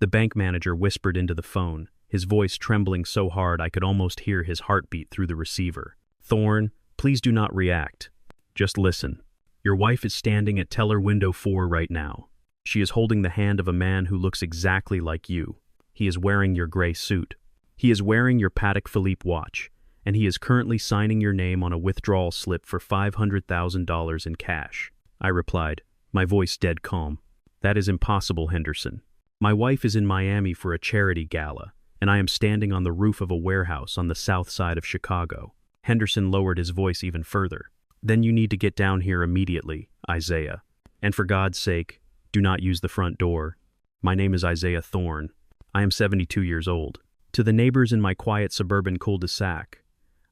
The bank manager whispered into the phone, his voice trembling so hard I could almost hear his heartbeat through the receiver. "Thorne, please do not react. Just listen. Your wife is standing at teller window 4 right now. She is holding the hand of a man who looks exactly like you. He is wearing your gray suit. He is wearing your Patek Philippe watch, and he is currently signing your name on a withdrawal slip for $500,000 in cash." I replied, my voice dead calm. "That is impossible, Henderson. My wife is in Miami for a charity gala, and I am standing on the roof of a warehouse on the south side of Chicago." Henderson lowered his voice even further. "Then you need to get down here immediately, Isaiah. And for God's sake, do not use the front door. My name is Isaiah Thorne. I am 72 years old. To the neighbors in my quiet suburban cul-de-sac,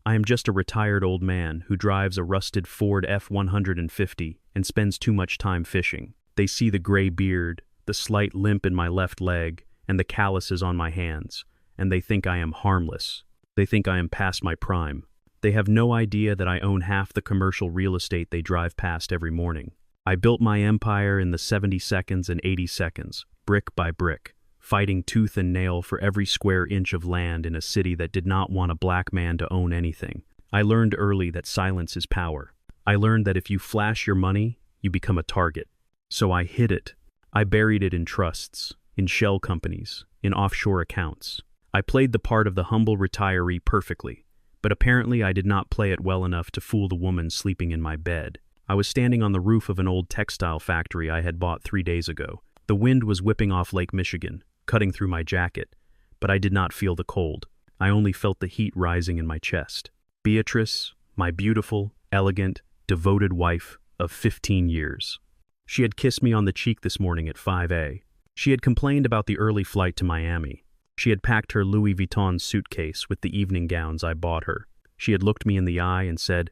I am just a retired old man who drives a rusted Ford F-150 and spends too much time fishing. They see the gray beard, the slight limp in my left leg, and the calluses on my hands, and they think I am harmless. They think I am past my prime. They have no idea that I own half the commercial real estate they drive past every morning. I built my empire in the 70 seconds and 80 seconds, brick by brick, fighting tooth and nail for every square inch of land in a city that did not want a black man to own anything. I learned early that silence is power. I learned that if you flash your money, you become a target. So I hid it. I buried it in trusts, in shell companies, in offshore accounts. I played the part of the humble retiree perfectly, but apparently I did not play it well enough to fool the woman sleeping in my bed. I was standing on the roof of an old textile factory I had bought 3 days ago. The wind was whipping off Lake Michigan, cutting through my jacket, but I did not feel the cold. I only felt the heat rising in my chest. Beatrice, my beautiful, elegant, devoted wife of 15 years. She had kissed me on the cheek this morning at 5 a.m. She had complained about the early flight to Miami. She had packed her Louis Vuitton suitcase with the evening gowns I bought her. She had looked me in the eye and said,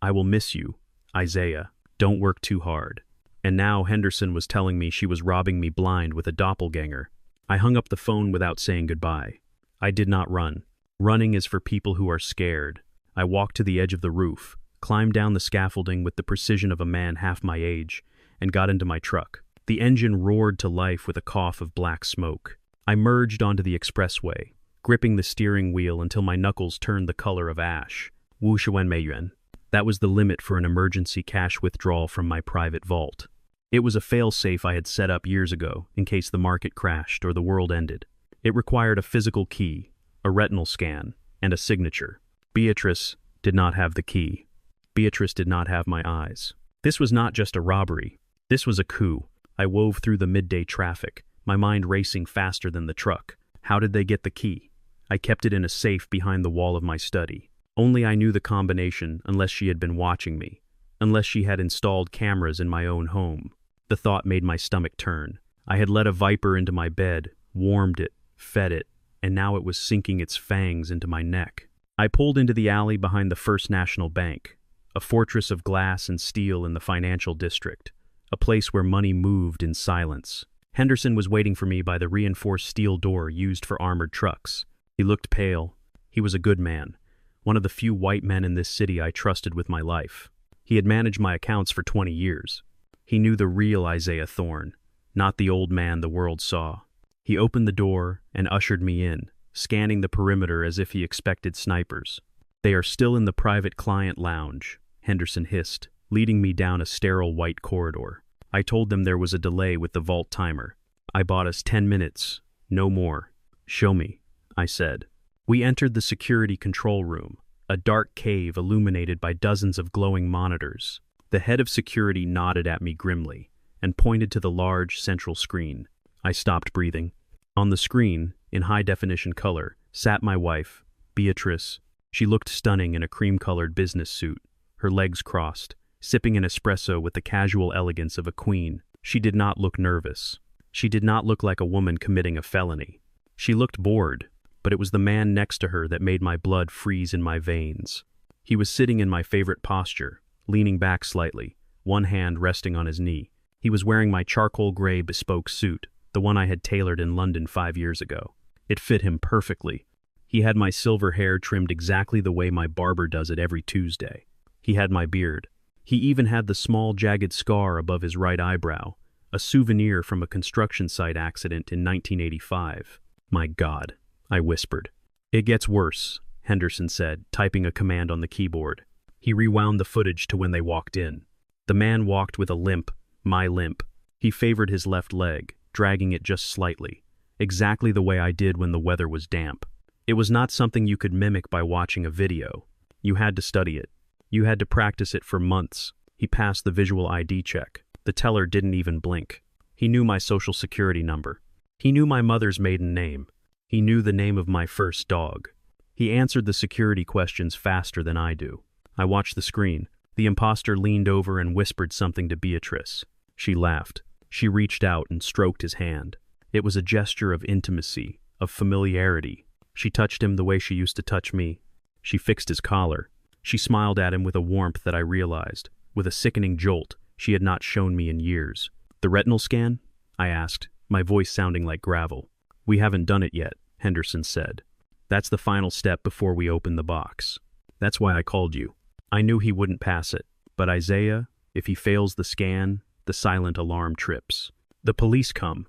"I will miss you, Isaiah. Don't work too hard." And now Henderson was telling me she was robbing me blind with a doppelganger. I hung up the phone without saying goodbye. I did not run. Running is for people who are scared. I walked to the edge of the roof, climbed down the scaffolding with the precision of a man half my age, and got into my truck. The engine roared to life with a cough of black smoke. I merged onto the expressway, gripping the steering wheel until my knuckles turned the color of ash. Wu Shuwen Meiyuan. That was the limit for an emergency cash withdrawal from my private vault. It was a fail-safe I had set up years ago in case the market crashed or the world ended. It required a physical key, a retinal scan, and a signature. Beatrice did not have the key. Beatrice did not have my eyes. This was not just a robbery. This was a coup. I wove through the midday traffic, my mind racing faster than the truck. How did they get the key? I kept it in a safe behind the wall of my study. Only I knew the combination unless she had been watching me, unless she had installed cameras in my own home. The thought made my stomach turn. I had let a viper into my bed, warmed it, fed it, and now it was sinking its fangs into my neck. I pulled into the alley behind the First National Bank, a fortress of glass and steel in the financial district, a place where money moved in silence. Henderson was waiting for me by the reinforced steel door used for armored trucks. He looked pale. He was a good man, one of the few white men in this city I trusted with my life. He had managed my accounts for 20 years. He knew the real Isaiah Thorne, not the old man the world saw. He opened the door and ushered me in, scanning the perimeter as if he expected snipers. "They are still in the private client lounge," Henderson hissed, leading me down a sterile white corridor. I told them there was a delay with the vault timer. "I bought us 10 minutes, no more." "Show me," I said. We entered the security control room, a dark cave illuminated by dozens of glowing monitors. The head of security nodded at me grimly and pointed to the large central screen. I stopped breathing. On the screen, in high-definition color, sat my wife, Beatrice. She looked stunning in a cream-colored business suit, her legs crossed, sipping an espresso with the casual elegance of a queen. She did not look nervous. She did not look like a woman committing a felony. She looked bored, but it was the man next to her that made my blood freeze in my veins. He was sitting in my favorite posture, leaning back slightly, one hand resting on his knee. He was wearing my charcoal gray bespoke suit, the one I had tailored in London 5 years ago. It fit him perfectly. He had my silver hair trimmed exactly the way my barber does it every Tuesday. He had my beard. He even had the small jagged scar above his right eyebrow, a souvenir from a construction site accident in 1985. My God, I whispered. It gets worse, Henderson said, typing a command on the keyboard. He rewound the footage to when they walked in. The man walked with a limp, my limp. He favored his left leg, dragging it just slightly, exactly the way I did when the weather was damp. It was not something you could mimic by watching a video. You had to study it. You had to practice it for months. He passed the visual ID check. The teller didn't even blink. He knew my social security number. He knew my mother's maiden name. He knew the name of my first dog. He answered the security questions faster than I do. I watched the screen. The imposter leaned over and whispered something to Beatrice. She laughed. She reached out and stroked his hand. It was a gesture of intimacy, of familiarity. She touched him the way she used to touch me. She fixed his collar. She smiled at him with a warmth that I realized, with a sickening jolt she had not shown me in years. The retinal scan? I asked, my voice sounding like gravel. We haven't done it yet, Henderson said. That's the final step before we open the box. That's why I called you. I knew he wouldn't pass it, but Isaiah, if he fails the scan, the silent alarm trips. The police come.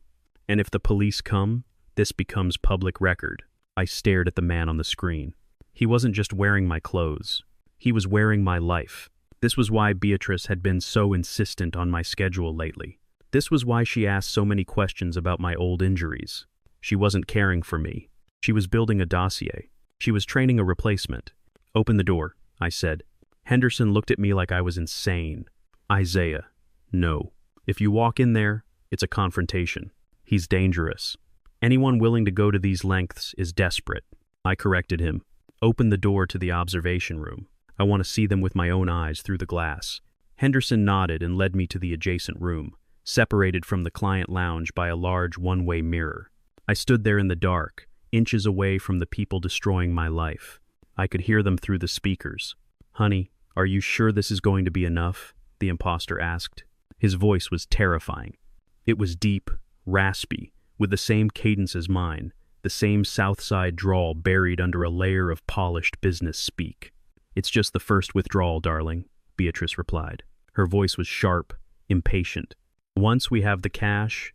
And if the police come, this becomes public record. I stared at the man on the screen. He wasn't just wearing my clothes. He was wearing my life. This was why Beatrice had been so insistent on my schedule lately. This was why she asked so many questions about my old injuries. She wasn't caring for me. She was building a dossier. She was training a replacement. Open the door, I said. Henderson looked at me like I was insane. Isaiah, no. If you walk in there, it's a confrontation. He's dangerous. Anyone willing to go to these lengths is desperate. I corrected him. Open the door to the observation room. I want to see them with my own eyes through the glass. Henderson nodded and led me to the adjacent room, separated from the client lounge by a large one-way mirror. I stood there in the dark, inches away from the people destroying my life. I could hear them through the speakers. Honey, are you sure this is going to be enough? The imposter asked. His voice was terrifying. It was deep, raspy, with the same cadence as mine, the same South Side drawl buried under a layer of polished business speak. It's just the first withdrawal, darling, Beatrice replied. Her voice was sharp, impatient. Once we have the cash,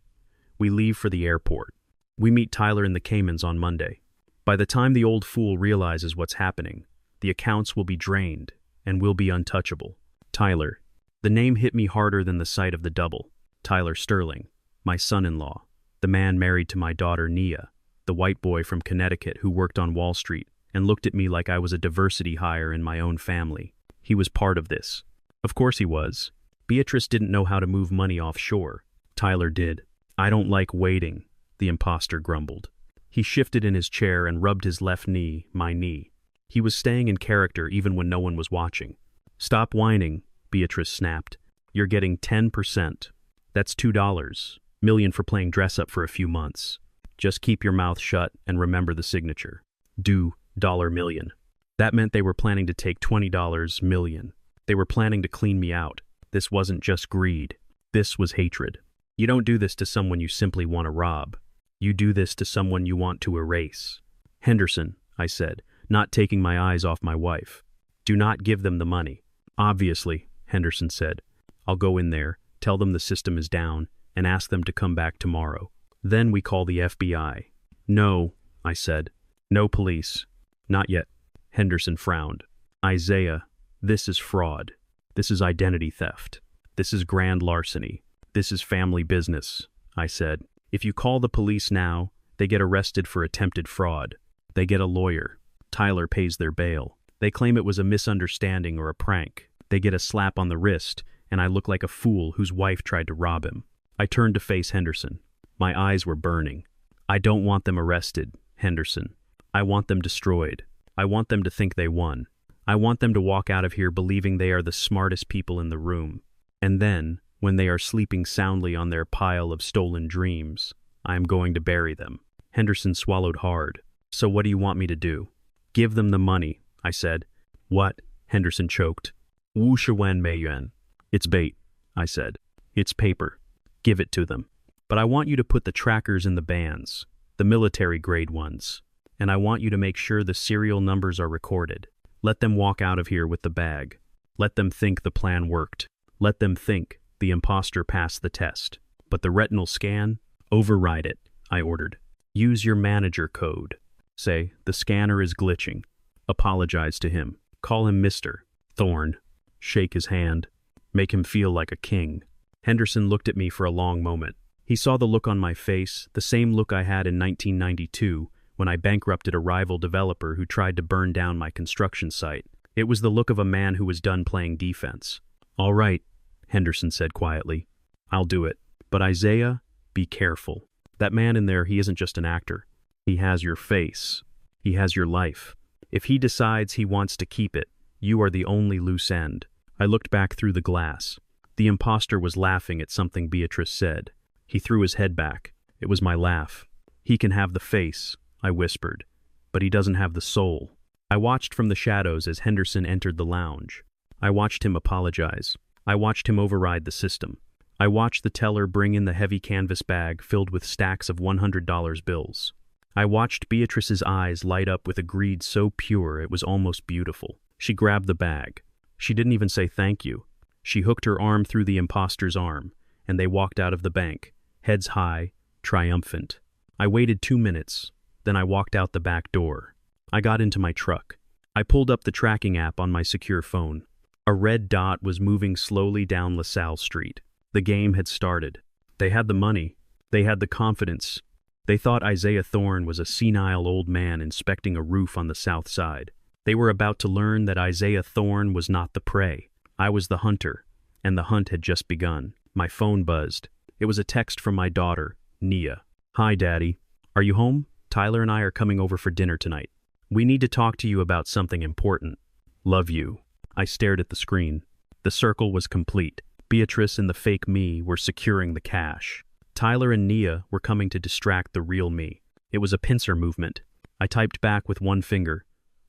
we leave for the airport. We meet Tyler in the Caymans on Monday. By the time the old fool realizes what's happening, the accounts will be drained and we'll be untouchable. Tyler. The name hit me harder than the sight of the double. Tyler Sterling, my son-in-law, the man married to my daughter Nia, the white boy from Connecticut who worked on Wall Street and looked at me like I was a diversity hire in my own family. He was part of this. Of course he was. Beatrice didn't know how to move money offshore. Tyler did. I don't like waiting, the imposter grumbled. He shifted in his chair and rubbed his left knee, my knee. He was staying in character even when no one was watching. Stop whining, Beatrice snapped. You're getting 10%. That's $2 million for playing dress-up for a few months. Just keep your mouth shut and remember the signature. Do $1 million. That meant they were planning to take $20 million. They were planning to clean me out. This wasn't just greed. This was hatred. You don't do this to someone you simply want to rob. You do this to someone you want to erase. Henderson, I said, not taking my eyes off my wife. Do not give them the money. Obviously, Henderson said. I'll go in there, tell them the system is down, and ask them to come back tomorrow. Then we call the FBI. No, I said. No police. Not yet. Henderson frowned. Isaiah, this is fraud. This is identity theft. This is grand larceny. This is family business, I said. If you call the police now, they get arrested for attempted fraud. They get a lawyer. Tyler pays their bail. They claim it was a misunderstanding or a prank. They get a slap on the wrist, and I look like a fool whose wife tried to rob him. I turned to face Henderson. My eyes were burning. I don't want them arrested, Henderson. I want them destroyed. I want them to think they won. I want them to walk out of here believing they are the smartest people in the room. And then, when they are sleeping soundly on their pile of stolen dreams, I am going to bury them. Henderson swallowed hard. So what do you want me to do? Give them the money, I said. What? Henderson choked. Wu Shiwen Mei Yuan. It's bait, I said. It's paper. Give it to them. But I want you to put the trackers in the bands, the military-grade ones. And I want you to make sure the serial numbers are recorded. Let them walk out of here with the bag. Let them think the plan worked. Let them think the imposter passed the test. But the retinal scan? Override it, I ordered. Use your manager code. Say, the scanner is glitching. Apologize to him. Call him Mr. Thorne. Shake his hand. Make him feel like a king. Henderson looked at me for a long moment. He saw the look on my face, the same look I had in 1992 when I bankrupted a rival developer who tried to burn down my construction site. It was the look of a man who was done playing defense. All right, Henderson said quietly. I'll do it. But Isaiah, be careful. That man in there, he isn't just an actor. He has your face. He has your life. If he decides he wants to keep it, you are the only loose end. I looked back through the glass. The imposter was laughing at something Beatrice said. He threw his head back. It was my laugh. He can have the face, I whispered, but he doesn't have the soul. I watched from the shadows as Henderson entered the lounge. I watched him apologize. I watched him override the system. I watched the teller bring in the heavy canvas bag filled with stacks of $100 bills. I watched Beatrice's eyes light up with a greed so pure it was almost beautiful. She grabbed the bag. She didn't even say thank you. She hooked her arm through the imposter's arm, and they walked out of the bank, heads high, triumphant. I waited 2 minutes, then I walked out the back door. I got into my truck. I pulled up the tracking app on my secure phone. A red dot was moving slowly down LaSalle Street. The game had started. They had the money. They had the confidence. They thought Isaiah Thorne was a senile old man inspecting a roof on the south side. They were about to learn that Isaiah Thorne was not the prey. I was the hunter, and the hunt had just begun. My phone buzzed. It was a text from my daughter, Nia. Hi, Daddy. Are you home? Tyler and I are coming over for dinner tonight. We need to talk to you about something important. Love you. I stared at the screen. The circle was complete. Beatrice and the fake me were securing the cash. Tyler and Nia were coming to distract the real me. It was a pincer movement. I typed back with one finger.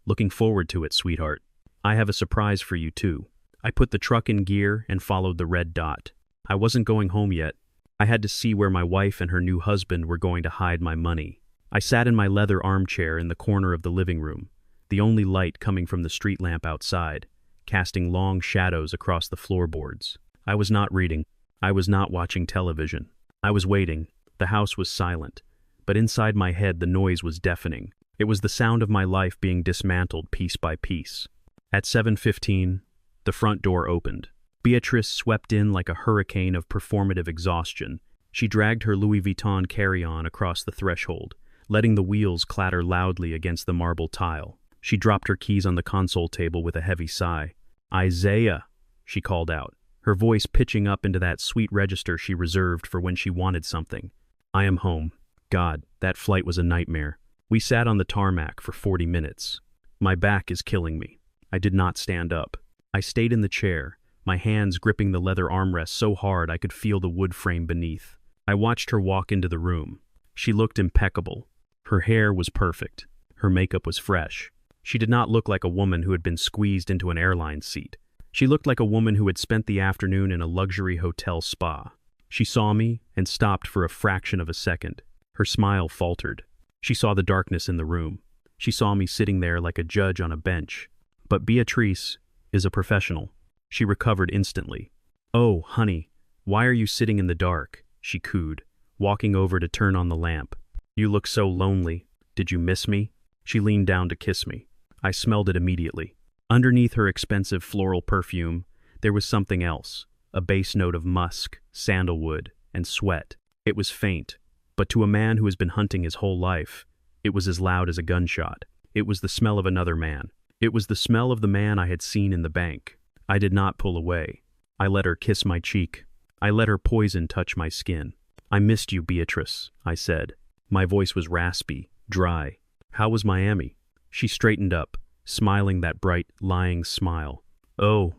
Looking forward to it, sweetheart. I have a surprise for you, too. I put the truck in gear and followed the red dot. I wasn't going home yet. I had to see where my wife and her new husband were going to hide my money. I sat in my leather armchair in the corner of the living room, the only light coming from the street lamp outside, casting long shadows across the floorboards. I was not reading. I was not watching television. I was waiting. The house was silent, but inside my head the noise was deafening. It was the sound of my life being dismantled piece by piece. At 7:15, the front door opened. Beatrice swept in like a hurricane of performative exhaustion. She dragged her Louis Vuitton carry-on across the threshold, letting the wheels clatter loudly against the marble tile. She dropped her keys on the console table with a heavy sigh. Isaiah, she called out, her voice pitching up into that sweet register she reserved for when she wanted something. I am home. God, that flight was a nightmare. We sat on the tarmac for 40 minutes. My back is killing me. I did not stand up. I stayed in the chair, my hands gripping the leather armrest so hard I could feel the wood frame beneath. I watched her walk into the room. She looked impeccable. Her hair was perfect. Her makeup was fresh. She did not look like a woman who had been squeezed into an airline seat. She looked like a woman who had spent the afternoon in a luxury hotel spa. She saw me and stopped for a fraction of a second. Her smile faltered. She saw the darkness in the room. She saw me sitting there like a judge on a bench. But Beatrice is a professional. She recovered instantly. Oh, honey, why are you sitting in the dark? She cooed, walking over to turn on the lamp. You look so lonely. Did you miss me? She leaned down to kiss me. I smelled it immediately. Underneath her expensive floral perfume, there was something else, a base note of musk, sandalwood, and sweat. It was faint, but to a man who has been hunting his whole life, it was as loud as a gunshot. It was the smell of another man. It was the smell of the man I had seen in the bank. I did not pull away. I let her kiss my cheek. I let her poison touch my skin. I missed you, Beatrice, I said. My voice was raspy, dry. How was Miami? She straightened up, smiling that bright, lying smile. Oh,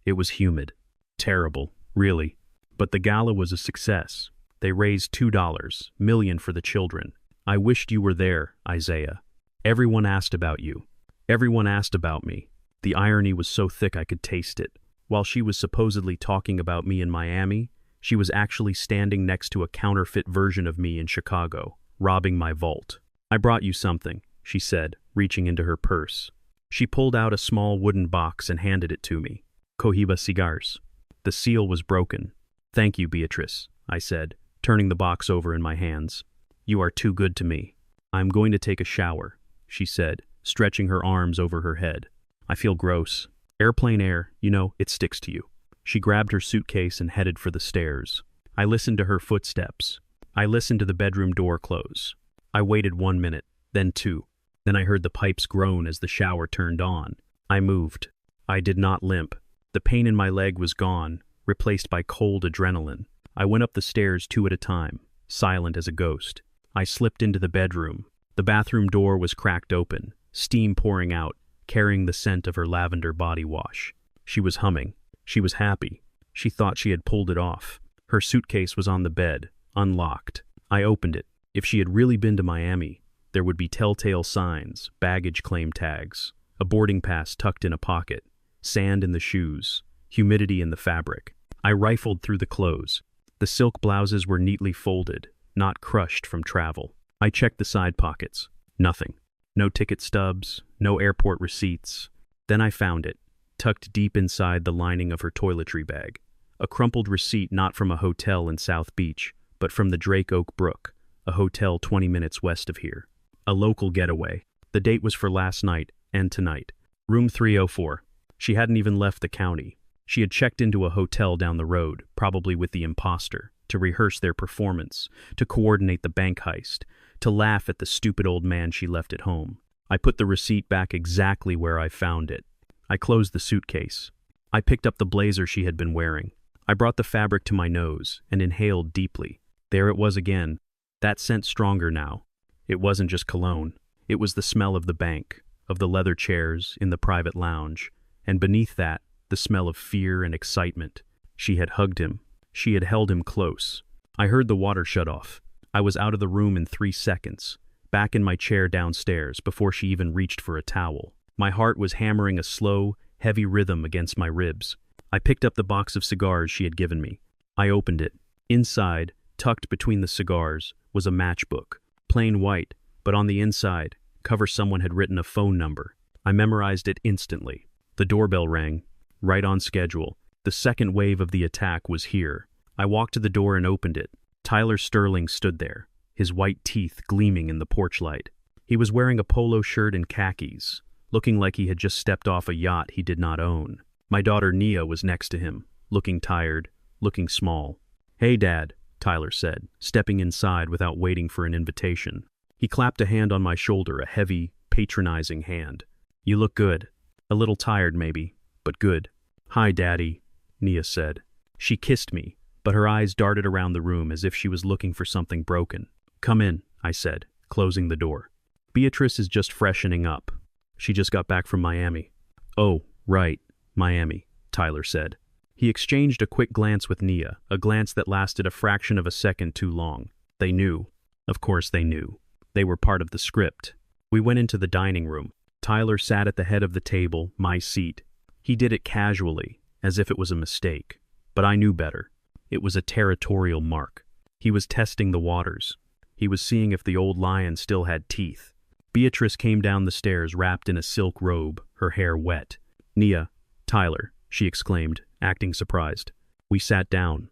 it was humid. Terrible, really. But the gala was a success. They raised $2 million for the children. I wished you were there, Isaiah. Everyone asked about you. Everyone asked about me. The irony was so thick I could taste it. While she was supposedly talking about me in Miami, she was actually standing next to a counterfeit version of me in Chicago, robbing my vault. I brought you something, she said, reaching into her purse. She pulled out a small wooden box and handed it to me. Cohiba cigars. The seal was broken. Thank you, Beatrice, I said, turning the box over in my hands. "You are too good to me. I'm going to take a shower," she said, stretching her arms over her head. "I feel gross. Airplane air, it sticks to you." She grabbed her suitcase and headed for the stairs. I listened to her footsteps. I listened to the bedroom door close. I waited 1 minute, then 2. Then I heard the pipes groan as the shower turned on. I moved. I did not limp. The pain in my leg was gone, replaced by cold adrenaline. I went up the stairs 2 at a time, silent as a ghost. I slipped into the bedroom. The bathroom door was cracked open, steam pouring out, carrying the scent of her lavender body wash. She was humming. She was happy. She thought she had pulled it off. Her suitcase was on the bed, unlocked. I opened it. If she had really been to Miami, there would be telltale signs, baggage claim tags, a boarding pass tucked in a pocket, sand in the shoes, humidity in the fabric. I rifled through the clothes. The silk blouses were neatly folded, not crushed from travel. I checked the side pockets. Nothing. No ticket stubs, no airport receipts. Then I found it, tucked deep inside the lining of her toiletry bag. A crumpled receipt not from a hotel in South Beach, but from the Drake Oak Brook, a hotel 20 minutes west of here. A local getaway. The date was for last night and tonight. Room 304. She hadn't even left the county. She had checked into a hotel down the road, probably with the imposter, to rehearse their performance, to coordinate the bank heist, to laugh at the stupid old man she left at home. I put the receipt back exactly where I found it. I closed the suitcase. I picked up the blazer she had been wearing. I brought the fabric to my nose and inhaled deeply. There it was again. That scent stronger now. It wasn't just cologne. It was the smell of the bank, of the leather chairs in the private lounge, and beneath that, the smell of fear and excitement. She had hugged him. She had held him close. I heard the water shut off. I was out of the room in 3 seconds, back in my chair downstairs before she even reached for a towel. My heart was hammering a slow, heavy rhythm against my ribs. I picked up the box of cigars she had given me. I opened it. Inside, tucked between the cigars, was a matchbook. Plain white, but on the inside, cover someone had written a phone number. I memorized it instantly. The doorbell rang. Right on schedule. The second wave of the attack was here. I walked to the door and opened it. Tyler Sterling stood there, his white teeth gleaming in the porch light. He was wearing a polo shirt and khakis, looking like he had just stepped off a yacht he did not own. My daughter Nia was next to him, looking tired, looking small. "Hey, Dad," Tyler said, stepping inside without waiting for an invitation. He clapped a hand on my shoulder, a heavy, patronizing hand. "You look good. A little tired, maybe, but good." "Hi, Daddy," Nia said. She kissed me, but her eyes darted around the room as if she was looking for something broken. "Come in," I said, closing the door. "Beatrice is just freshening up. She just got back from Miami." "Oh, right, Miami," Tyler said. He exchanged a quick glance with Nia, a glance that lasted a fraction of a second too long. They knew. Of course they knew. They were part of the script. We went into the dining room. Tyler sat at the head of the table, my seat. He did it casually, as if it was a mistake. But I knew better. It was a territorial mark. He was testing the waters. He was seeing if the old lion still had teeth. Beatrice came down the stairs wrapped in a silk robe, her hair wet. "Nia, Tyler," she exclaimed, acting surprised. We sat down.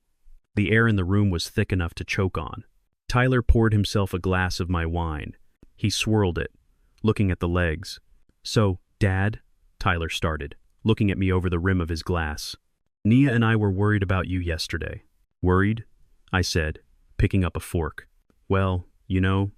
The air in the room was thick enough to choke on. Tyler poured himself a glass of my wine. He swirled it, looking at the legs. "So, Dad," Tyler started, looking at me over the rim of his glass. "Nia and I were worried about you yesterday." "Worried?" I said, picking up a fork. "Well,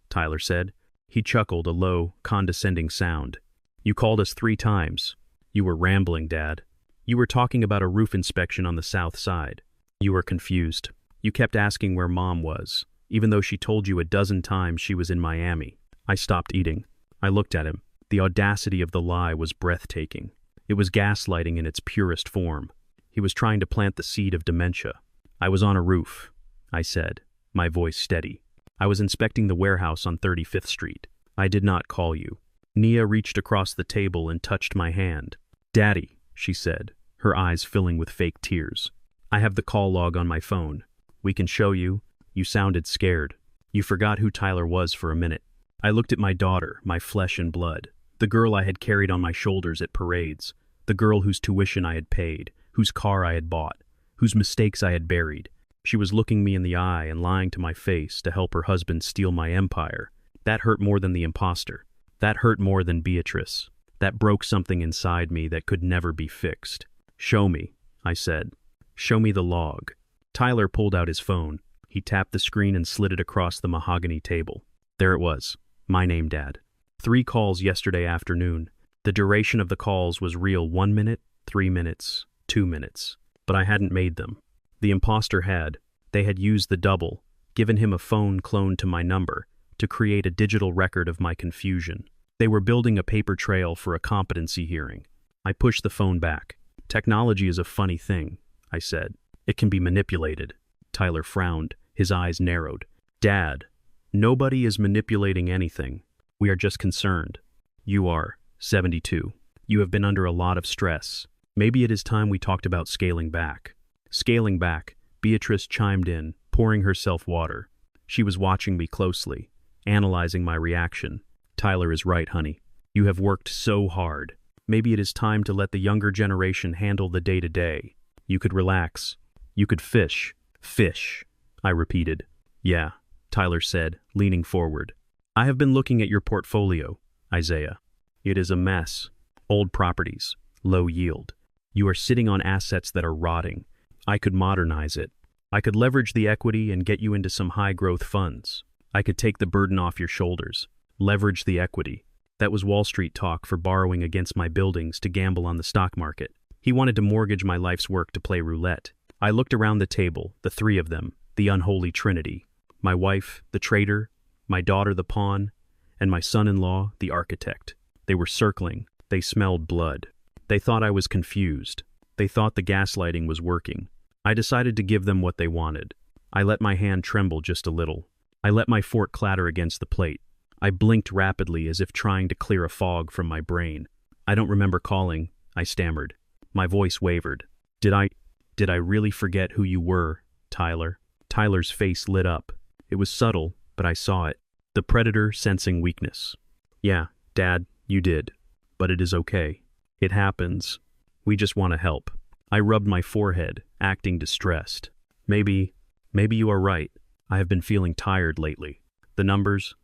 Tyler said. He chuckled, a low, condescending sound. "You called us 3 times. You were rambling, Dad. You were talking about a roof inspection on the south side. You were confused. You kept asking where Mom was, even though she told you a dozen times she was in Miami." I stopped eating. I looked at him. The audacity of the lie was breathtaking. It was gaslighting in its purest form. He was trying to plant the seed of dementia. "I was on a roof," I said, my voice steady. "I was inspecting the warehouse on 35th Street. I did not call you." Nia reached across the table and touched my hand. "Daddy," she said, her eyes filling with fake tears. "I have the call log on my phone. We can show you. You sounded scared. You forgot who Tyler was for a minute." I looked at my daughter, my flesh and blood, the girl I had carried on my shoulders at parades, the girl whose tuition I had paid, whose car I had bought, whose mistakes I had buried. She was looking me in the eye and lying to my face to help her husband steal my empire. That hurt more than the imposter. That hurt more than Beatrice. That broke something inside me that could never be fixed. "Show me," I said. "Show me the log." Tyler pulled out his phone. He tapped the screen and slid it across the mahogany table. There it was. My name, Dad. 3 calls yesterday afternoon. The duration of the calls was real: 1 minute, 3 minutes, 2 minutes. But I hadn't made them. The imposter had. They had used the double, given him a phone cloned to my number, to create a digital record of my confusion. They were building a paper trail for a competency hearing. I pushed the phone back. "Technology is a funny thing," I said. "It can be manipulated." Tyler frowned. His eyes narrowed. "Dad, nobody is manipulating anything. We are just concerned. You are 72. You have been under a lot of stress. Maybe it is time we talked about scaling back." Scaling back, Beatrice chimed in, pouring herself water. She was watching me closely, analyzing my reaction. "Tyler is right, honey. You have worked so hard. Maybe it is time to let the younger generation handle the day-to-day. You could relax. You could fish." "Fish," I repeated. "Yeah," Tyler said, leaning forward. "I have been looking at your portfolio, Isaiah. It is a mess. Old properties, low yield. You are sitting on assets that are rotting. I could modernize it. I could leverage the equity and get you into some high-growth funds. I could take the burden off your shoulders. Leverage the equity." That was Wall Street talk for borrowing against my buildings to gamble on the stock market. He wanted to mortgage my life's work to play roulette. I looked around the table, the 3 of them, the unholy trinity. My wife, the trader, my daughter, the pawn, and my son-in-law, the architect. They were circling. They smelled blood. They thought I was confused. They thought the gaslighting was working. I decided to give them what they wanted. I let my hand tremble just a little. I let my fork clatter against the plate. I blinked rapidly as if trying to clear a fog from my brain. "I don't remember calling," I stammered. My voice wavered. Did I really forget who you were, Tyler?" Tyler's face lit up. It was subtle, but I saw it. The predator sensing weakness. "Yeah, Dad, you did. But it is okay. It happens. We just want to help." I rubbed my forehead, acting distressed. Maybe you are right. I have been feeling tired lately. The numbers,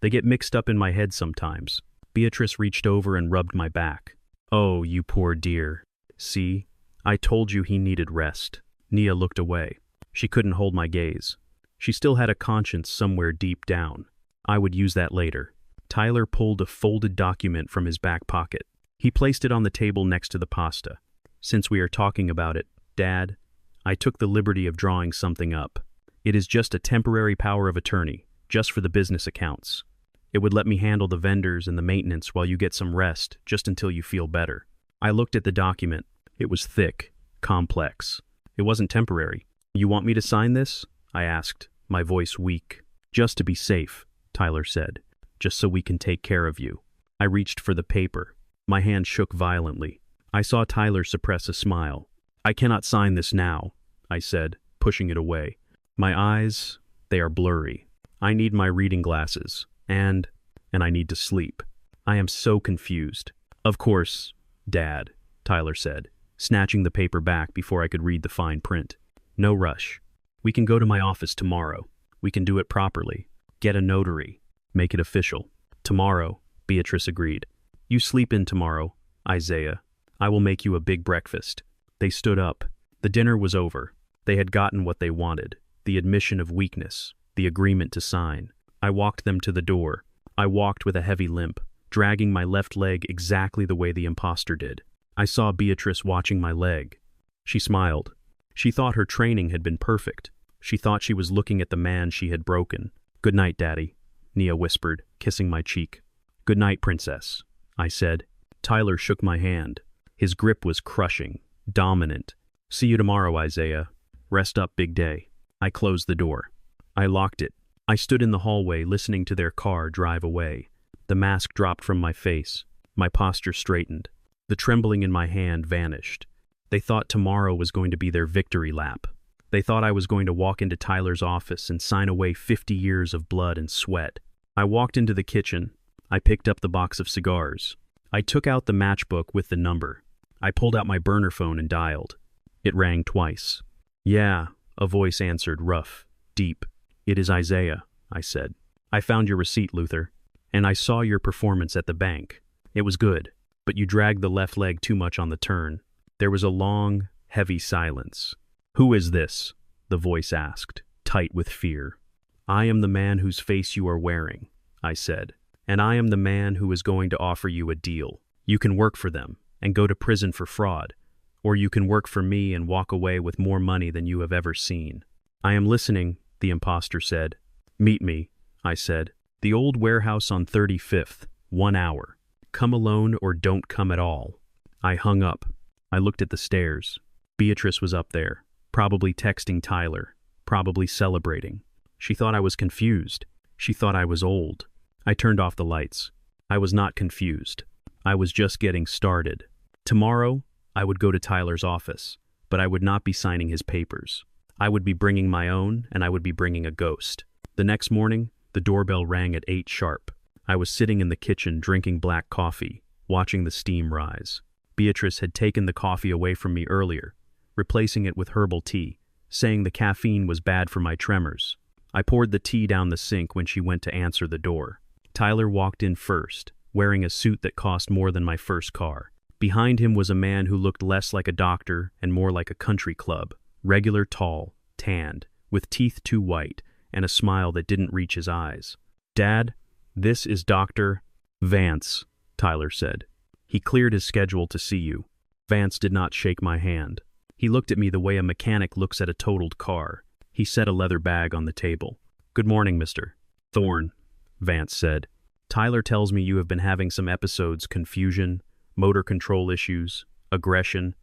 they get mixed up in my head sometimes." Beatrice reached over and rubbed my back. "Oh, you poor dear. See? I told you he needed rest." Nia looked away. She couldn't hold my gaze. She still had a conscience somewhere deep down. I would use that later. Tyler pulled a folded document from his back pocket. He placed it on the table next to the pasta. "Since we are talking about it, Dad, I took the liberty of drawing something up. It is just a temporary power of attorney, just for the business accounts. It would let me handle the vendors and the maintenance while you get some rest, just until you feel better." I looked at the document. It was thick, complex. It wasn't temporary. "You want me to sign this?" I asked, my voice weak. "Just to be safe," Tyler said. "Just so we can take care of you." I reached for the paper. My hand shook violently. I saw Tyler suppress a smile. "I cannot sign this now," I said, pushing it away. "My eyes, they are blurry. I need my reading glasses, and I need to sleep. I am so confused." "Of course, Dad," Tyler said, snatching the paper back before I could read the fine print. "No rush. We can go to my office tomorrow. We can do it properly. Get a notary. Make it official." "Tomorrow," Beatrice agreed. "You sleep in tomorrow, Isaiah. I will make you a big breakfast." They stood up. The dinner was over. They had gotten what they wanted, the admission of weakness, the agreement to sign. I walked them to the door. I walked with a heavy limp, dragging my left leg exactly the way the imposter did. I saw Beatrice watching my leg. She smiled. She thought her training had been perfect. She thought she was looking at the man she had broken. "Good night, Daddy," Nia whispered, kissing my cheek. "Good night, Princess," I said. Tyler shook my hand. His grip was crushing, dominant. "See you tomorrow, Isaiah. Rest up, big day." I closed the door. I locked it. I stood in the hallway listening to their car drive away. The mask dropped from my face. My posture straightened. The trembling in my hand vanished. They thought tomorrow was going to be their victory lap. They thought I was going to walk into Tyler's office and sign away 50 years of blood and sweat. I walked into the kitchen. I picked up the box of cigars. I took out the matchbook with the number. I pulled out my burner phone and dialed. It rang twice. "Yeah, A voice answered, rough, deep. It is Isaiah, I said. I found your receipt, Luther. And I saw your performance at the bank. It was good, but you dragged the left leg too much on the turn. There was a long, heavy silence. Who is this? The voice asked, tight with fear. I am the man whose face you are wearing, I said. And I am the man who is going to offer you a deal. You can work for them and go to prison for fraud, or you can work for me and walk away with more money than you have ever seen. I am listening, the impostor said. Meet me, I said. The old warehouse on 35th, 1 hour. Come alone or don't come at all. I hung up. I looked at the stairs. Beatrice was up there, probably texting Tyler, probably celebrating. She thought I was confused. She thought I was old. I turned off the lights. I was not confused. I was just getting started. Tomorrow, I would go to Tyler's office, but I would not be signing his papers. I would be bringing my own, and I would be bringing a ghost. The next morning, the doorbell rang at 8 sharp. I was sitting in the kitchen drinking black coffee, watching the steam rise. Beatrice had taken the coffee away from me earlier, replacing it with herbal tea, saying the caffeine was bad for my tremors. I poured the tea down the sink when she went to answer the door. Tyler walked in first, wearing a suit that cost more than my first car. Behind him was a man who looked less like a doctor and more like a country club, regular tall, tanned, with teeth too white, and a smile that didn't reach his eyes. Dad, this is Dr. Vance, Tyler said. He cleared his schedule to see you. Vance did not shake my hand. He looked at me the way a mechanic looks at a totaled car. He set a leather bag on the table. Good morning, Mr. Thorne, Vance said. Tyler tells me you have been having some episodes, confusion, motor control issues, aggression.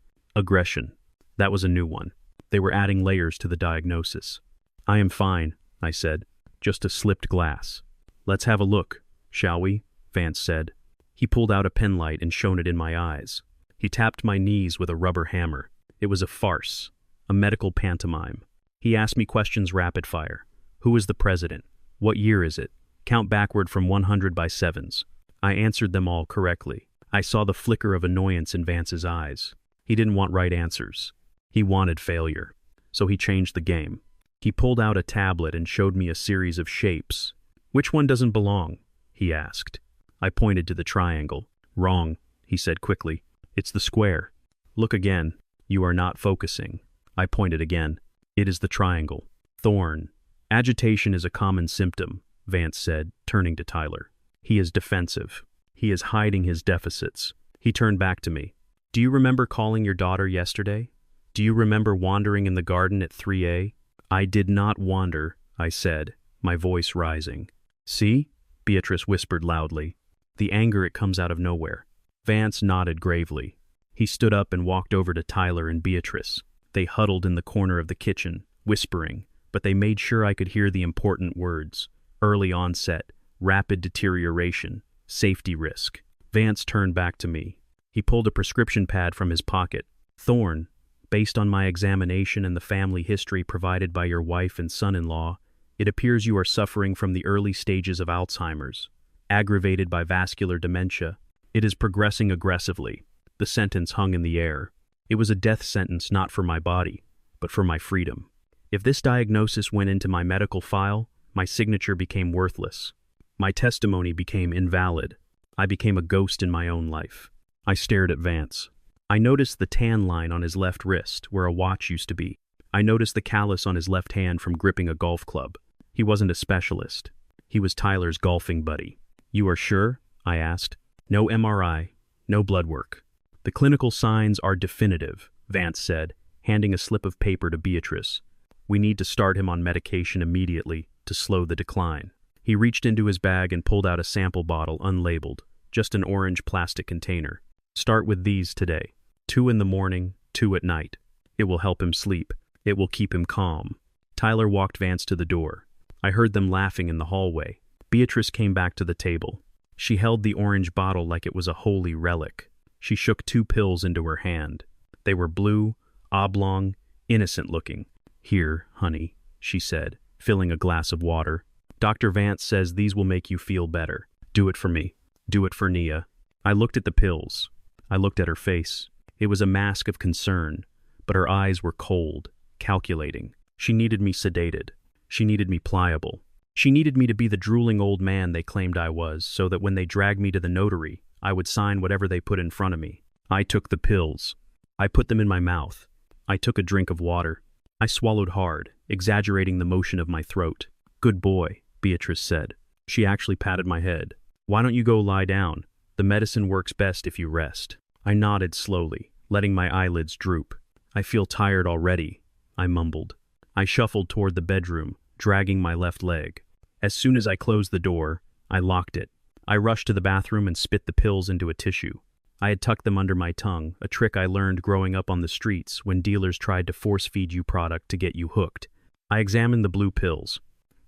That was a new one. They were adding layers to the diagnosis. I am fine, I said. Just a slipped glass. Let's have a look, shall we? Vance said. He pulled out a penlight and shone it in my eyes. He tapped my knees with a rubber hammer. It was a farce, a medical pantomime. He asked me questions rapid fire. Who is the president? What year is it? Count backward from 100 by sevens. I answered them all correctly. I saw the flicker of annoyance in Vance's eyes. He didn't want right answers. He wanted failure. So he changed the game. He pulled out a tablet and showed me a series of shapes. Which one doesn't belong? He asked. I pointed to the triangle. Wrong, he said quickly. It's the square. Look again. You are not focusing. I pointed again. It is the triangle. Thorne. Agitation is a common symptom, Vance said, turning to Tyler. He is defensive. He is hiding his deficits. He turned back to me. Do you remember calling your daughter yesterday? Do you remember wandering in the garden at 3A? I did not wander, I said, my voice rising. See? Beatrice whispered loudly. The anger, it comes out of nowhere. Vance nodded gravely. He stood up and walked over to Tyler and Beatrice. They huddled in the corner of the kitchen, whispering, but they made sure I could hear the important words. Early onset, rapid deterioration, safety risk. Vance turned back to me. He pulled a prescription pad from his pocket. Thorne, based on my examination and the family history provided by your wife and son-in-law, it appears you are suffering from the early stages of Alzheimer's, aggravated by vascular dementia. It is progressing aggressively. The sentence hung in the air. It was a death sentence not for my body, but for my freedom. If this diagnosis went into my medical file, my signature became worthless. My testimony became invalid. I became a ghost in my own life. I stared at Vance. I noticed the tan line on his left wrist, where a watch used to be. I noticed the callus on his left hand from gripping a golf club. He wasn't a specialist. He was Tyler's golfing buddy. You are sure? I asked. No MRI, no blood work. The clinical signs are definitive, Vance said, handing a slip of paper to Beatrice. We need to start him on medication immediately to slow the decline. He reached into his bag and pulled out a sample bottle unlabeled, just an orange plastic container. Start with these today. 2 in the morning, 2 at night. It will help him sleep. It will keep him calm. Tyler walked Vance to the door. I heard them laughing in the hallway. Beatrice came back to the table. She held the orange bottle like it was a holy relic. She shook 2 pills into her hand. They were blue, oblong, innocent-looking. Here, honey, she said, filling a glass of water. Dr. Vance says these will make you feel better. Do it for me. Do it for Nia. I looked at the pills. I looked at her face. It was a mask of concern, but her eyes were cold, calculating. She needed me sedated. She needed me pliable. She needed me to be the drooling old man they claimed I was, so that when they dragged me to the notary, I would sign whatever they put in front of me. I took the pills. I put them in my mouth. I took a drink of water. I swallowed hard, exaggerating the motion of my throat. "Good boy," Beatrice said. She actually patted my head. "Why don't you go lie down? The medicine works best if you rest." I nodded slowly, letting my eyelids droop. "I feel tired already," I mumbled. I shuffled toward the bedroom, dragging my left leg. As soon as I closed the door, I locked it. I rushed to the bathroom and spit the pills into a tissue. I had tucked them under my tongue, a trick I learned growing up on the streets when dealers tried to force-feed you product to get you hooked. I examined the blue pills.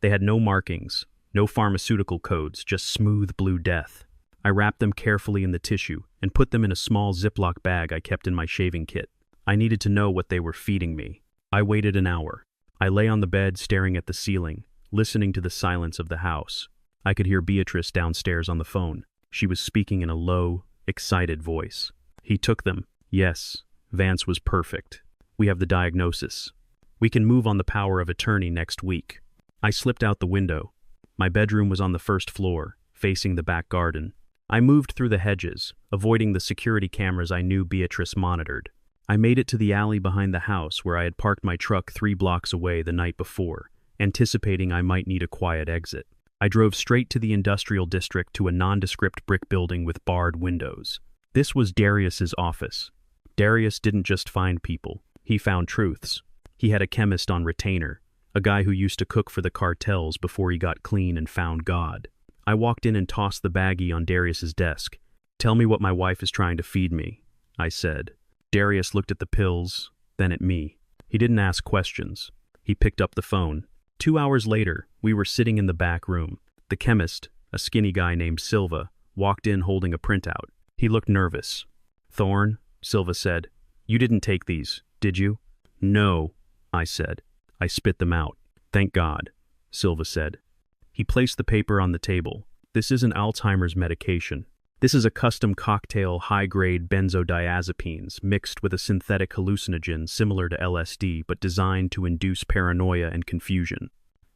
They had no markings, no pharmaceutical codes, just smooth blue death. I wrapped them carefully in the tissue and put them in a small Ziploc bag I kept in my shaving kit. I needed to know what they were feeding me. I waited an hour. I lay on the bed staring at the ceiling, listening to the silence of the house. I could hear Beatrice downstairs on the phone. She was speaking in a low, excited voice. "He took them. Yes, Vance was perfect. We have the diagnosis. We can move on the power of attorney next week." I slipped out the window. My bedroom was on the first floor, facing the back garden. I moved through the hedges, avoiding the security cameras I knew Beatrice monitored. I made it to the alley behind the house where I had parked my truck 3 blocks away the night before, anticipating I might need a quiet exit. I drove straight to the industrial district to a nondescript brick building with barred windows. This was Darius's office. Darius didn't just find people, he found truths. He had a chemist on retainer, a guy who used to cook for the cartels before he got clean and found God. I walked in and tossed the baggie on Darius's desk. "Tell me what my wife is trying to feed me," I said. Darius looked at the pills, then at me. He didn't ask questions. He picked up the phone. 2 hours later, we were sitting in the back room. The chemist, a skinny guy named Silva, walked in holding a printout. He looked nervous. "Thorne," Silva said, "you didn't take these, did you?" "No," I said. I spit them out. "Thank God," Silva said. He placed the paper on the table. "This isn't Alzheimer's medication. This is a custom cocktail high-grade benzodiazepines mixed with a synthetic hallucinogen similar to LSD but designed to induce paranoia and confusion.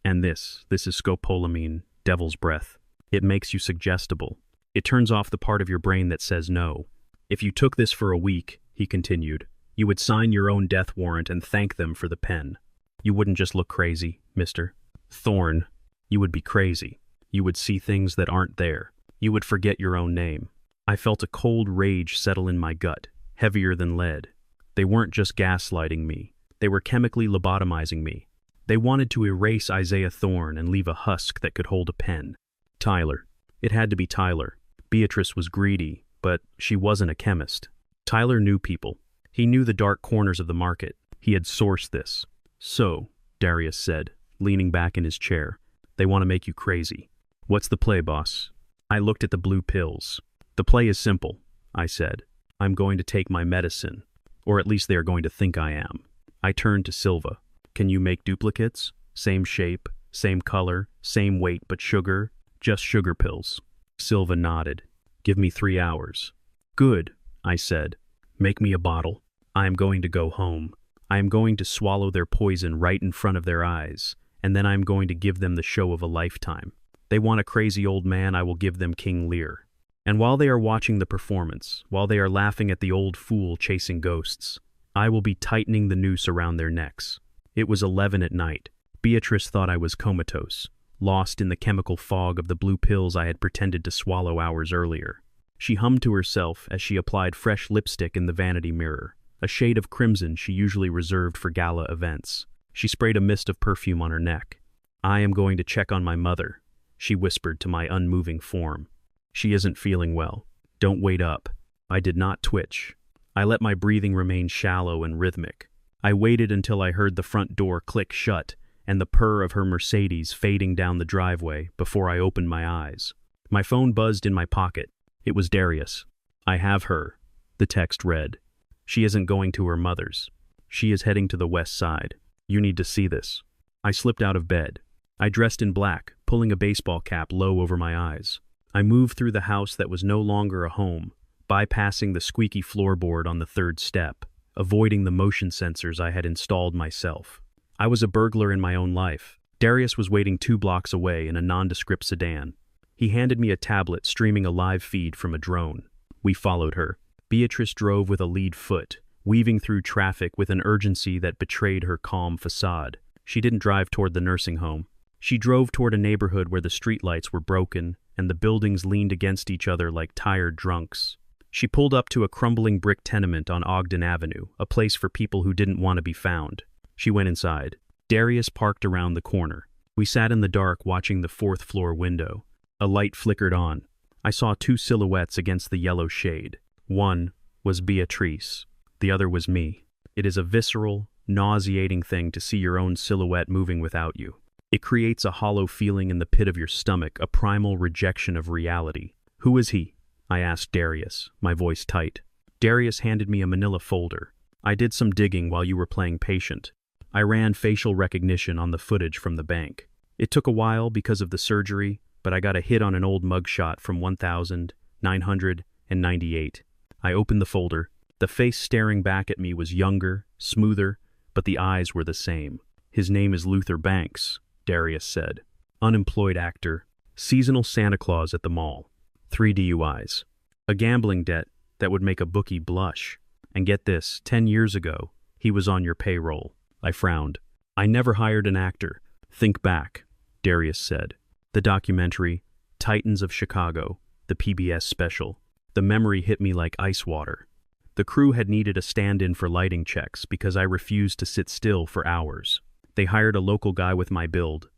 And this is scopolamine, devil's breath. It makes you suggestible. It turns off the part of your brain that says no. If you took this for a week," he continued, "you would sign your own death warrant and thank them for the pen. You wouldn't just look crazy, Mr. Thorne. You would be crazy. You would see things that aren't there. You would forget your own name." I felt a cold rage settle in my gut, heavier than lead. They weren't just gaslighting me. They were chemically lobotomizing me. They wanted to erase Isaiah Thorne and leave a husk that could hold a pen. Tyler. It had to be Tyler. Beatrice was greedy, but she wasn't a chemist. Tyler knew people. He knew the dark corners of the market. He had sourced this. "So," Darius said, leaning back in his chair, "they want to make you crazy. What's the play, boss?" I looked at the blue pills. "The play is simple," I said. "I'm going to take my medicine, or at least they are going to think I am." I turned to Silva. "Can you make duplicates? Same shape, same color, same weight, but sugar? Just sugar pills." Silva nodded. "Give me 3 hours." "Good," I said. "Make me a bottle. I am going to go home. I am going to swallow their poison right in front of their eyes, and then I am going to give them the show of a lifetime. They want a crazy old man, I will give them King Lear. And while they are watching the performance, while they are laughing at the old fool chasing ghosts, I will be tightening the noose around their necks." It was 11 at night. Beatrice thought I was comatose, lost in the chemical fog of the blue pills I had pretended to swallow hours earlier. She hummed to herself as she applied fresh lipstick in the vanity mirror, a shade of crimson she usually reserved for gala events. She sprayed a mist of perfume on her neck. "I am going to check on my mother," she whispered to my unmoving form. "She isn't feeling well. Don't wait up." I did not twitch. I let my breathing remain shallow and rhythmic. I waited until I heard the front door click shut and the purr of her Mercedes fading down the driveway before I opened my eyes. My phone buzzed in my pocket. It was Darius. "I have her," the text read. "She isn't going to her mother's. She is heading to the west side. You need to see this." I slipped out of bed. I dressed in black, pulling a baseball cap low over my eyes. I moved through the house that was no longer a home, bypassing the squeaky floorboard on the 3rd step, avoiding the motion sensors I had installed myself. I was a burglar in my own life. Darius was waiting 2 blocks away in a nondescript sedan. He handed me a tablet streaming a live feed from a drone. We followed her. Beatrice drove with a lead foot, weaving through traffic with an urgency that betrayed her calm facade. She didn't drive toward the nursing home. She drove toward a neighborhood where the streetlights were broken and the buildings leaned against each other like tired drunks. She pulled up to a crumbling brick tenement on Ogden Avenue, a place for people who didn't want to be found. She went inside. Darius parked around the corner. We sat in the dark watching the 4th-floor window. A light flickered on. I saw 2 silhouettes against the yellow shade. One was Beatrice. The other was me. It is a visceral, nauseating thing to see your own silhouette moving without you. It creates a hollow feeling in the pit of your stomach, a primal rejection of reality. Who is he? I asked Darius, my voice tight. Darius handed me a manila folder. I did some digging while you were playing patient. I ran facial recognition on the footage from the bank. It took a while because of the surgery, but I got a hit on an old mugshot from 1998. I opened the folder. The face staring back at me was younger, smoother, but the eyes were the same. His name is Luther Banks, Darius said. Unemployed actor, seasonal Santa Claus at the mall. 3 DUIs. A gambling debt that would make a bookie blush. And get this, 10 years ago, he was on your payroll. I frowned. I never hired an actor. Think back, Darius said. The documentary, Titans of Chicago, the PBS special. The memory hit me like ice water. The crew had needed a stand-in for lighting checks because I refused to sit still for hours. They hired a local guy with my build,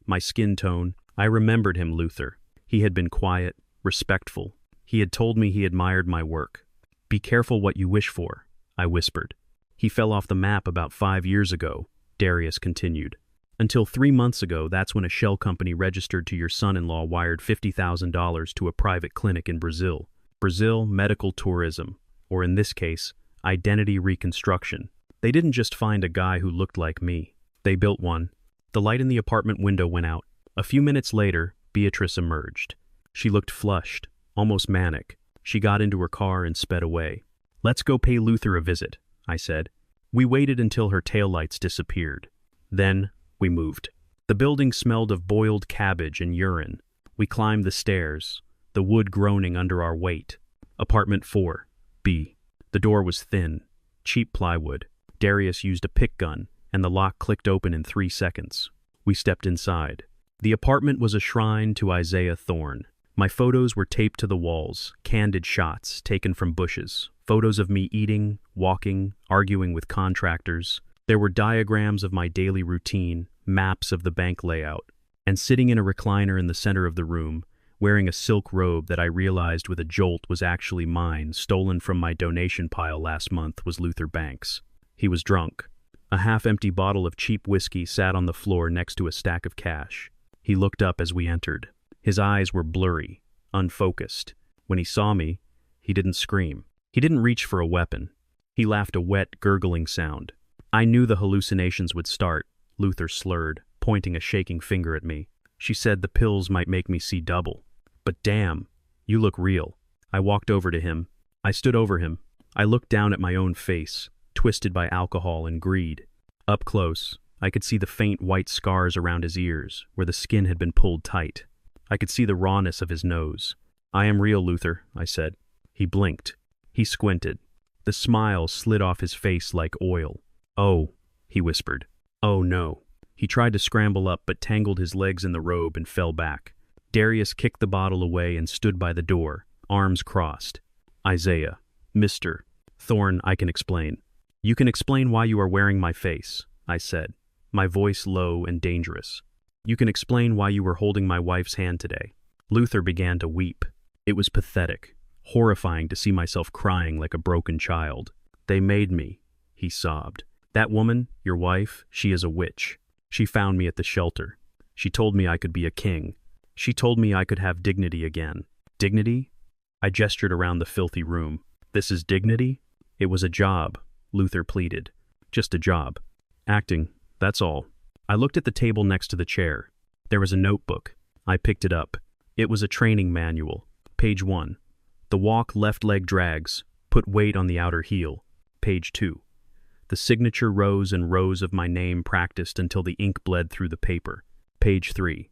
my skin tone. I remembered him, Luther. He had been quiet, respectful. He had told me he admired my work. Be careful what you wish for, I whispered. He fell off the map about 5 years ago, Darius continued. Until 3 months ago, that's when a shell company registered to your son-in-law wired $50,000 to a private clinic in Brazil. Brazil medical tourism, or in this case, identity reconstruction. They didn't just find a guy who looked like me. They built one. The light in the apartment window went out. A few minutes later, Beatrice emerged. She looked flushed, almost manic. She got into her car and sped away. Let's go pay Luther a visit, I said. We waited until her taillights disappeared. Then, we moved. The building smelled of boiled cabbage and urine. We climbed the stairs, the wood groaning under our weight. Apartment 4, B. The door was thin, cheap plywood. Darius used a pick gun, and the lock clicked open in 3 seconds. We stepped inside. The apartment was a shrine to Isaiah Thorne. My photos were taped to the walls, candid shots taken from bushes, photos of me eating, walking, arguing with contractors. There were diagrams of my daily routine, maps of the bank layout, and sitting in a recliner in the center of the room, wearing a silk robe that I realized with a jolt was actually mine, stolen from my donation pile last month, was Luther Banks. He was drunk. A half-empty bottle of cheap whiskey sat on the floor next to a stack of cash. He looked up as we entered. His eyes were blurry, unfocused. When he saw me, he didn't scream. He didn't reach for a weapon. He laughed a wet, gurgling sound. I knew the hallucinations would start, Luther slurred, pointing a shaking finger at me. She said the pills might make me see double. But damn, you look real. I walked over to him. I stood over him. I looked down at my own face, twisted by alcohol and greed. Up close, I could see the faint white scars around his ears, where the skin had been pulled tight. I could see the rawness of his nose. I am real, Luther, I said. He blinked. He squinted. The smile slid off his face like oil. Oh, he whispered. Oh no. He tried to scramble up but tangled his legs in the robe and fell back. Darius kicked the bottle away and stood by the door, arms crossed. Isaiah, Mr. Thorne, I can explain. You can explain why you are wearing my face, I said, my voice low and dangerous. You can explain why you were holding my wife's hand today. Luther began to weep. It was pathetic, horrifying to see myself crying like a broken child. They made me, he sobbed. That woman, your wife, she is a witch. She found me at the shelter. She told me I could be a king. She told me I could have dignity again. Dignity? I gestured around the filthy room. This is dignity? It was a job, Luther pleaded. Just a job. Acting, that's all. I looked at the table next to the chair. There was a notebook. I picked it up. It was a training manual. Page 1. The walk left leg drags. Put weight on the outer heel. Page 2. The signature rows and rows of my name practiced until the ink bled through the paper. Page 3.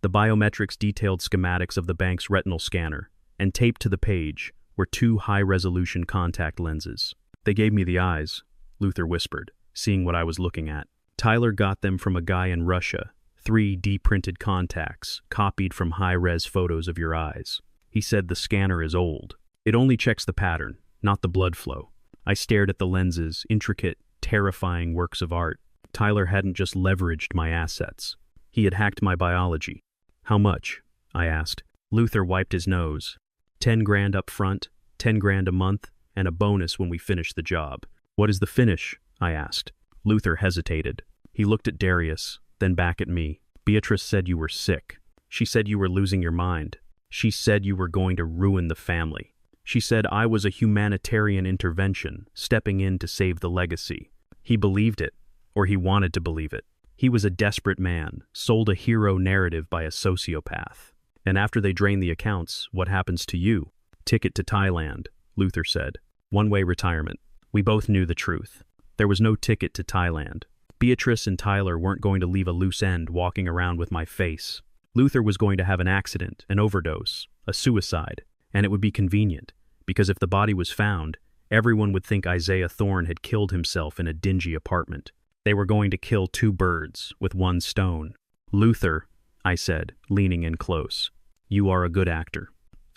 The biometrics detailed schematics of the bank's retinal scanner, and taped to the page were 2 high-resolution contact lenses. They gave me the eyes, Luther whispered, seeing what I was looking at. Tyler got them from a guy in Russia. 3D printed contacts, copied from high-res photos of your eyes. He said the scanner is old. It only checks the pattern, not the blood flow. I stared at the lenses, intricate, terrifying works of art. Tyler hadn't just leveraged my assets. He had hacked my biology. How much? I asked. Luther wiped his nose. 10 grand up front, 10 grand a month, and a bonus when we finish the job. What is the finish? I asked. Luther hesitated. He looked at Darius, then back at me. Beatrice said you were sick. She said you were losing your mind. She said you were going to ruin the family. She said I was a humanitarian intervention, stepping in to save the legacy. He believed it, or he wanted to believe it. He was a desperate man, sold a hero narrative by a sociopath. And after they drain the accounts, what happens to you? Ticket to Thailand, Luther said. One-way retirement. We both knew the truth. There was no ticket to Thailand. Beatrice and Tyler weren't going to leave a loose end walking around with my face. Luther was going to have an accident, an overdose, a suicide, and it would be convenient, because if the body was found, everyone would think Isaiah Thorne had killed himself in a dingy apartment. They were going to kill 2 birds with 1 stone. Luther, I said, leaning in close, you are a good actor.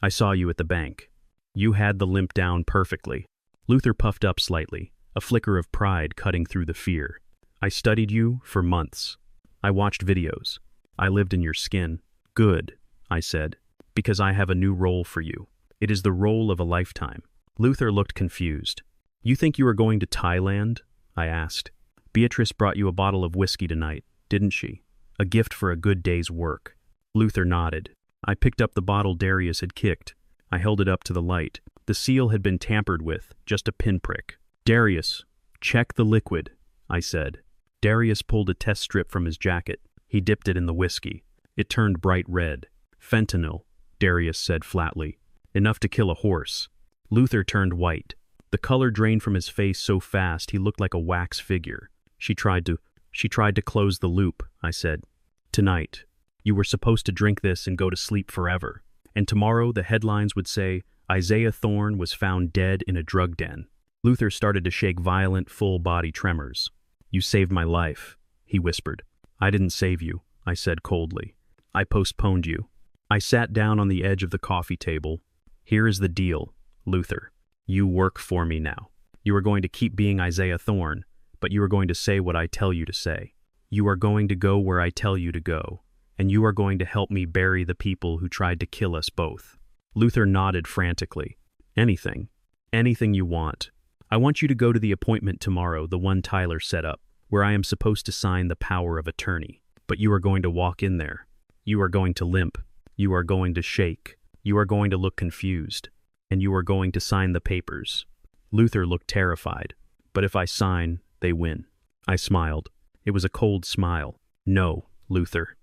I saw you at the bank. You had the limp down perfectly. Luther puffed up slightly, a flicker of pride cutting through the fear. I studied you for months. I watched videos. I lived in your skin. Good, I said, because I have a new role for you. It is the role of a lifetime. Luther looked confused. You think you are going to Thailand? I asked. Beatrice brought you a bottle of whiskey tonight, didn't she? A gift for a good day's work. Luther nodded. I picked up the bottle Darius had kicked. I held it up to the light. The seal had been tampered with, just a pinprick. Darius, check the liquid, I said. Darius pulled a test strip from his jacket. He dipped it in the whiskey. It turned bright red. Fentanyl, Darius said flatly. Enough to kill a horse. Luther turned white. The color drained from his face so fast he looked like a wax figure. She tried to close the loop, I said. Tonight. You were supposed to drink this and go to sleep forever. And tomorrow the headlines would say, Isaiah Thorne was found dead in a drug den. Luther started to shake violent, full-body tremors. You saved my life, he whispered. I didn't save you, I said coldly. I postponed you. I sat down on the edge of the coffee table. Here is the deal, Luther. You work for me now. You are going to keep being Isaiah Thorne, but you are going to say what I tell you to say. You are going to go where I tell you to go, and you are going to help me bury the people who tried to kill us both. Luther nodded frantically. Anything. Anything you want. I want you to go to the appointment tomorrow, the one Tyler set up, where I am supposed to sign the power of attorney. But you are going to walk in there. You are going to limp. You are going to shake. You are going to look confused. And you are going to sign the papers. Luther looked terrified. But if I sign, they win. I smiled. It was a cold smile. No, Luther.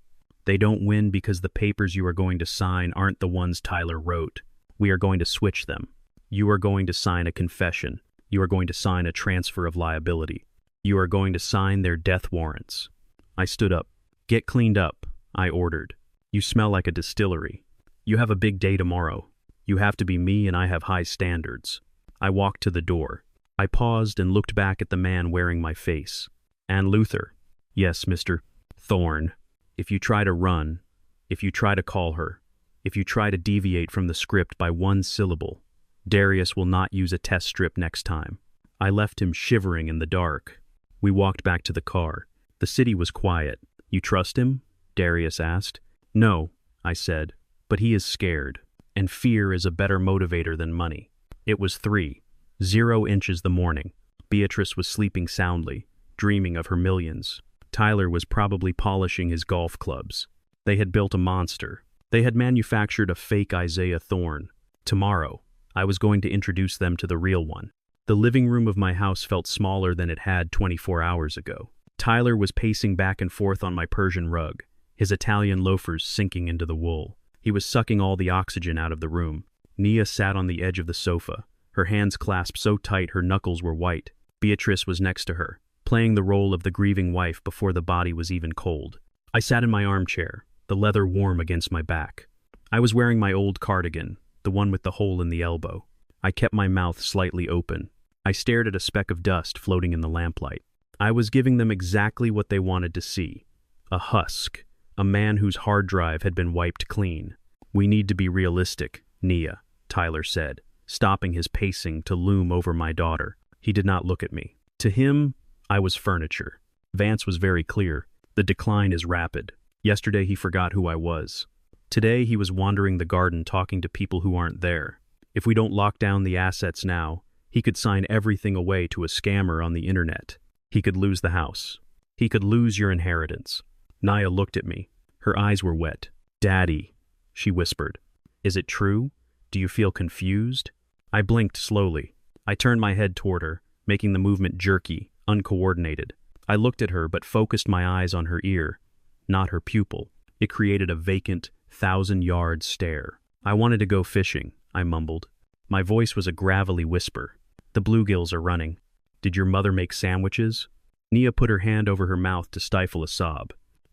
They don't win because the papers you are going to sign aren't the ones Tyler wrote. We are going to switch them. You are going to sign a confession. You are going to sign a transfer of liability. You are going to sign their death warrants. I stood up. Get cleaned up, I ordered. You smell like a distillery. You have a big day tomorrow. You have to be me and I have high standards. I walked to the door. I paused and looked back at the man wearing my face. And Luther. Yes, Mr. Thorne. If you try to run, if you try to call her, if you try to deviate from the script by 1 syllable, Darius will not use a test strip next time. I left him shivering in the dark. We walked back to the car. The city was quiet. You trust him? Darius asked. No, I said, but he is scared, and fear is a better motivator than money. It was 3:00 the morning. Beatrice was sleeping soundly, dreaming of her millions. Tyler was probably polishing his golf clubs. They had built a monster. They had manufactured a fake Isaiah Thorne. Tomorrow, I was going to introduce them to the real one. The living room of my house felt smaller than it had 24 hours ago. Tyler was pacing back and forth on my Persian rug, his Italian loafers sinking into the wool. He was sucking all the oxygen out of the room. Nia sat on the edge of the sofa, her hands clasped so tight her knuckles were white. Beatrice was next to her, playing the role of the grieving wife before the body was even cold. I sat in my armchair, the leather warm against my back. I was wearing my old cardigan, the one with the hole in the elbow. I kept my mouth slightly open. I stared at a speck of dust floating in the lamplight. I was giving them exactly what they wanted to see. A husk, a man whose hard drive had been wiped clean. "We need to be realistic, Nia," Tyler said, stopping his pacing to loom over my daughter. He did not look at me. To him, I was furniture. Vance was very clear. The decline is rapid. Yesterday he forgot who I was. Today he was wandering the garden talking to people who aren't there. If we don't lock down the assets now, he could sign everything away to a scammer on the internet. He could lose the house. He could lose your inheritance. Nia looked at me. Her eyes were wet. "Daddy," she whispered. "Is it true? Do you feel confused?" I blinked slowly. I turned my head toward her, making the movement jerky, uncoordinated. I looked at her but focused my eyes on her ear, not her pupil. It created a vacant, 1,000-yard stare. "I wanted to go fishing," I mumbled. My voice was a gravelly whisper. "The bluegills are running. Did your mother make sandwiches?" Nia put her hand over her mouth to stifle a sob.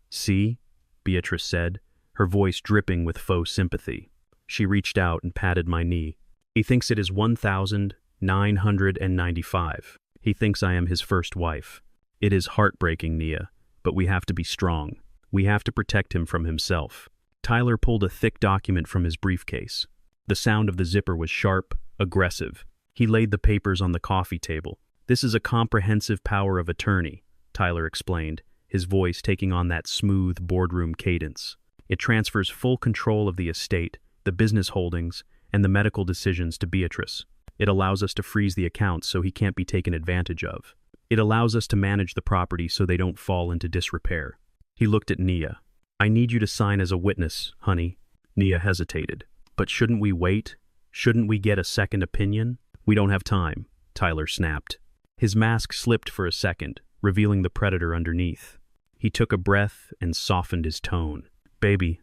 "See?" Beatrice said, her voice dripping with faux sympathy. She reached out and patted my knee. "He thinks it is 1,995. He thinks I am his first wife. It is heartbreaking, Nia, but we have to be strong. We have to protect him from himself." Tyler pulled a thick document from his briefcase. The sound of the zipper was sharp, aggressive. He laid the papers on the coffee table. "This is a comprehensive power of attorney," Tyler explained, his voice taking on that smooth boardroom cadence. "It transfers full control of the estate, the business holdings, and the medical decisions to Beatrice. It allows us to freeze the accounts so he can't be taken advantage of. It allows us to manage the property so they don't fall into disrepair." He looked at Nia. "I need you to sign as a witness, honey." Nia hesitated. "But shouldn't we wait? Shouldn't we get a second opinion?" "We don't have time," Tyler snapped. His mask slipped for a second, revealing the predator underneath. He took a breath and softened his tone. "Baby,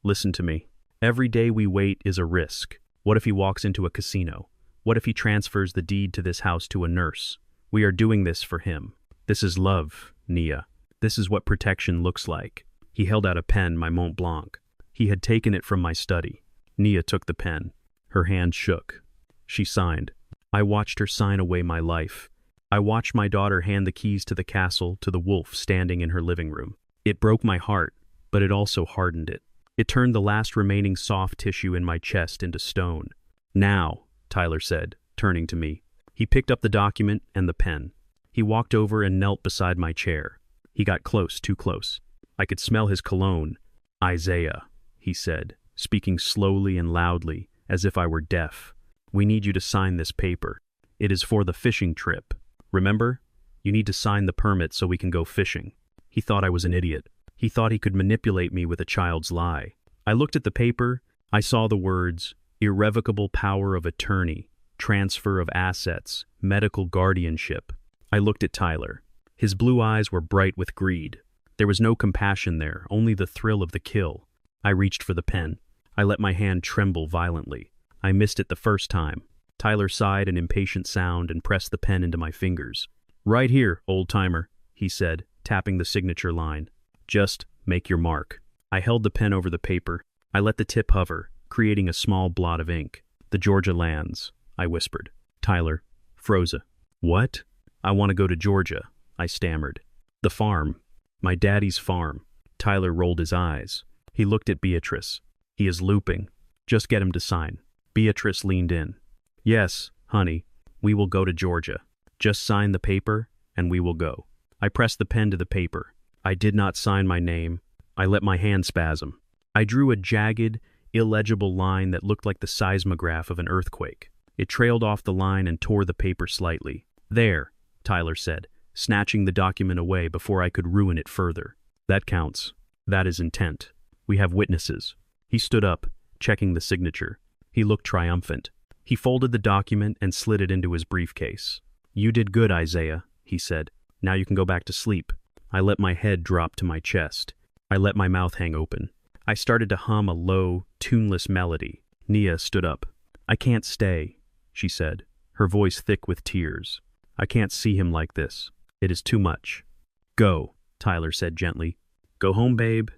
listen to me. Every day we wait is a risk. What if he walks into a casino? What if he transfers the deed to this house to a nurse? We are doing this for him. This is love, Nia. This is what protection looks like." He held out a pen, my Mont Blanc. He had taken it from my study. Nia took the pen. Her hand shook. She signed. I watched her sign away my life. I watched my daughter hand the keys to the castle to the wolf standing in her living room. It broke my heart, but it also hardened it. It turned the last remaining soft tissue in my chest into stone. "Now," Tyler said, turning to me. He picked up the document and the pen. He walked over and knelt beside my chair. He got close, too close. I could smell his cologne. "Isaiah," he said, speaking slowly and loudly, as if I were deaf. "We need you to sign this paper. It is for the fishing trip. Remember? You need to sign the permit so we can go fishing." He thought I was an idiot. He thought he could manipulate me with a child's lie. I looked at the paper. I saw the words, irrevocable power of attorney, transfer of assets, medical guardianship. I looked at Tyler. His blue eyes were bright with greed. There was no compassion there, only the thrill of the kill. I reached for the pen. I let my hand tremble violently. I missed it the first time. Tyler sighed an impatient sound and pressed the pen into my fingers. "Right here, old-timer," he said, tapping the signature line. "Just make your mark." I held the pen over the paper. I let the tip hover, creating a small blot of ink. "The Georgia lands," I whispered. Tyler froze. "What?" "I want to go to Georgia," I stammered. "The farm. My daddy's farm." Tyler rolled his eyes. He looked at Beatrice. "He is looping. Just get him to sign." Beatrice leaned in. "Yes, honey, we will go to Georgia. Just sign the paper, and we will go." I pressed the pen to the paper. I did not sign my name. I let my hand spasm. I drew a jagged, illegible line that looked like the seismograph of an earthquake. It trailed off the line and tore the paper slightly. "There," Tyler said, snatching the document away before I could ruin it further. "That counts. That is intent. We have witnesses." He stood up, checking the signature. He looked triumphant. He folded the document and slid it into his briefcase. "You did good, Isaiah," he said. "Now you can go back to sleep." I let my head drop to my chest. I let my mouth hang open. I started to hum a low, tuneless melody. Nia stood up. "I can't stay," she said, her voice thick with tears. I can't see him like this. It is too much. Go, Tyler said gently. Go home, babe.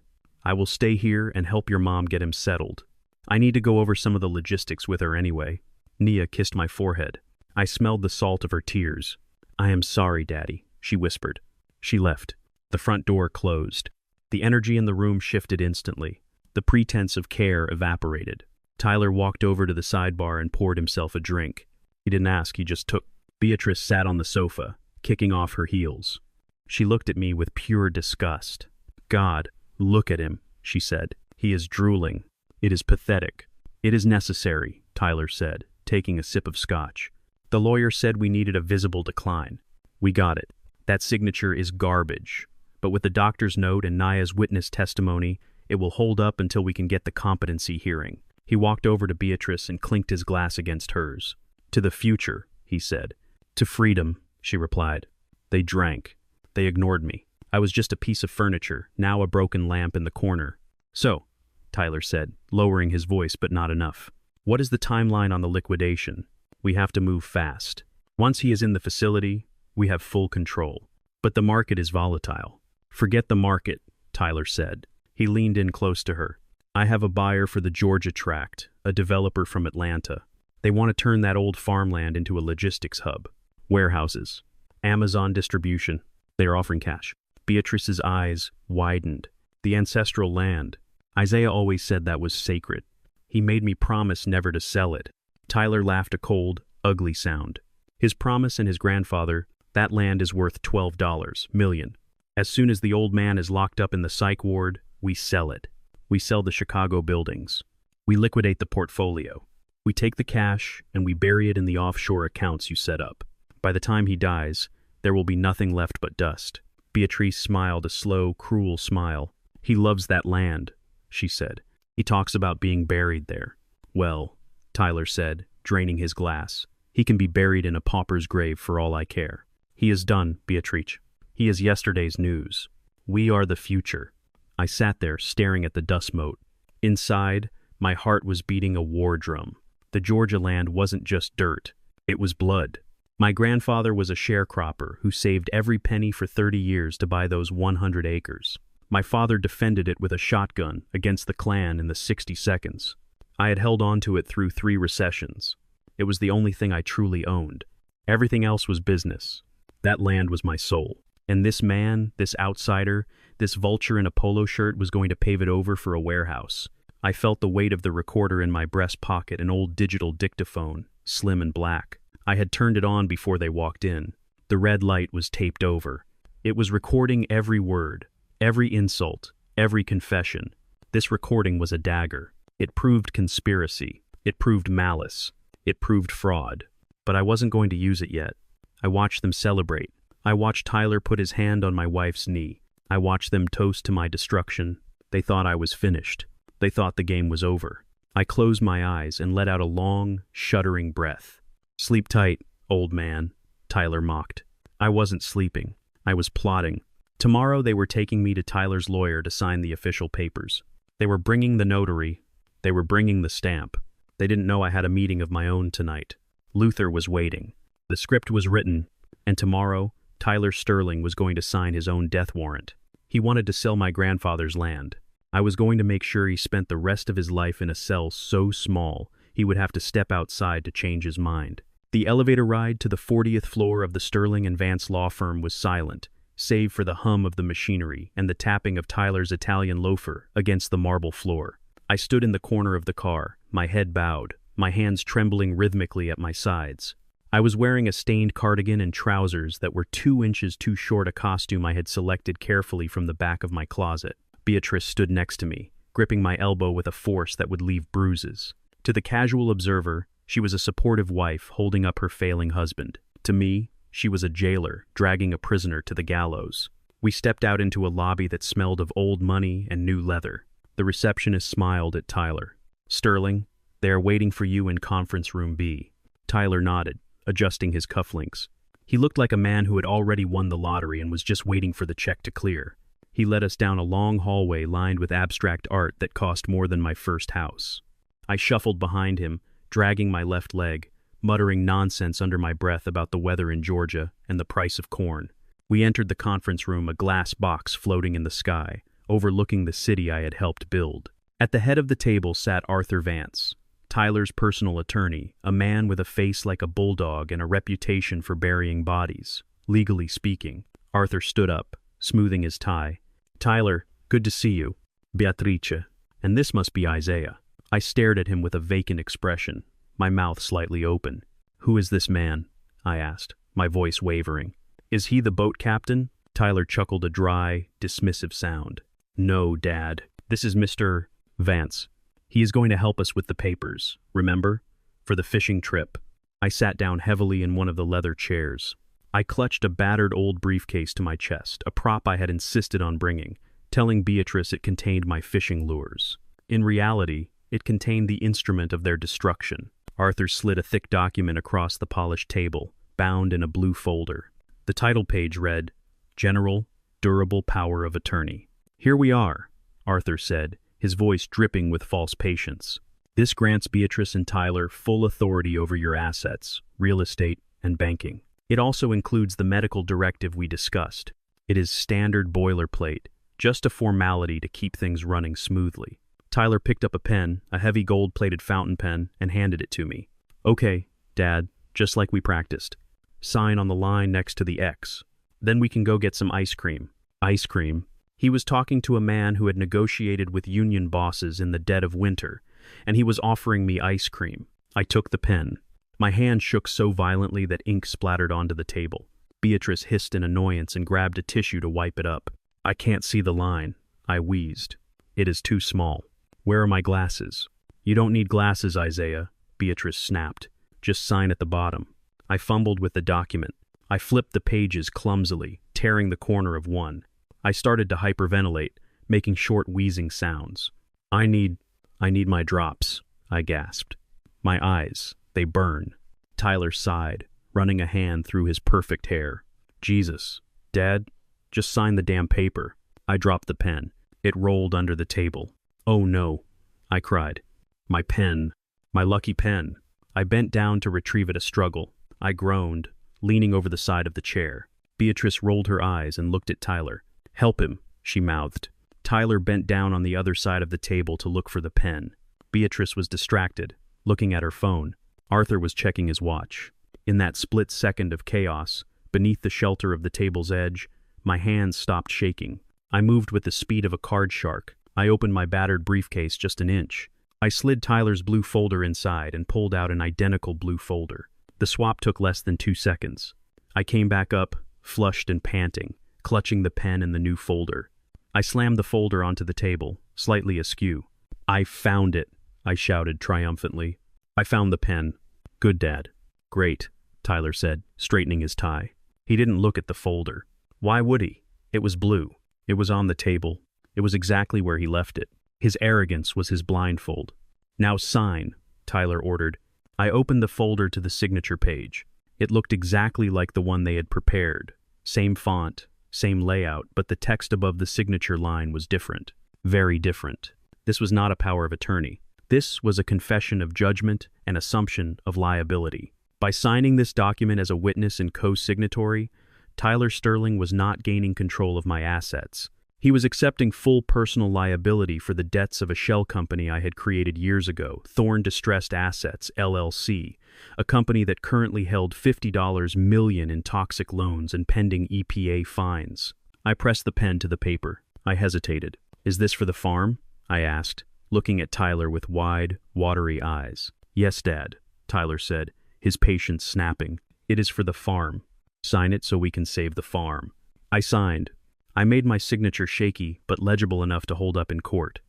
I will stay here and help your mom get him settled. I need to go over some of the logistics with her anyway. Nia kissed my forehead. I smelled the salt of her tears. I am sorry, Daddy, she whispered. She left. The front door closed. The energy in the room shifted instantly. The pretense of care evaporated. Tyler walked over to the sidebar and poured himself a drink. He didn't ask, he just took. Beatrice sat on the sofa, kicking off her heels. She looked at me with pure disgust. God, look at him, she said. He is drooling. It is pathetic. It is necessary, Tyler said, taking a sip of scotch. The lawyer said we needed a visible decline. We got it. That signature is garbage. But with the doctor's note and Naya's witness testimony, it will hold up until we can get the competency hearing. He walked over to Beatrice and clinked his glass against hers. To the future, he said. To freedom, she replied. They drank. They ignored me. I was just a piece of furniture, now a broken lamp in the corner. So, Tyler said, lowering his voice but not enough. What is the timeline on the liquidation? We have to move fast. Once he is in the facility, we have full control. But the market is volatile. Forget the market, Tyler said. He leaned in close to her. I have a buyer for the Georgia tract, a developer from Atlanta. They want to turn that old farmland into a logistics hub. Warehouses. Amazon distribution. They are offering cash. Beatrice's eyes widened. The ancestral land. Isaiah always said that was sacred. He made me promise never to sell it. Tyler laughed a cold, ugly sound. His promise and his grandfather, that land is worth $12 million. As soon as the old man is locked up in the psych ward, we sell it. We sell the Chicago buildings. We liquidate the portfolio. We take the cash and we bury it in the offshore accounts you set up. By the time he dies, there will be nothing left but dust. Beatrice smiled a slow, cruel smile. He loves that land, she said. He talks about being buried there. Well, Tyler said, draining his glass, he can be buried in a pauper's grave for all I care. He is done, Beatrice. He is yesterday's news. We are the future. I sat there staring at the dust mote. Inside, my heart was beating a war drum. The Georgia land wasn't just dirt. It was blood. My grandfather was a sharecropper who saved every penny for 30 years to buy those 100 acres. My father defended it with a shotgun against the Klan in the 60 seconds. I had held on to it through 3 recessions. It was the only thing I truly owned. Everything else was business. That land was my soul. And this man, this outsider, this vulture in a polo shirt was going to pave it over for a warehouse. I felt the weight of the recorder in my breast pocket, an old digital dictaphone, slim and black. I had turned it on before they walked in. The red light was taped over. It was recording every word, every insult, every confession. This recording was a dagger. It proved conspiracy. It proved malice. It proved fraud. But I wasn't going to use it yet. I watched them celebrate. I watched Tyler put his hand on my wife's knee. I watched them toast to my destruction. They thought I was finished. They thought the game was over. I closed my eyes and let out a long, shuddering breath. Sleep tight, old man, Tyler mocked. I wasn't sleeping. I was plotting. Tomorrow they were taking me to Tyler's lawyer to sign the official papers. They were bringing the notary. They were bringing the stamp. They didn't know I had a meeting of my own tonight. Luther was waiting. The script was written, and tomorrow, Tyler Sterling was going to sign his own death warrant. He wanted to sell my grandfather's land. I was going to make sure he spent the rest of his life in a cell so small he would have to step outside to change his mind. The elevator ride to the 40th floor of the Sterling and Vance law firm was silent, save for the hum of the machinery and the tapping of Tyler's Italian loafer against the marble floor. I stood in the corner of the car, my head bowed, my hands trembling rhythmically at my sides. I was wearing a stained cardigan and trousers that were 2 inches too short a costume I had selected carefully from the back of my closet. Beatrice stood next to me, gripping my elbow with a force that would leave bruises. To the casual observer, she was a supportive wife holding up her failing husband. To me, she was a jailer dragging a prisoner to the gallows. We stepped out into a lobby that smelled of old money and new leather. The receptionist smiled at Tyler. "Sterling, they are waiting for you in conference room B." Tyler nodded, adjusting his cufflinks. He looked like a man who had already won the lottery and was just waiting for the check to clear. He led us down a long hallway lined with abstract art that cost more than my first house. I shuffled behind him, dragging my left leg, muttering nonsense under my breath about the weather in Georgia and the price of corn. We entered the conference room, a glass box floating in the sky, overlooking the city I had helped build. At the head of the table sat Arthur Vance, Tyler's personal attorney, a man with a face like a bulldog and a reputation for burying bodies. Legally speaking, Arthur stood up, smoothing his tie. "Tyler, good to see you. Beatrice. And this must be Isaiah." I stared at him with a vacant expression, my mouth slightly open. "Who is this man?" I asked, my voice wavering. "Is he the boat captain?" Tyler chuckled a dry, dismissive sound. "No, Dad. This is Mr. Vance. He is going to help us with the papers, remember? For the fishing trip." I sat down heavily in one of the leather chairs. I clutched a battered old briefcase to my chest, a prop I had insisted on bringing, telling Beatrice it contained my fishing lures. In reality, it contained the instrument of their destruction. Arthur slid a thick document across the polished table, bound in a blue folder. The title page read, "General, Durable Power of Attorney." "Here we are," Arthur said, his voice dripping with false patience. "This grants Beatrice and Tyler full authority over your assets, real estate, and banking. It also includes the medical directive we discussed. It is standard boilerplate, just a formality to keep things running smoothly." Tyler picked up a pen, a heavy gold-plated fountain pen, and handed it to me. "Okay, Dad, just like we practiced. Sign on the line next to the X. Then we can go get some ice cream." Ice cream? He was talking to a man who had negotiated with union bosses in the dead of winter, and he was offering me ice cream. I took the pen. My hand shook so violently that ink splattered onto the table. Beatrice hissed in annoyance and grabbed a tissue to wipe it up. "I can't see the line," I wheezed. "It is too small. Where are my glasses?" "You don't need glasses, Isaiah," Beatrice snapped. "Just sign at the bottom." I fumbled with the document. I flipped the pages clumsily, tearing the corner of one. I started to hyperventilate, making short wheezing sounds. I need my drops," I gasped. "My eyes, they burn." Tyler sighed, running a hand through his perfect hair. "Jesus, Dad, just sign the damn paper." I dropped the pen. It rolled under the table. "Oh no," I cried. "My pen. My lucky pen." I bent down to retrieve it, a struggle. I groaned, leaning over the side of the chair. Beatrice rolled her eyes and looked at Tyler. "Help him," she mouthed. Tyler bent down on the other side of the table to look for the pen. Beatrice was distracted, looking at her phone. Arthur was checking his watch. In that split second of chaos, beneath the shelter of the table's edge, my hands stopped shaking. I moved with the speed of a card shark. I opened my battered briefcase just an inch. I slid Tyler's blue folder inside and pulled out an identical blue folder. The swap took less than 2 seconds. I came back up, flushed and panting, clutching the pen in the new folder. I slammed the folder onto the table, slightly askew. "I found it," I shouted triumphantly. "I found the pen." "Good, Dad." "Great," Tyler said, straightening his tie. He didn't look at the folder. Why would he? It was blue. It was on the table. It was exactly where he left it. His arrogance was his blindfold. "Now sign," Tyler ordered. I opened the folder to the signature page. It looked exactly like the one they had prepared. Same font, same layout, but the text above the signature line was different. Very different. This was not a power of attorney. This was a confession of judgment and assumption of liability. By signing this document as a witness and co-signatory, Tyler Sterling was not gaining control of my assets. He was accepting full personal liability for the debts of a shell company I had created years ago, Thorn Distressed Assets, LLC, a company that currently held $50 million in toxic loans and pending EPA fines. I pressed the pen to the paper. I hesitated. "Is this for the farm?" I asked, looking at Tyler with wide, watery eyes. "Yes, Dad," Tyler said, his patience snapping. "It is for the farm. Sign it so we can save the farm." I signed. I made my signature shaky, but legible enough to hold up in court.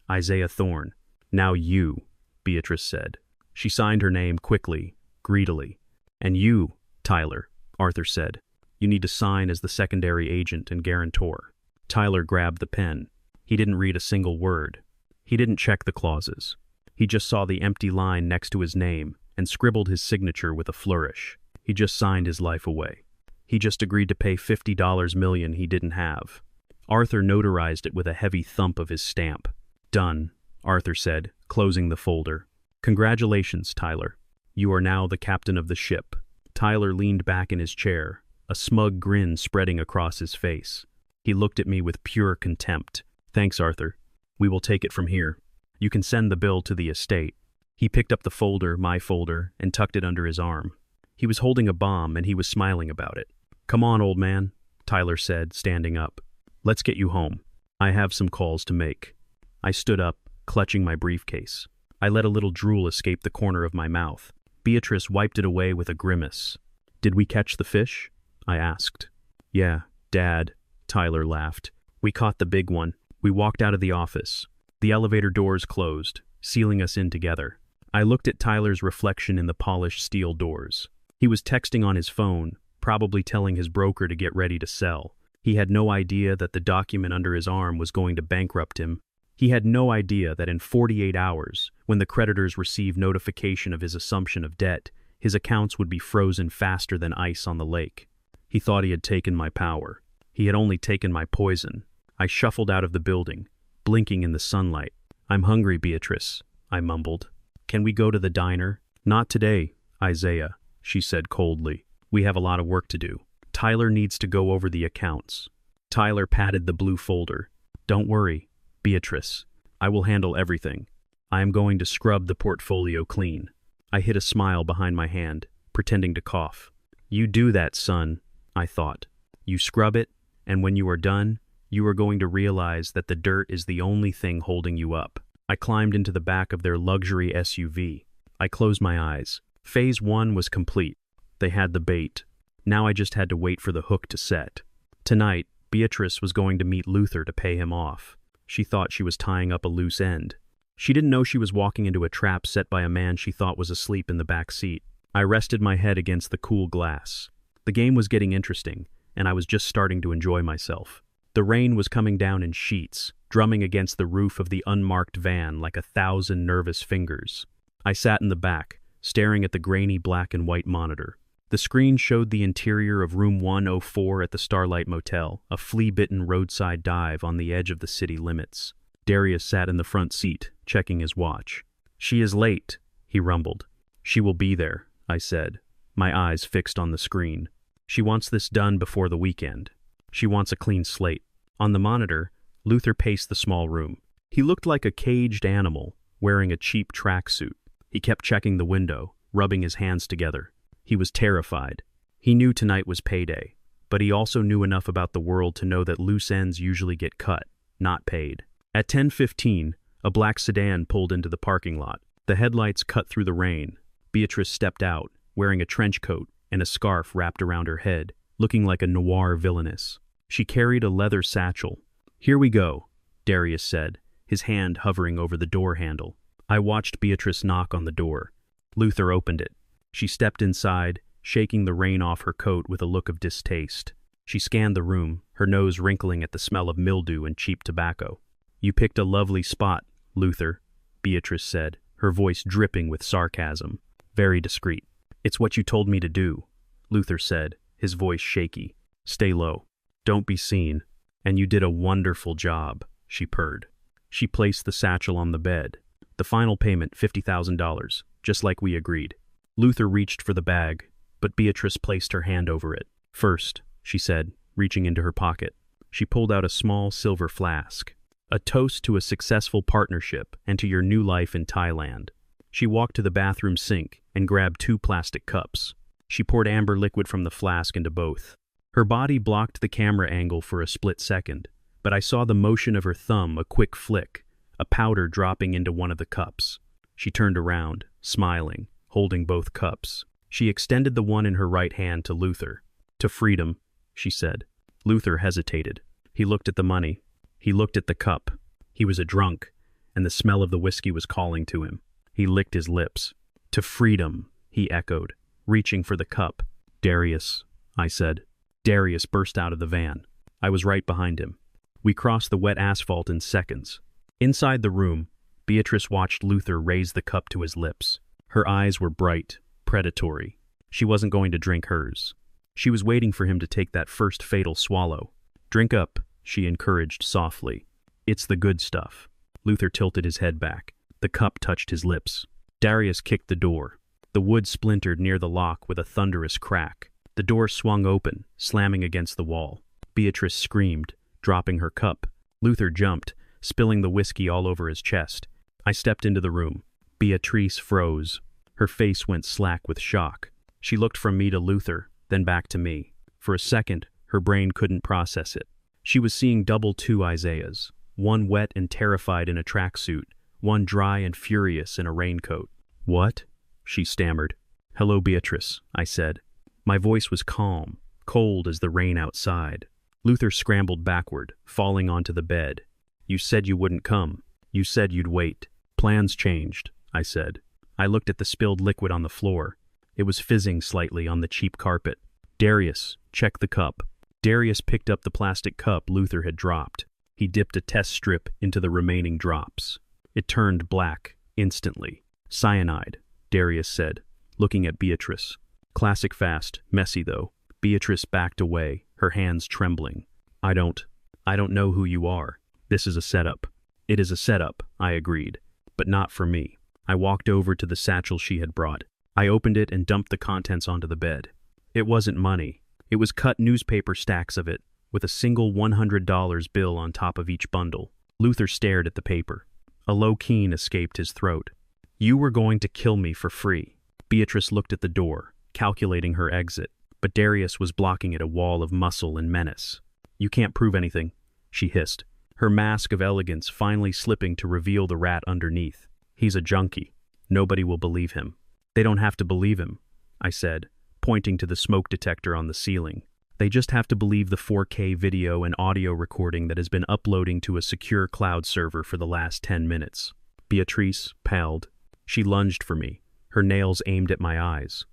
"Isaiah Thorne." "Now you," Beatrice said. She signed her name quickly, greedily. "And you, Tyler," Arthur said. "You need to sign as the secondary agent and guarantor." Tyler grabbed the pen. He didn't read a single word. He didn't check the clauses. He just saw the empty line next to his name and scribbled his signature with a flourish. He just signed his life away. He just agreed to pay $50 million he didn't have. Arthur notarized it with a heavy thump of his stamp. "Done," Arthur said, closing the folder. "Congratulations, Tyler. You are now the captain of the ship." Tyler leaned back in his chair, a smug grin spreading across his face. He looked at me with pure contempt. "Thanks, Arthur. We will take it from here. You can send the bill to the estate." He picked up the folder, my folder, and tucked it under his arm. He was holding a bomb, and he was smiling about it. "Come on, old man," Tyler said, standing up. "Let's get you home. I have some calls to make." I stood up, clutching my briefcase. I let a little drool escape the corner of my mouth. Beatrice wiped it away with a grimace. "Did we catch the fish?" I asked. "Yeah, Dad," Tyler laughed. "We caught the big one." We walked out of the office. The elevator doors closed, sealing us in together. I looked at Tyler's reflection in the polished steel doors. He was texting on his phone, probably telling his broker to get ready to sell. He had no idea that the document under his arm was going to bankrupt him. He had no idea that in 48 hours, when the creditors received notification of his assumption of debt, his accounts would be frozen faster than ice on the lake. He thought he had taken my power. He had only taken my poison. I shuffled out of the building, blinking in the sunlight. "I'm hungry, Beatrice," I mumbled. "Can we go to the diner?" "Not today, Isaiah," she said coldly. "We have a lot of work to do. Tyler needs to go over the accounts." Tyler patted the blue folder. "Don't worry, Beatrice. I will handle everything. I am going to scrub the portfolio clean." I hid a smile behind my hand, pretending to cough. "You do that, son," I thought. "You scrub it, and when you are done, you are going to realize that the dirt is the only thing holding you up." I climbed into the back of their luxury SUV. I closed my eyes. Phase 1 was complete. They had the bait. Now I just had to wait for the hook to set. Tonight, Beatrice was going to meet Luther to pay him off. She thought she was tying up a loose end. She didn't know she was walking into a trap set by a man she thought was asleep in the back seat. I rested my head against the cool glass. The game was getting interesting, and I was just starting to enjoy myself. The rain was coming down in sheets, drumming against the roof of the unmarked van like 1,000 nervous fingers. I sat in the back, staring at the grainy black and white monitor. The screen showed the interior of room 104 at the Starlight Motel, a flea-bitten roadside dive on the edge of the city limits. Darius sat in the front seat, checking his watch. "She is late," he rumbled. "She will be there," I said, my eyes fixed on the screen. "She wants this done before the weekend. She wants a clean slate." On the monitor, Luther paced the small room. He looked like a caged animal, wearing a cheap tracksuit. He kept checking the window, rubbing his hands together. He was terrified. He knew tonight was payday, but he also knew enough about the world to know that loose ends usually get cut, not paid. At 10:15, a black sedan pulled into the parking lot. The headlights cut through the rain. Beatrice stepped out, wearing a trench coat and a scarf wrapped around her head, looking like a noir villainess. She carried a leather satchel. "Here we go," Darius said, his hand hovering over the door handle. I watched Beatrice knock on the door. Luther opened it. She stepped inside, shaking the rain off her coat with a look of distaste. She scanned the room, her nose wrinkling at the smell of mildew and cheap tobacco. "You picked a lovely spot, Luther," Beatrice said, her voice dripping with sarcasm. "Very discreet." "It's what you told me to do," Luther said, his voice shaky. "Stay low. Don't be seen." "And you did a wonderful job," she purred. She placed the satchel on the bed. "The final payment, $50,000, just like we agreed." Luther reached for the bag, but Beatrice placed her hand over it. "First," she said, reaching into her pocket. She pulled out a small silver flask. "A toast to a successful partnership and to your new life in Thailand." She walked to the bathroom sink and grabbed 2 plastic cups. She poured amber liquid from the flask into both. Her body blocked the camera angle for a split second, but I saw the motion of her thumb, a quick flick, a powder dropping into one of the cups. She turned around, smiling, holding both cups. She extended the one in her right hand to Luther. "To freedom," she said. Luther hesitated. He looked at the money. He looked at the cup. He was a drunk, and the smell of the whiskey was calling to him. He licked his lips. "To freedom," he echoed, reaching for the cup. "Darius," I said. Darius burst out of the van. I was right behind him. We crossed the wet asphalt in seconds. Inside the room, Beatrice watched Luther raise the cup to his lips. Her eyes were bright, predatory. She wasn't going to drink hers. She was waiting for him to take that first fatal swallow. "Drink up," she encouraged softly. "It's the good stuff." Luther tilted his head back. The cup touched his lips. Darius kicked the door. The wood splintered near the lock with a thunderous crack. The door swung open, slamming against the wall. Beatrice screamed, dropping her cup. Luther jumped, spilling the whiskey all over his chest. I stepped into the room. Beatrice froze. Her face went slack with shock. She looked from me to Luther, then back to me. For a second, her brain couldn't process it. She was seeing double two Isaiahs, one wet and terrified in a tracksuit, one dry and furious in a raincoat. "What?" she stammered. "Hello, Beatrice," I said. My voice was calm, cold as the rain outside. Luther scrambled backward, falling onto the bed. "You said you wouldn't come. You said you'd wait." "Plans changed," I said. I looked at the spilled liquid on the floor. It was fizzing slightly on the cheap carpet. "Darius, check the cup." Darius picked up the plastic cup Luther had dropped. He dipped a test strip into the remaining drops. It turned black, instantly. "Cyanide," Darius said, looking at Beatrice. "Classic fast, messy though." Beatrice backed away, her hands trembling. I don't know who you are. This is a setup." "It is a setup," I agreed, "but not for me." I walked over to the satchel she had brought. I opened it and dumped the contents onto the bed. It wasn't money. It was cut newspaper stacks of it, with a single $100 bill on top of each bundle. Luther stared at the paper. A low keen escaped his throat. "You were going to kill me for free." Beatrice looked at the door, calculating her exit, but Darius was blocking it, a wall of muscle and menace. "You can't prove anything," she hissed, her mask of elegance finally slipping to reveal the rat underneath. "He's a junkie. Nobody will believe him." "They don't have to believe him," I said, pointing to the smoke detector on the ceiling. "They just have to believe the 4K video and audio recording that has been uploading to a secure cloud server for the last 10 minutes. Beatrice paled. She lunged for me, her nails aimed at my eyes.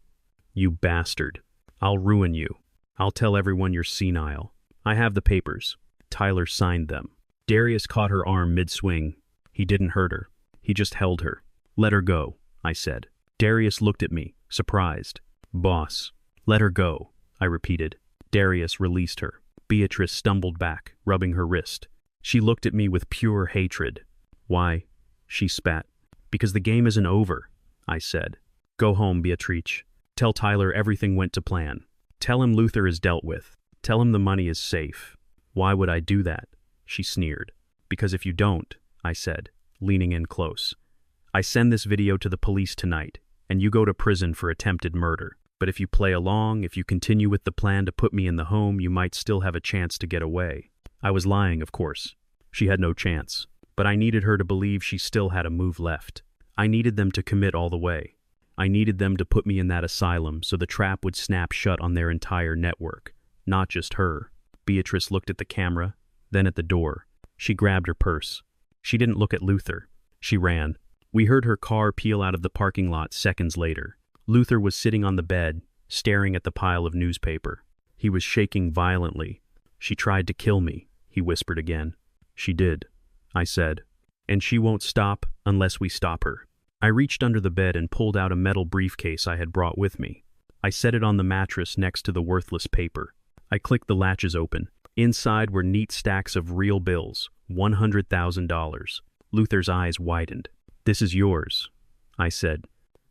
"You bastard. I'll ruin you. I'll tell everyone you're senile. I have the papers." Tyler signed them. Darius caught her arm mid-swing. He didn't hurt her. He just held her. "Let her go," I said. Darius looked at me, surprised. "Boss, let her go," I repeated. Darius released her. Beatrice stumbled back, rubbing her wrist. She looked at me with pure hatred. "Why?" she spat. "Because the game isn't over," I said. "Go home, Beatrice. Tell Tyler everything went to plan. Tell him Luther is dealt with. Tell him the money is safe." "Why would I do that?" she sneered. "Because if you don't," I said, leaning in close, "I send this video to the police tonight, and you go to prison for attempted murder. But if you play along, if you continue with the plan to put me in the home, you might still have a chance to get away." I was lying, of course. She had no chance. But I needed her to believe she still had a move left. I needed them to commit all the way. I needed them to put me in that asylum so the trap would snap shut on their entire network, not just her. Beatrice looked at the camera, then at the door. She grabbed her purse. She didn't look at Luther. She ran. We heard her car peel out of the parking lot seconds later. Luther was sitting on the bed, staring at the pile of newspaper. He was shaking violently. "She tried to kill me," he whispered again. "She did," I said. "And she won't stop unless we stop her." I reached under the bed and pulled out a metal briefcase I had brought with me. I set it on the mattress next to the worthless paper. I clicked the latches open. Inside were neat stacks of real bills, $100,000. Luther's eyes widened. "This is yours," I said.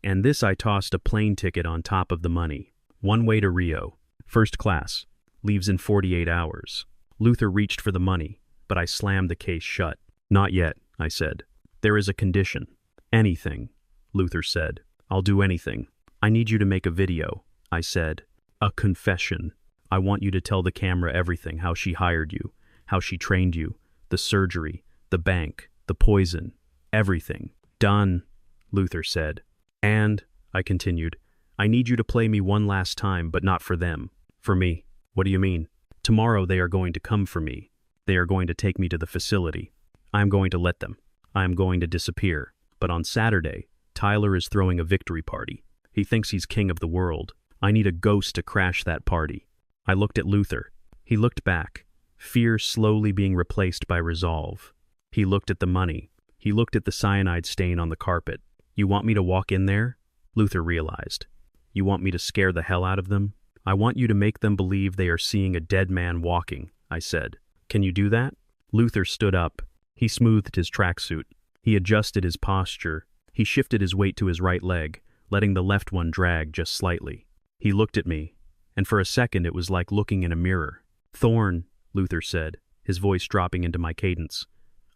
"And this," I tossed a plane ticket on top of the money. "One way to Rio. First class. Leaves in 48 hours. Luther reached for the money, but I slammed the case shut. "Not yet," I said. "There is a condition." "Anything," Luther said. "I'll do anything." "I need you to make a video," I said. "A confession. I want you to tell the camera everything, how she hired you, how she trained you, the surgery, the bank, the poison, everything." "Done," Luther said. "And," I continued, "I need you to play me one last time, but not for them. For me." "What do you mean?" "Tomorrow they are going to come for me. They are going to take me to the facility. I am going to let them. I am going to disappear. But on Saturday, Tyler is throwing a victory party. He thinks he's king of the world. I need a ghost to crash that party." I looked at Luther. He looked back, fear slowly being replaced by resolve. He looked at the money. He looked at the cyanide stain on the carpet. "You want me to walk in there?" Luther realized. "You want me to scare the hell out of them?" "I want you to make them believe they are seeing a dead man walking," I said. "Can you do that?" Luther stood up. He smoothed his tracksuit. He adjusted his posture. He shifted his weight to his right leg, letting the left one drag just slightly. He looked at me, and for a second it was like looking in a mirror. "Thorn," Luther said, his voice dropping into my cadence.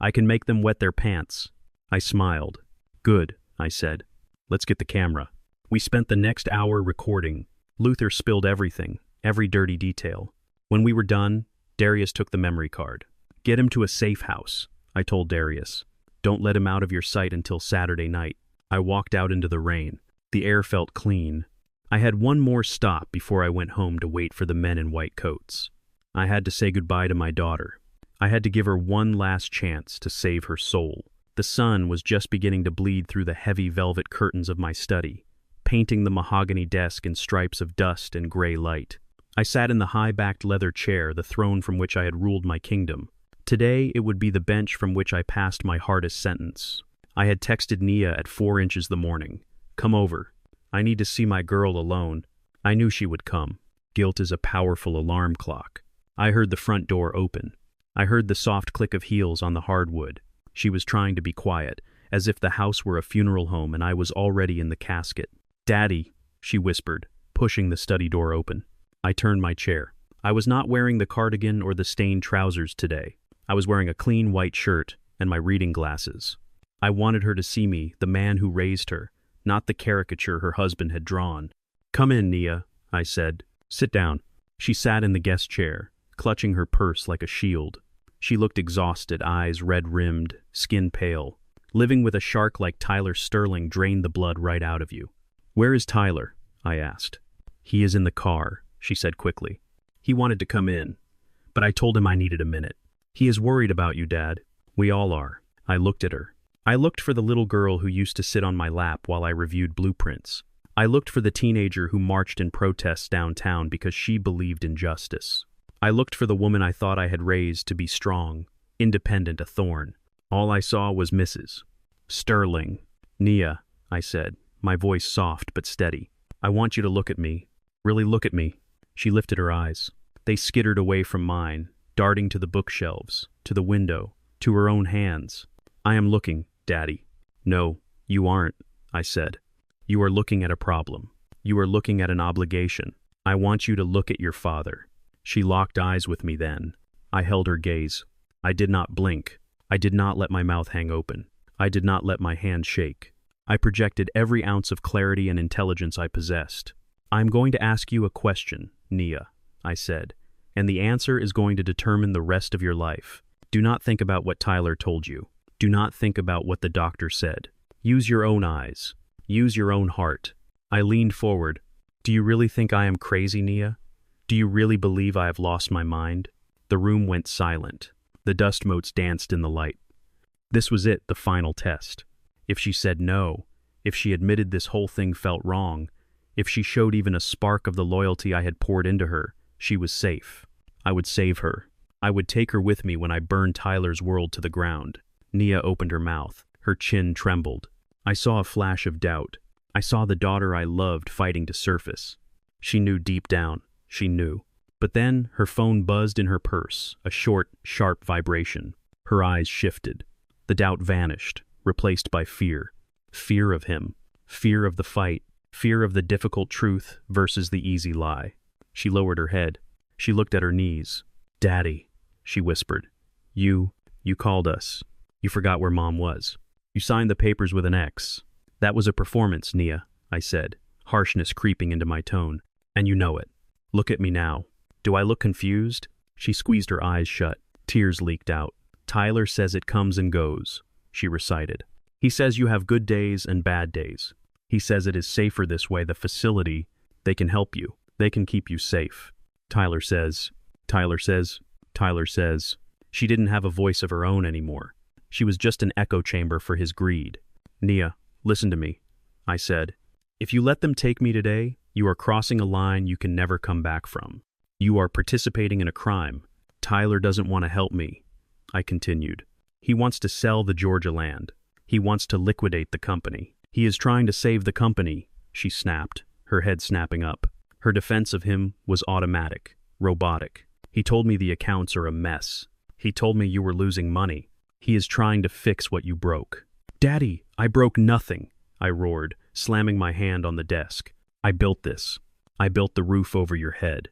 "I can make them wet their pants." I smiled. "Good," I said. "Let's get the camera." We spent the next hour recording. Luther spilled everything, every dirty detail. When we were done, Darius took the memory card. "Get him to a safe house," I told Darius. "Don't let him out of your sight until Saturday night." I walked out into the rain. The air felt clean. I had one more stop before I went home to wait for the men in white coats. I had to say goodbye to my daughter. I had to give her one last chance to save her soul. The sun was just beginning to bleed through the heavy velvet curtains of my study, painting the mahogany desk in stripes of dust and gray light. I sat in the high-backed leather chair, the throne from which I had ruled my kingdom. Today it would be the bench from which I passed my hardest sentence. I had texted Nia at 4 inches the morning. "Come over. I need to see my girl alone." I knew she would come. Guilt is a powerful alarm clock. I heard the front door open. I heard the soft click of heels on the hardwood. She was trying to be quiet, as if the house were a funeral home and I was already in the casket. "Daddy," she whispered, pushing the study door open. I turned my chair. I was not wearing the cardigan or the stained trousers today. I was wearing a clean white shirt and my reading glasses. I wanted her to see me, the man who raised her, not the caricature her husband had drawn. "Come in, Nia," I said. "Sit down." She sat in the guest chair, clutching her purse like a shield. She looked exhausted, eyes red-rimmed, skin pale. Living with a shark like Tyler Sterling drained the blood right out of you. "Where is Tyler?" I asked. "He is in the car," she said quickly. "He wanted to come in, but I told him I needed a minute. He is worried about you, Dad. We all are." I looked at her. I looked for the little girl who used to sit on my lap while I reviewed blueprints. I looked for the teenager who marched in protests downtown because she believed in justice. I looked for the woman I thought I had raised to be strong, independent, a Thorn. All I saw was Mrs. Sterling. "Nia," I said, my voice soft but steady. "I want you to look at me. Really look at me." She lifted her eyes. They skittered away from mine, darting to the bookshelves, to the window, to her own hands. "I am looking, Daddy." "No, you aren't," I said. "You are looking at a problem. You are looking at an obligation. I want you to look at your father." She locked eyes with me then. I held her gaze. I did not blink. I did not let my mouth hang open. I did not let my hand shake. I projected every ounce of clarity and intelligence I possessed. "I'm going to ask you a question, Nia," I said, "and the answer is going to determine the rest of your life. Do not think about what Tyler told you. Do not think about what the doctor said. Use your own eyes. Use your own heart." I leaned forward. "Do you really think I am crazy, Nia? Do you really believe I have lost my mind?" The room went silent. The dust motes danced in the light. This was it, the final test. If she said no, if she admitted this whole thing felt wrong, if she showed even a spark of the loyalty I had poured into her, she was safe. I would save her. I would take her with me when I burned Tyler's world to the ground. Nia opened her mouth. Her chin trembled. I saw a flash of doubt. I saw the daughter I loved fighting to surface. She knew deep down. She knew. But then her phone buzzed in her purse, a short, sharp vibration. Her eyes shifted. The doubt vanished, replaced by fear. Fear of him. Fear of the fight. Fear of the difficult truth versus the easy lie. She lowered her head. She looked at her knees. "Daddy," she whispered. You called us. You forgot where Mom was. You signed the papers with an X. That was a performance, Nia," I said, harshness creeping into my tone. "And you know it. Look at me now. Do I look confused?" She squeezed her eyes shut. Tears leaked out. "Tyler says it comes and goes," she recited. "He says you have good days and bad days. He says it is safer this way. The facility, they can help you. They can keep you safe. Tyler says, Tyler says, Tyler says." She didn't have a voice of her own anymore. She was just an echo chamber for his greed. "Nia, listen to me," I said. "If you let them take me today, you are crossing a line you can never come back from. You are participating in a crime. Tyler doesn't want to help me," I continued. "He wants to sell the Georgia land. He wants to liquidate the company. He is trying to save the company," she snapped, her head snapping up. Her defense of him was automatic, robotic. "He told me the accounts are a mess. He told me you were losing money. He is trying to fix what you broke." "Daddy, I broke nothing," I roared, slamming my hand on the desk. I built this. I built the roof over your head.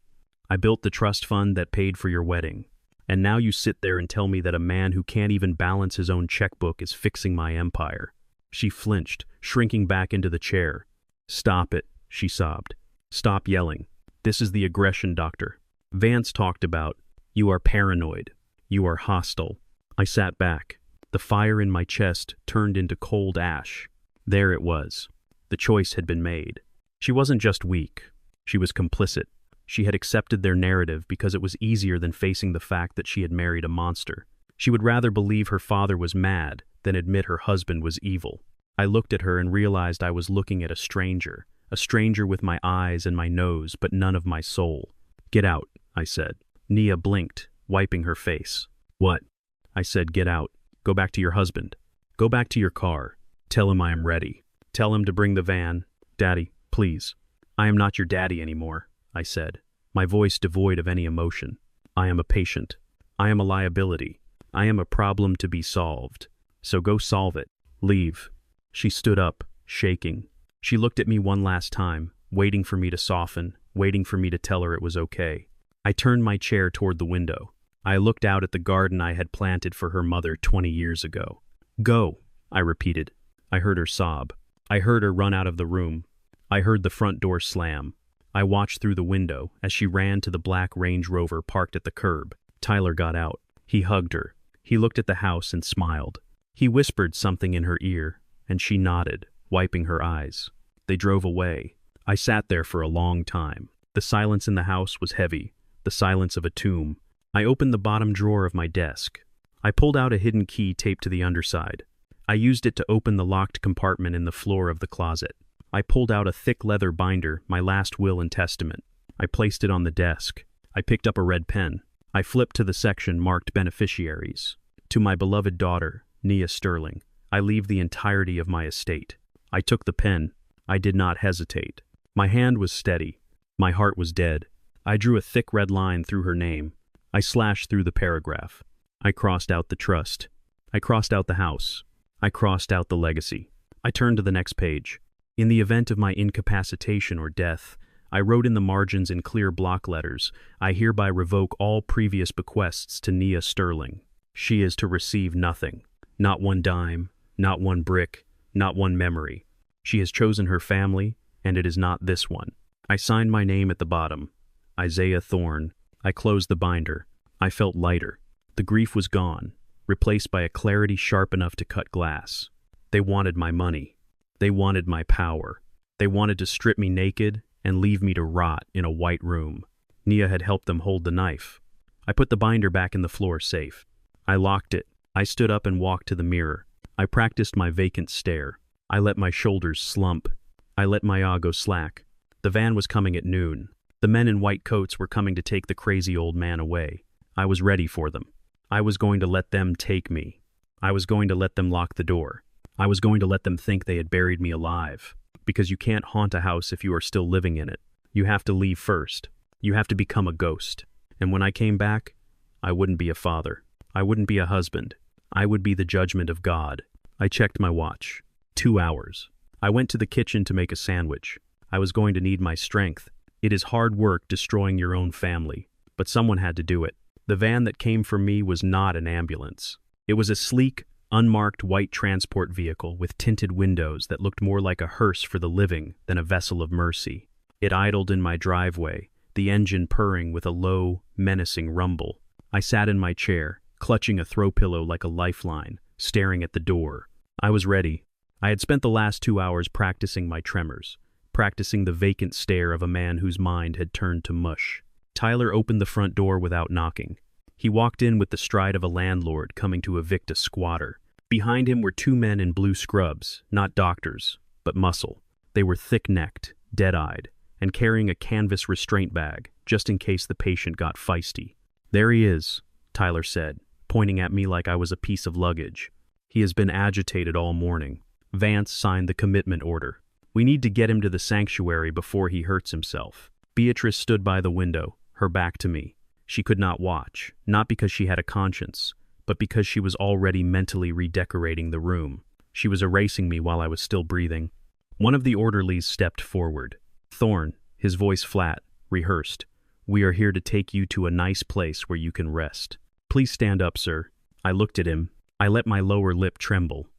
I built the trust fund that paid for your wedding. And now you sit there and tell me that a man who can't even balance his own checkbook is fixing my empire. She flinched, shrinking back into the chair. Stop it, she sobbed. Stop yelling. This is the aggression doctor. Vance talked about, you are paranoid. You are hostile. I sat back. The fire in my chest turned into cold ash. There it was. The choice had been made. She wasn't just weak. She was complicit. She had accepted their narrative because it was easier than facing the fact that she had married a monster. She would rather believe her father was mad than admit her husband was evil. I looked at her and realized I was looking at a stranger with my eyes and my nose, but none of my soul. Get out, I said. Nia blinked, wiping her face. What? I said, get out. Go back to your husband. Go back to your car. Tell him I am ready. Tell him to bring the van. Daddy, please. I am not your daddy anymore, I said, my voice devoid of any emotion. I am a patient. I am a liability. I am a problem to be solved. So go solve it. Leave. She stood up, shaking. She looked at me one last time, waiting for me to soften, waiting for me to tell her it was okay. I turned my chair toward the window. I looked out at the garden I had planted for her mother 20 years ago. Go, I repeated. I heard her sob. I heard her run out of the room. I heard the front door slam. I watched through the window as she ran to the black Range Rover parked at the curb. Tyler got out. He hugged her. He looked at the house and smiled. He whispered something in her ear, and she nodded, wiping her eyes. They drove away. I sat there for a long time. The silence in the house was heavy, the silence of a tomb. I opened the bottom drawer of my desk. I pulled out a hidden key taped to the underside. I used it to open the locked compartment in the floor of the closet. I pulled out a thick leather binder, my last will and testament. I placed it on the desk. I picked up a red pen. I flipped to the section marked beneficiaries. To my beloved daughter, Nia Sterling, I leave the entirety of my estate. I took the pen. I did not hesitate. My hand was steady. My heart was dead. I drew a thick red line through her name. I slashed through the paragraph. I crossed out the trust. I crossed out the house. I crossed out the legacy. I turned to the next page. In the event of my incapacitation or death, I wrote in the margins in clear block letters, I hereby revoke all previous bequests to Nia Sterling. She is to receive nothing. Not one dime, not one brick, not one memory. She has chosen her family, and it is not this one. I signed my name at the bottom. Isaiah Thorne. I closed the binder. I felt lighter. The grief was gone, replaced by a clarity sharp enough to cut glass. They wanted my money. They wanted my power. They wanted to strip me naked and leave me to rot in a white room. Nia had helped them hold the knife. I put the binder back in the floor safe. I locked it. I stood up and walked to the mirror. I practiced my vacant stare. I let my shoulders slump. I let my jaw go slack. The van was coming at noon. The men in white coats were coming to take the crazy old man away. I was ready for them. I was going to let them take me. I was going to let them lock the door. I was going to let them think they had buried me alive. Because you can't haunt a house if you are still living in it. You have to leave first. You have to become a ghost. And when I came back, I wouldn't be a father. I wouldn't be a husband. I would be the judgment of God. I checked my watch. 2 hours. I went to the kitchen to make a sandwich. I was going to need my strength. It is hard work destroying your own family, but someone had to do it. The van that came for me was not an ambulance. It was a sleek, unmarked white transport vehicle with tinted windows that looked more like a hearse for the living than a vessel of mercy. It idled in my driveway, the engine purring with a low, menacing rumble. I sat in my chair, clutching a throw pillow like a lifeline, staring at the door. I was ready. I had spent the last 2 hours practicing my tremors, practicing the vacant stare of a man whose mind had turned to mush. Tyler opened the front door without knocking. He walked in with the stride of a landlord coming to evict a squatter. Behind him were 2 men in blue scrubs, not doctors, but muscle. They were thick-necked, dead-eyed, and carrying a canvas restraint bag, just in case the patient got feisty. There he is, Tyler said, pointing at me like I was a piece of luggage. He has been agitated all morning. Vance signed the commitment order. We need to get him to the sanctuary before he hurts himself. Beatrice stood by the window, her back to me. She could not watch, not because she had a conscience, but because she was already mentally redecorating the room. She was erasing me while I was still breathing. One of the orderlies stepped forward. Thorn, his voice flat, rehearsed. "We are here to take you to a nice place where you can rest. Please stand up, sir." I looked at him. I let my lower lip tremble.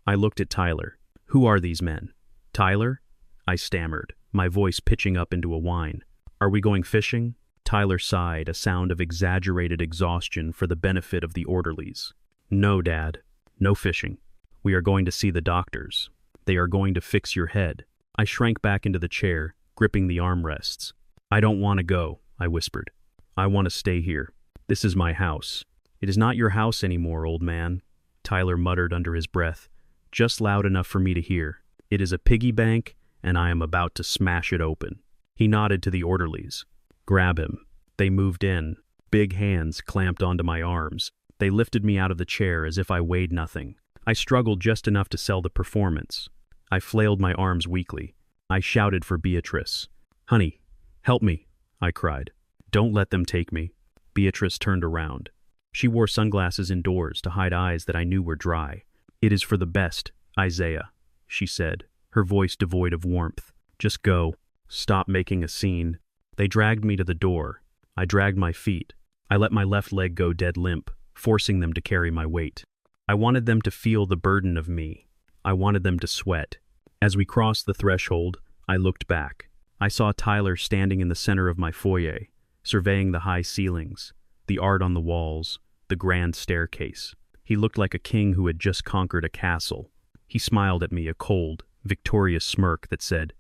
I looked at Tyler. "Who are these men?" "Tyler?" I stammered, my voice pitching up into a whine. "Are we going fishing?" Tyler sighed, a sound of exaggerated exhaustion for the benefit of the orderlies. "No, Dad. No fishing. We are going to see the doctors. They are going to fix your head." I shrank back into the chair, gripping the armrests. "I don't want to go," I whispered. "I want to stay here. This is my house." "It is not your house anymore, old man," Tyler muttered under his breath, just loud enough for me to hear. "It is a piggy bank, and I am about to smash it open." He nodded to the orderlies. "Grab him." They moved in. Big hands clamped onto my arms. They lifted me out of the chair as if I weighed nothing. I struggled just enough to sell the performance. I flailed my arms weakly. I shouted for Beatrice. "Honey, help me," I cried. "Don't let them take me." Beatrice turned around. She wore sunglasses indoors to hide eyes that I knew were dry. "It is for the best, Isaiah," she said, her voice devoid of warmth. "Just go. Stop making a scene." They dragged me to the door. I dragged my feet. I let my left leg go dead limp, forcing them to carry my weight. I wanted them to feel the burden of me. I wanted them to sweat. As we crossed the threshold, I looked back. I saw Tyler standing in the center of my foyer, surveying the high ceilings, the art on the walls, the grand staircase. He looked like a king who had just conquered a castle. He smiled at me, a cold, victorious smirk that said,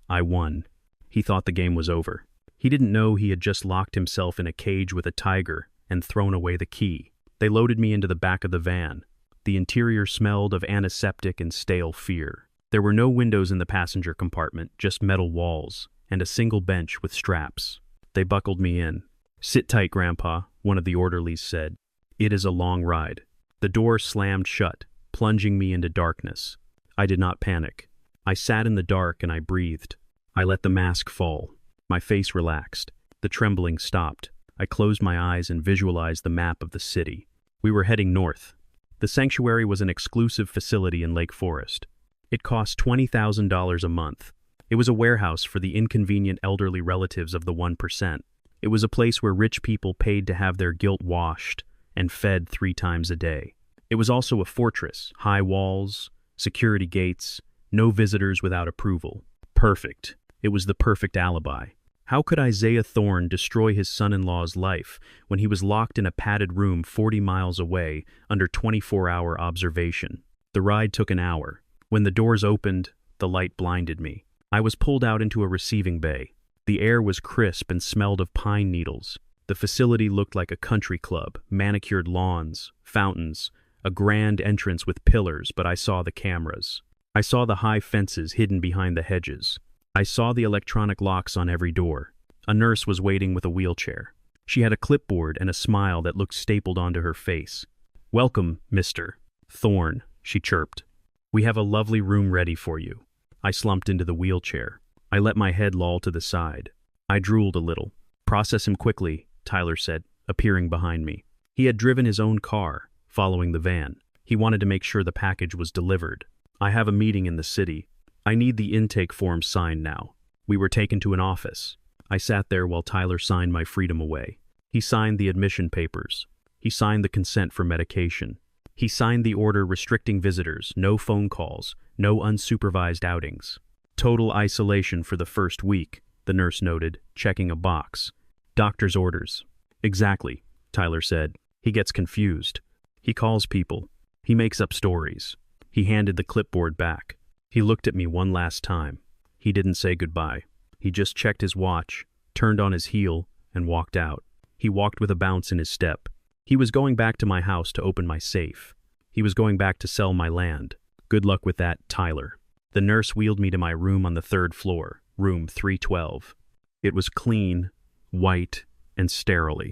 "I won." He thought the game was over. He didn't know he had just locked himself in a cage with a tiger and thrown away the key. They loaded me into the back of the van. The interior smelled of antiseptic and stale fear. There were no windows in the passenger compartment, just metal walls, and a single bench with straps. They buckled me in. "Sit tight, Grandpa," one of the orderlies said. "It is a long ride." The door slammed shut, plunging me into darkness. I did not panic. I sat in the dark and I breathed. I let the mask fall. My face relaxed. The trembling stopped. I closed my eyes and visualized the map of the city. We were heading north. The sanctuary was an exclusive facility in Lake Forest. It cost $20,000 a month. It was a warehouse for the inconvenient elderly relatives of the 1%. It was a place where rich people paid to have their guilt washed and fed 3 times a day. It was also a fortress, high walls, security gates, no visitors without approval. Perfect. It was the perfect alibi. How could Isaiah Thorne destroy his son-in-law's life when he was locked in a padded room 40 miles away under 24-hour observation? The ride took an hour. When the doors opened, the light blinded me. I was pulled out into a receiving bay. The air was crisp and smelled of pine needles. The facility looked like a country club, manicured lawns, fountains, a grand entrance with pillars, but I saw the cameras. I saw the high fences hidden behind the hedges. I saw the electronic locks on every door. A nurse was waiting with a wheelchair. She had a clipboard and a smile that looked stapled onto her face. "Welcome, Mr. Thorne," she chirped. "We have a lovely room ready for you." I slumped into the wheelchair. I let my head loll to the side. I drooled a little. "Process him quickly," Tyler said, appearing behind me. He had driven his own car, following the van. He wanted to make sure the package was delivered. "I have a meeting in the city. I need the intake form signed now." We were taken to an office. I sat there while Tyler signed my freedom away. He signed the admission papers. He signed the consent for medication. He signed the order restricting visitors, no phone calls, no unsupervised outings. "Total isolation for the first week," the nurse noted, checking a box. "Doctor's orders." "Exactly," Tyler said. He gets confused. He calls people. He makes up stories. He handed the clipboard back. He looked at me one last time. He didn't say goodbye. He just checked his watch, turned on his heel, and walked out. He walked with a bounce in his step. He was going back to my house to open my safe. He was going back to sell my land. Good luck with that, Tyler. The nurse wheeled me to my room on the 3rd floor, room 312. It was clean, white, and sterile.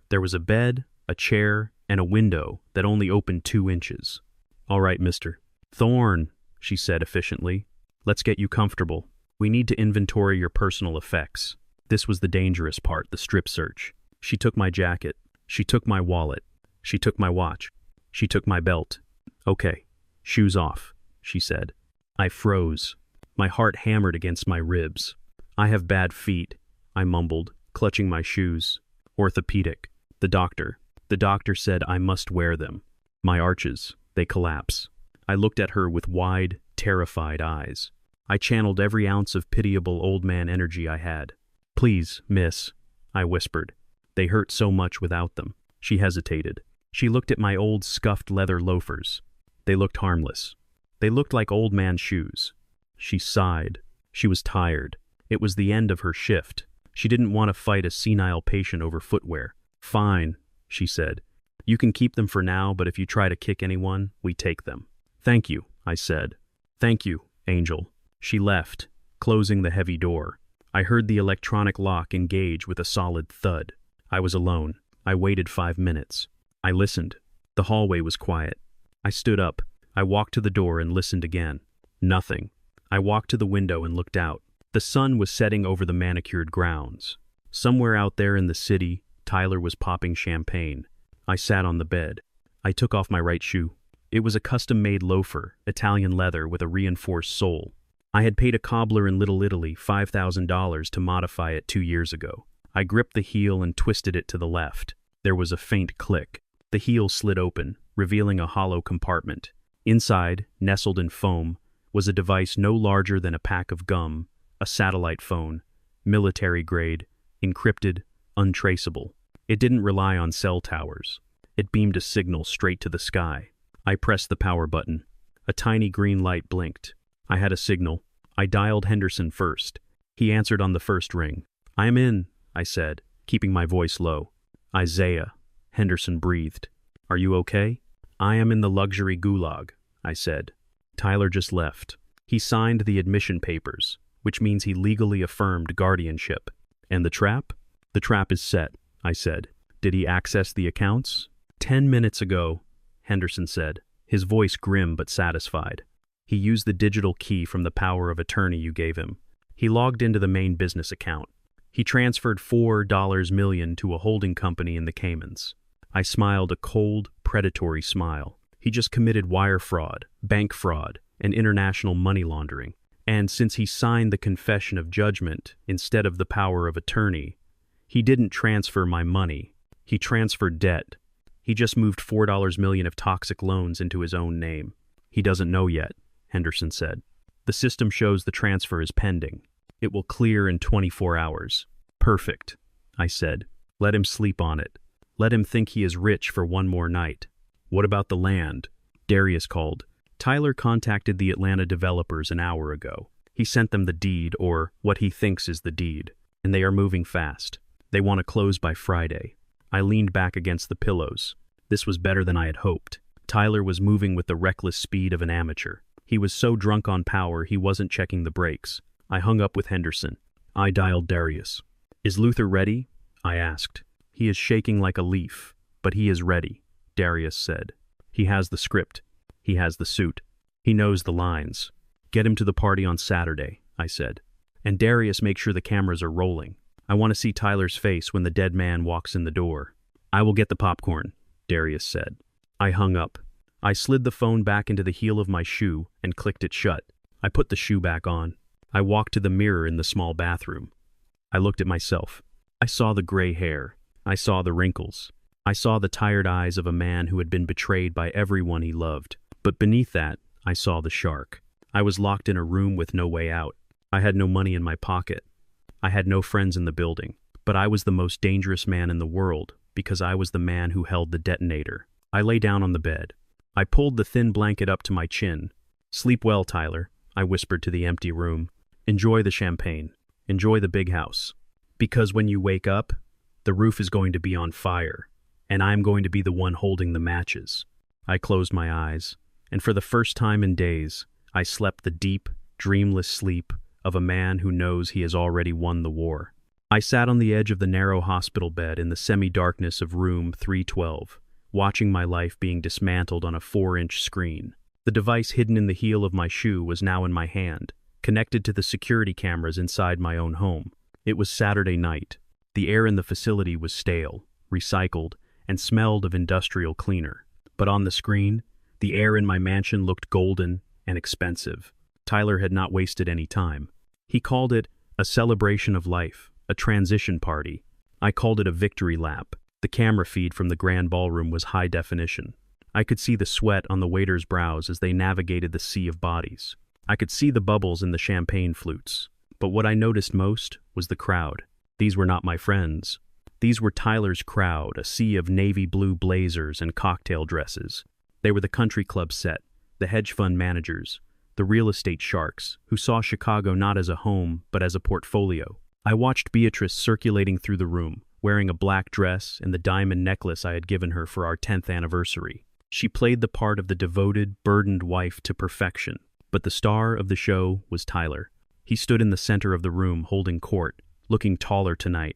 There was a bed, a chair, and a window that only opened 2 inches. "All right, Mr. Thorne," she said efficiently. "Let's get you comfortable. We need to inventory your personal effects." This was the dangerous part, the strip search. She took my jacket. She took my wallet. She took my watch. She took my belt. "Okay, shoes off," she said. I froze. My heart hammered against my ribs. I have bad feet, I mumbled, clutching my shoes. Orthopedic. The doctor. The doctor said I must wear them. My arches, they collapse. I looked at her with wide, terrified eyes. I channeled every ounce of pitiable old man energy I had. Please, miss, I whispered. They hurt so much without them. She hesitated. She looked at my old scuffed leather loafers. They looked harmless. They looked like old man shoes. She sighed. She was tired. It was the end of her shift. She didn't want to fight a senile patient over footwear. Fine, she said. You can keep them for now, but if you try to kick anyone, we take them. Thank you, I said. Thank you, Angel. She left, closing the heavy door. I heard the electronic lock engage with a solid thud. I was alone. I waited 5 minutes. I listened. The hallway was quiet. I stood up. I walked to the door and listened again. Nothing. I walked to the window and looked out. The sun was setting over the manicured grounds. Somewhere out there in the city, Tyler was popping champagne. I sat on the bed. I took off my right shoe. It was a custom-made loafer, Italian leather with a reinforced sole. I had paid a cobbler in Little Italy $5,000 to modify it 2 years ago. I gripped the heel and twisted it to the left. There was a faint click. The heel slid open, revealing a hollow compartment. Inside, nestled in foam, was a device no larger than a pack of gum, a satellite phone, military-grade, encrypted, untraceable. It didn't rely on cell towers. It beamed a signal straight to the sky. I pressed the power button. A tiny green light blinked. I had a signal. I dialed Henderson first. He answered on the first ring. I am in, I said, keeping my voice low. Isaiah, Henderson breathed. Are you okay? I am in the luxury gulag, I said. Tyler just left. He signed the admission papers, which means he legally affirmed guardianship. And the trap? The trap is set, I said. Did he access the accounts? 10 minutes ago, Henderson said, his voice grim but satisfied. He used the digital key from the power of attorney you gave him. He logged into the main business account. He transferred $4 million to a holding company in the Caymans. I smiled a cold, predatory smile. He just committed wire fraud, bank fraud, and international money laundering. And since he signed the confession of judgment instead of the power of attorney, he didn't transfer my money. He transferred debt. He just moved $4 million of toxic loans into his own name. He doesn't know yet, Henderson said. The system shows the transfer is pending. It will clear in 24 hours. Perfect, I said. Let him sleep on it. Let him think he is rich for one more night. What about the land? Darius called. Tyler contacted the Atlanta developers an hour ago. He sent them the deed, or what he thinks is the deed, and they are moving fast. They want to close by Friday. I leaned back against the pillows. This was better than I had hoped. Tyler was moving with the reckless speed of an amateur. He was so drunk on power he wasn't checking the brakes. I hung up with Henderson. I dialed Darius. Is Luther ready? I asked. He is shaking like a leaf, but he is ready, Darius said. He has the script. He has the suit. He knows the lines. Get him to the party on Saturday, I said. And Darius, make sure the cameras are rolling. I want to see Tyler's face when the dead man walks in the door. I will get the popcorn, Darius said. I hung up. I slid the phone back into the heel of my shoe and clicked it shut. I put the shoe back on. I walked to the mirror in the small bathroom. I looked at myself. I saw the gray hair. I saw the wrinkles. I saw the tired eyes of a man who had been betrayed by everyone he loved. But beneath that, I saw the shark. I was locked in a room with no way out. I had no money in my pocket. I had no friends in the building. But I was the most dangerous man in the world because I was the man who held the detonator. I lay down on the bed. I pulled the thin blanket up to my chin. Sleep well, Tyler, I whispered to the empty room. Enjoy the champagne. Enjoy the big house. Because when you wake up, the roof is going to be on fire, and I'm going to be the one holding the matches. I closed my eyes, and for the first time in days, I slept the deep, dreamless sleep of a man who knows he has already won the war. I sat on the edge of the narrow hospital bed in the semi-darkness of room 312, watching my life being dismantled on a 4-inch screen. The device hidden in the heel of my shoe was now in my hand, connected to the security cameras inside my own home. It was Saturday night. The air in the facility was stale, recycled, and smelled of industrial cleaner. But on the screen, the air in my mansion looked golden and expensive. Tyler had not wasted any time. He called it a celebration of life, a transition party. I called it a victory lap. The camera feed from the grand ballroom was high definition. I could see the sweat on the waiters' brows as they navigated the sea of bodies. I could see the bubbles in the champagne flutes. But what I noticed most was the crowd. These were not my friends. These were Tyler's crowd, a sea of navy blue blazers and cocktail dresses. They were the country club set, the hedge fund managers, the real estate sharks, who saw Chicago not as a home, but as a portfolio. I watched Beatrice circulating through the room, wearing a black dress and the diamond necklace I had given her for our 10th anniversary. She played the part of the devoted, burdened wife to perfection. But the star of the show was Tyler. He stood in the center of the room holding court, looking taller tonight,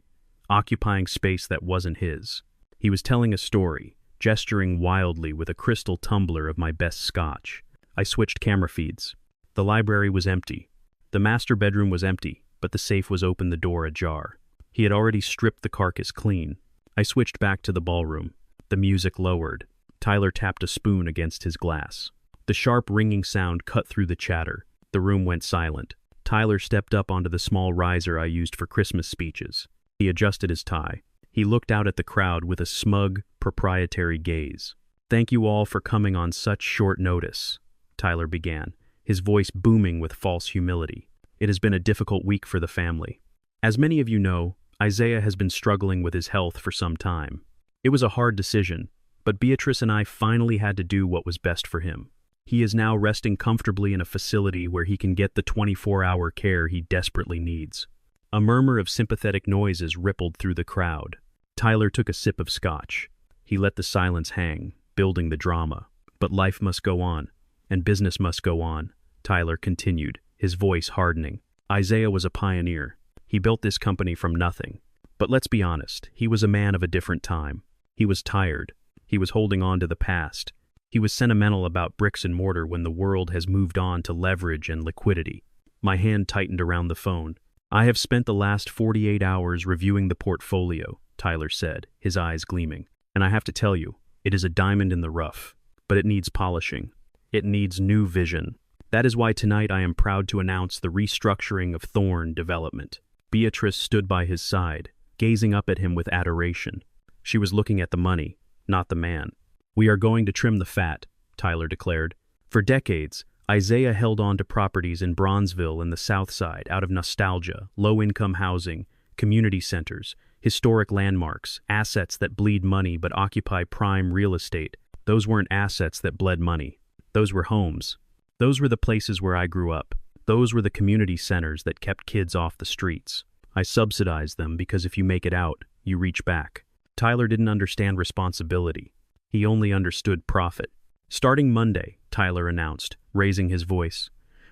occupying space that wasn't his. He was telling a story, gesturing wildly with a crystal tumbler of my best scotch. I switched camera feeds. The library was empty. The master bedroom was empty, but the safe was open, the door ajar. He had already stripped the carcass clean. I switched back to the ballroom. The music lowered. Tyler tapped a spoon against his glass. The sharp ringing sound cut through the chatter. The room went silent. Tyler stepped up onto the small riser I used for Christmas speeches. He adjusted his tie. He looked out at the crowd with a smug, proprietary gaze. "Thank you all for coming on such short notice," Tyler began, his voice booming with false humility. "It has been a difficult week for the family. As many of you know, Isaiah has been struggling with his health for some time. It was a hard decision, but Beatrice and I finally had to do what was best for him. He is now resting comfortably in a facility where he can get the 24-hour care he desperately needs." A murmur of sympathetic noises rippled through the crowd. Tyler took a sip of scotch. He let the silence hang, building the drama. "But life must go on, and business must go on," Tyler continued, his voice hardening. "Isaiah was a pioneer. He built this company from nothing. But let's be honest, he was a man of a different time. He was tired. He was holding on to the past. He was sentimental about bricks and mortar when the world has moved on to leverage and liquidity." My hand tightened around the phone. "I have spent the last 48 hours reviewing the portfolio," Tyler said, his eyes gleaming. "And I have to tell you, it is a diamond in the rough. But it needs polishing. It needs new vision. That is why tonight I am proud to announce the restructuring of Thorn Development." Beatrice stood by his side, gazing up at him with adoration. She was looking at the money, not the man. "We are going to trim the fat," Tyler declared. "For decades, Isaiah held on to properties in Bronzeville and the South Side out of nostalgia, low-income housing, community centers, historic landmarks, assets that bleed money but occupy prime real estate. Those weren't assets that bled money. Those were homes. Those were the places where I grew up. Those were the community centers that kept kids off the streets. I subsidized them because if you make it out, you reach back." Tyler didn't understand responsibility. He only understood profit. "Starting Monday," Tyler announced, raising his voice,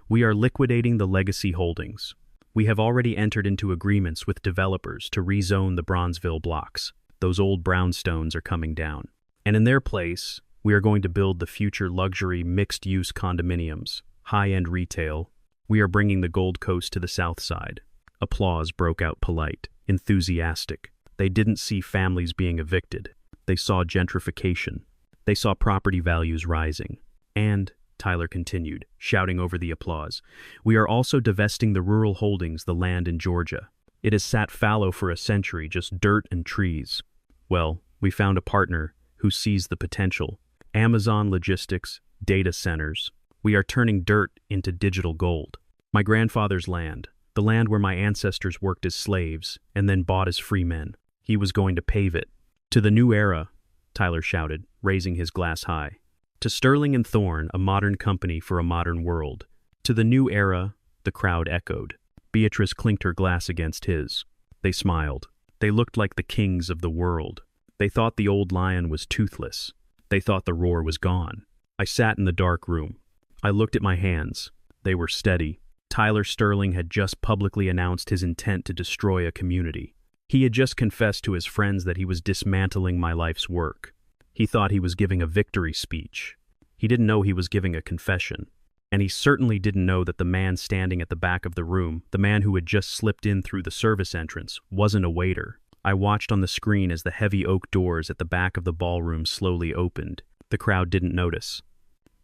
"we are liquidating the legacy holdings. We have already entered into agreements with developers to rezone the Bronzeville blocks. Those old brownstones are coming down. And in their place, we are going to build the future luxury mixed-use condominiums, high-end retail. We are bringing the Gold Coast to the South Side." Applause broke out polite, enthusiastic. They didn't see families being evicted. They saw gentrification. They saw property values rising. "And," Tyler continued, shouting over the applause, "we are also divesting the rural holdings, the land in Georgia. It has sat fallow for a century, just dirt and trees. Well, we found a partner who sees the potential. Amazon Logistics, data centers. We are turning dirt into digital gold. My grandfather's land, the land where my ancestors worked as slaves and then bought as free men. He was going to pave it. To the new era," Tyler shouted, raising his glass high. "To Sterling and Thorn, a modern company for a modern world. To the new era," the crowd echoed. Beatrice clinked her glass against his. They smiled. They looked like the kings of the world. They thought the old lion was toothless. They thought the roar was gone. I sat in the dark room. I looked at my hands. They were steady. Tyler Sterling had just publicly announced his intent to destroy a community. He had just confessed to his friends that he was dismantling my life's work. He thought he was giving a victory speech. He didn't know he was giving a confession. And he certainly didn't know that the man standing at the back of the room, the man who had just slipped in through the service entrance, wasn't a waiter. I watched on the screen as the heavy oak doors at the back of the ballroom slowly opened. The crowd didn't notice.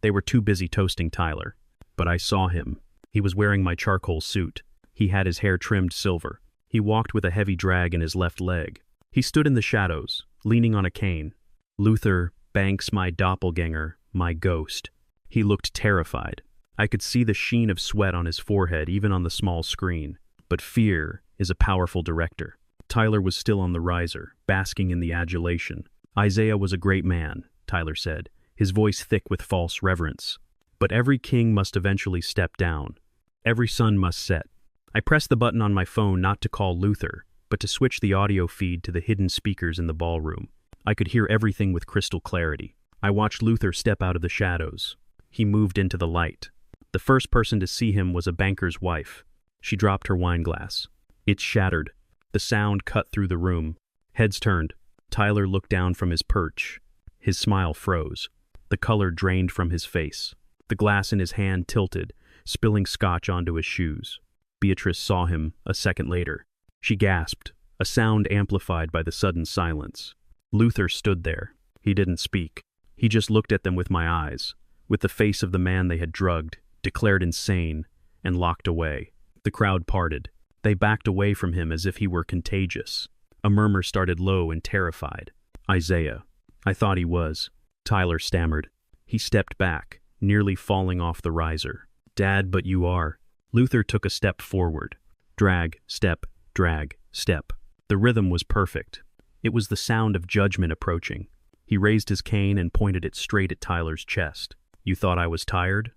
They were too busy toasting Tyler. But I saw him. He was wearing my charcoal suit. He had his hair trimmed silver. He walked with a heavy drag in his left leg. He stood in the shadows, leaning on a cane. Luther Banks, my doppelganger, my ghost. He looked terrified. I could see the sheen of sweat on his forehead even on the small screen. But fear is a powerful director. Tyler was still on the riser, basking in the adulation. Isaiah was a great man, Tyler said, his voice thick with false reverence. But every king must eventually step down. Every sun must set. I pressed the button on my phone not to call Luther, but to switch the audio feed to the hidden speakers in the ballroom. I could hear everything with crystal clarity. I watched Luther step out of the shadows. He moved into the light. The first person to see him was a banker's wife. She dropped her wine glass. It shattered. The sound cut through the room. Heads turned. Tyler looked down from his perch. His smile froze. The color drained from his face. The glass in his hand tilted, spilling scotch onto his shoes. Beatrice saw him a second later. She gasped, a sound amplified by the sudden silence. Luther stood there. He didn't speak. He just looked at them with my eyes, with the face of the man they had drugged, declared insane, and locked away. The crowd parted. They backed away from him as if he were contagious. A murmur started low and terrified. Isaiah. I thought he was. Tyler stammered. He stepped back, nearly falling off the riser. Dad, but you are. Luther took a step forward. Drag, step, drag, step. The rhythm was perfect. It was the sound of judgment approaching. He raised his cane and pointed it straight at Tyler's chest. You thought I was tired?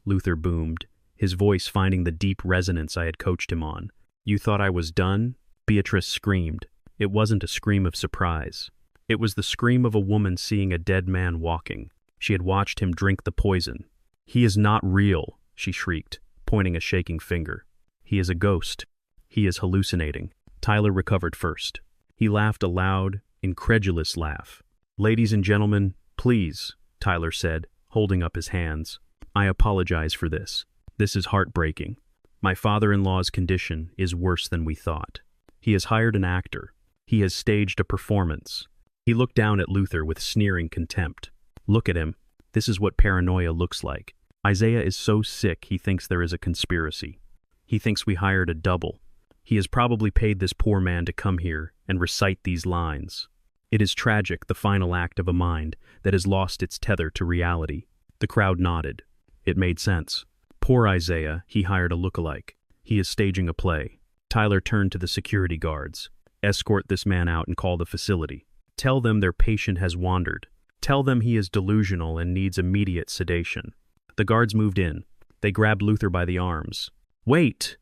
Luther boomed, his voice finding the deep resonance I had coached him on. You thought I was done? Beatrice screamed. It wasn't a scream of surprise. It was the scream of a woman seeing a dead man walking. She had watched him drink the poison. He is not real, she shrieked, pointing a shaking finger. He is a ghost. He is hallucinating. Tyler recovered first. He laughed a loud, incredulous laugh. Ladies and gentlemen, please, Tyler said, holding up his hands. I apologize for this. This is heartbreaking. My father-in-law's condition is worse than we thought. He has hired an actor. He has staged a performance. He looked down at Luther with sneering contempt. Look at him. This is what paranoia looks like. Isaiah is so sick he thinks there is a conspiracy. He thinks we hired a double. He has probably paid this poor man to come here and recite these lines. It is tragic, the final act of a mind that has lost its tether to reality. The crowd nodded. It made sense. Poor Isaiah, he hired a lookalike. He is staging a play. Tyler turned to the security guards. Escort this man out and call the facility. Tell them their patient has wandered. Tell them he is delusional and needs immediate sedation. The guards moved in. They grabbed Luther by the arms. Wait!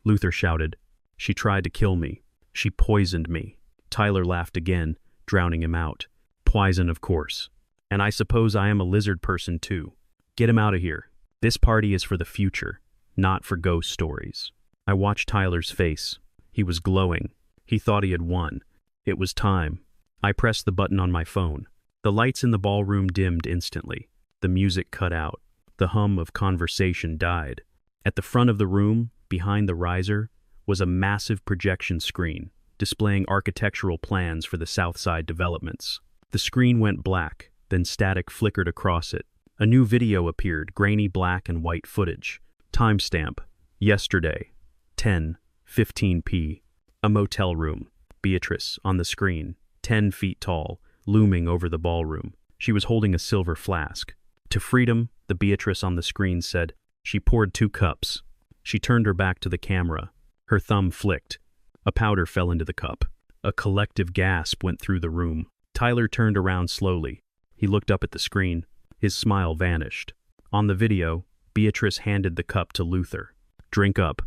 Luther shouted. She tried to kill me. She poisoned me. Tyler laughed again, drowning him out. Poison, of course. And I suppose I am a lizard person too. Get him out of here. This party is for the future, not for ghost stories. I watched Tyler's face. He was glowing. He thought he had won. It was time. I pressed the button on my phone. The lights in the ballroom dimmed instantly. The music cut out. The hum of conversation died. At the front of the room, behind the riser, was a massive projection screen, displaying architectural plans for the Southside developments. The screen went black, then static flickered across it. A new video appeared, grainy black and white footage. Timestamp, yesterday, 10:15 p. A motel room. Beatrice, on the screen, 10 feet tall, looming over the ballroom. She was holding a silver flask. To freedom, the Beatrice on the screen said. She poured 2 cups. She turned her back to the camera. Her thumb flicked. A powder fell into the cup. A collective gasp went through the room. Tyler turned around slowly. He looked up at the screen. His smile vanished. On the video, Beatrice handed the cup to Luther. Drink up,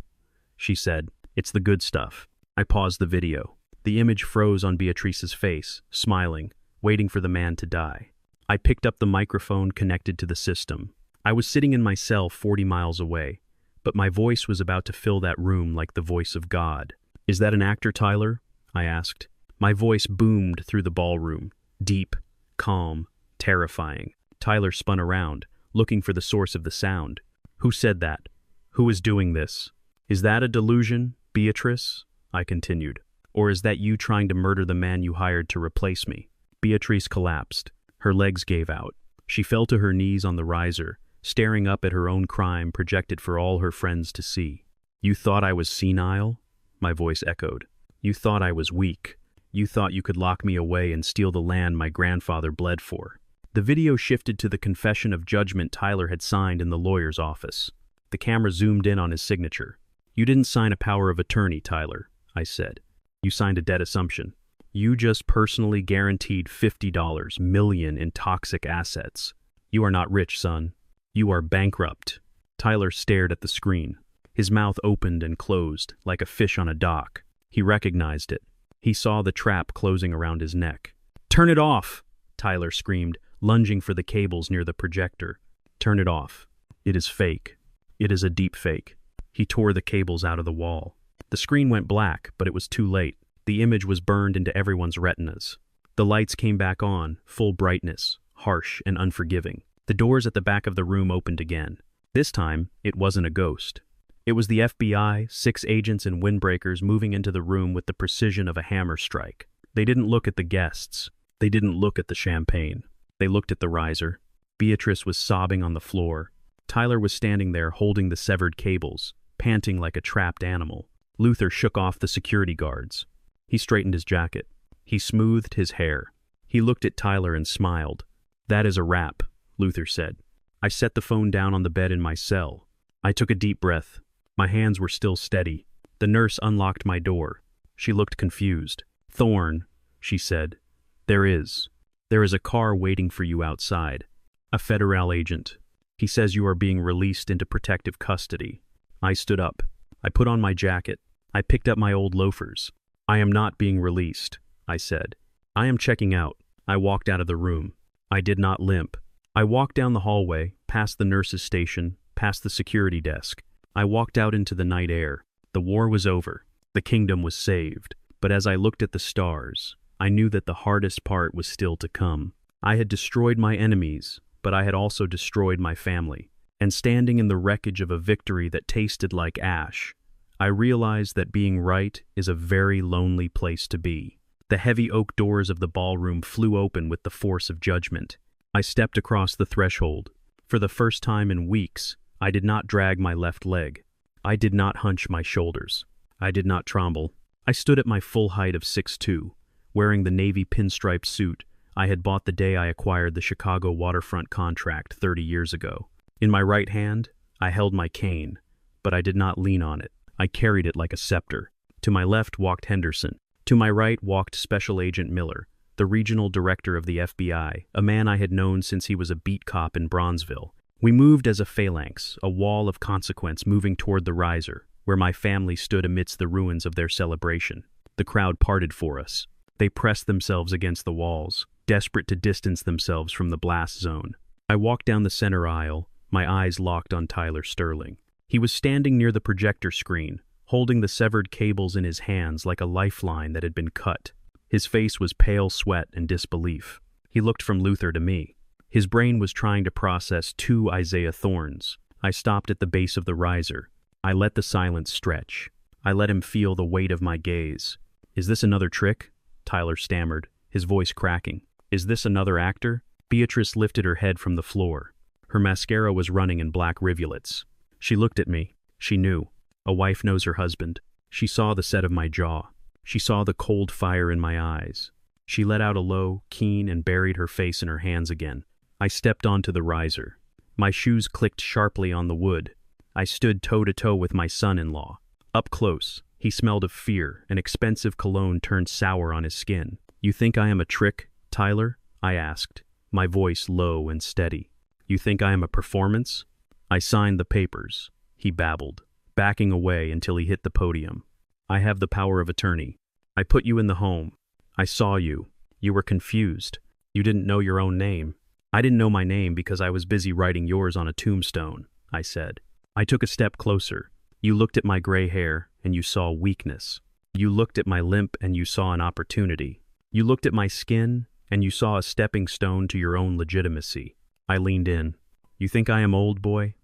she said. It's the good stuff. I paused the video. The image froze on Beatrice's face, smiling, waiting for the man to die. I picked up the microphone connected to the system. I was sitting in my cell 40 miles away, but my voice was about to fill that room like the voice of God. Is that an actor, Tyler? I asked. My voice boomed through the ballroom, deep, calm, terrifying. Tyler spun around, looking for the source of the sound. Who said that? Who is doing this? Is that a delusion, Beatrice? I continued. Or is that you trying to murder the man you hired to replace me? Beatrice collapsed. Her legs gave out. She fell to her knees on the riser, staring up at her own crime projected for all her friends to see. "You thought I was senile?" my voice echoed. "You thought I was weak. You thought you could lock me away and steal the land my grandfather bled for." The video shifted to the confession of judgment Tyler had signed in the lawyer's office. The camera zoomed in on his signature. "You didn't sign a power of attorney, Tyler," I said. "You signed a debt assumption. You just personally guaranteed $50 million in toxic assets. You are not rich, son. You are bankrupt." Tyler stared at the screen. His mouth opened and closed, like a fish on a dock. He recognized it. He saw the trap closing around his neck. "Turn it off!" Tyler screamed, lunging for the cables near the projector. "Turn it off. It is fake. It is a deep fake." He tore the cables out of the wall. The screen went black, but it was too late. The image was burned into everyone's retinas. The lights came back on, full brightness, harsh and unforgiving. The doors at the back of the room opened again. This time, it wasn't a ghost. It was the FBI, 6 agents and windbreakers moving into the room with the precision of a hammer strike. They didn't look at the guests. They didn't look at the champagne. They looked at the riser. Beatrice was sobbing on the floor. Tyler was standing there holding the severed cables, panting like a trapped animal. Luther shook off the security guards. He straightened his jacket. He smoothed his hair. He looked at Tyler and smiled. "That is a wrap," Luther said. I set the phone down on the bed in my cell. I took a deep breath. My hands were still steady. The nurse unlocked my door. She looked confused. "Thorne," she said, There is a car waiting for you outside. A federal agent. He says you are being released into protective custody." I stood up. I put on my jacket. I picked up my old loafers. "I am not being released," I said. "I am checking out." I walked out of the room. I did not limp. I walked down the hallway, past the nurse's station, past the security desk. I walked out into the night air. The war was over. The kingdom was saved. But as I looked at the stars, I knew that the hardest part was still to come. I had destroyed my enemies, but I had also destroyed my family. And standing in the wreckage of a victory that tasted like ash, I realized that being right is a very lonely place to be. The heavy oak doors of the ballroom flew open with the force of judgment. I stepped across the threshold. For the first time in weeks, I did not drag my left leg. I did not hunch my shoulders. I did not tremble. I stood at my full height of 6'2", wearing the navy pinstriped suit I had bought the day I acquired the Chicago waterfront contract 30 years ago. In my right hand, I held my cane, but I did not lean on it. I carried it like a scepter. To my left walked Henderson. To my right walked Special Agent Miller, the regional director of the FBI, a man I had known since he was a beat cop in Bronzeville. We moved as a phalanx, a wall of consequence moving toward the riser, where my family stood amidst the ruins of their celebration. The crowd parted for us. They pressed themselves against the walls, desperate to distance themselves from the blast zone. I walked down the center aisle, my eyes locked on Tyler Sterling. He was standing near the projector screen, holding the severed cables in his hands like a lifeline that had been cut. His face was pale sweat and disbelief. He looked from Luther to me. His brain was trying to process 2 Isaiah Thorns. I stopped at the base of the riser. I let the silence stretch. I let him feel the weight of my gaze. "Is this another trick?" Tyler stammered, his voice cracking. "Is this another actor?" Beatrice lifted her head from the floor. Her mascara was running in black rivulets. She looked at me. She knew. A wife knows her husband. She saw the set of my jaw. She saw the cold fire in my eyes. She let out a low, keen, and buried her face in her hands again. I stepped onto the riser. My shoes clicked sharply on the wood. I stood toe-to-toe with my son-in-law. Up close, he smelled of fear, and expensive cologne turned sour on his skin. "You think I am a trick, Tyler?" I asked, my voice low and steady. "You think I am a performance?" "I signed the papers," he babbled, backing away until he hit the podium. "I have the power of attorney. I put you in the home. I saw you. You were confused. You didn't know your own name. I didn't know my name because I was busy writing yours on a tombstone," I said. I took a step closer. "You looked at my gray hair and you saw weakness. You looked at my limp and you saw an opportunity. You looked at my skin and you saw a stepping stone to your own legitimacy." I leaned in. "You think I am old, boy?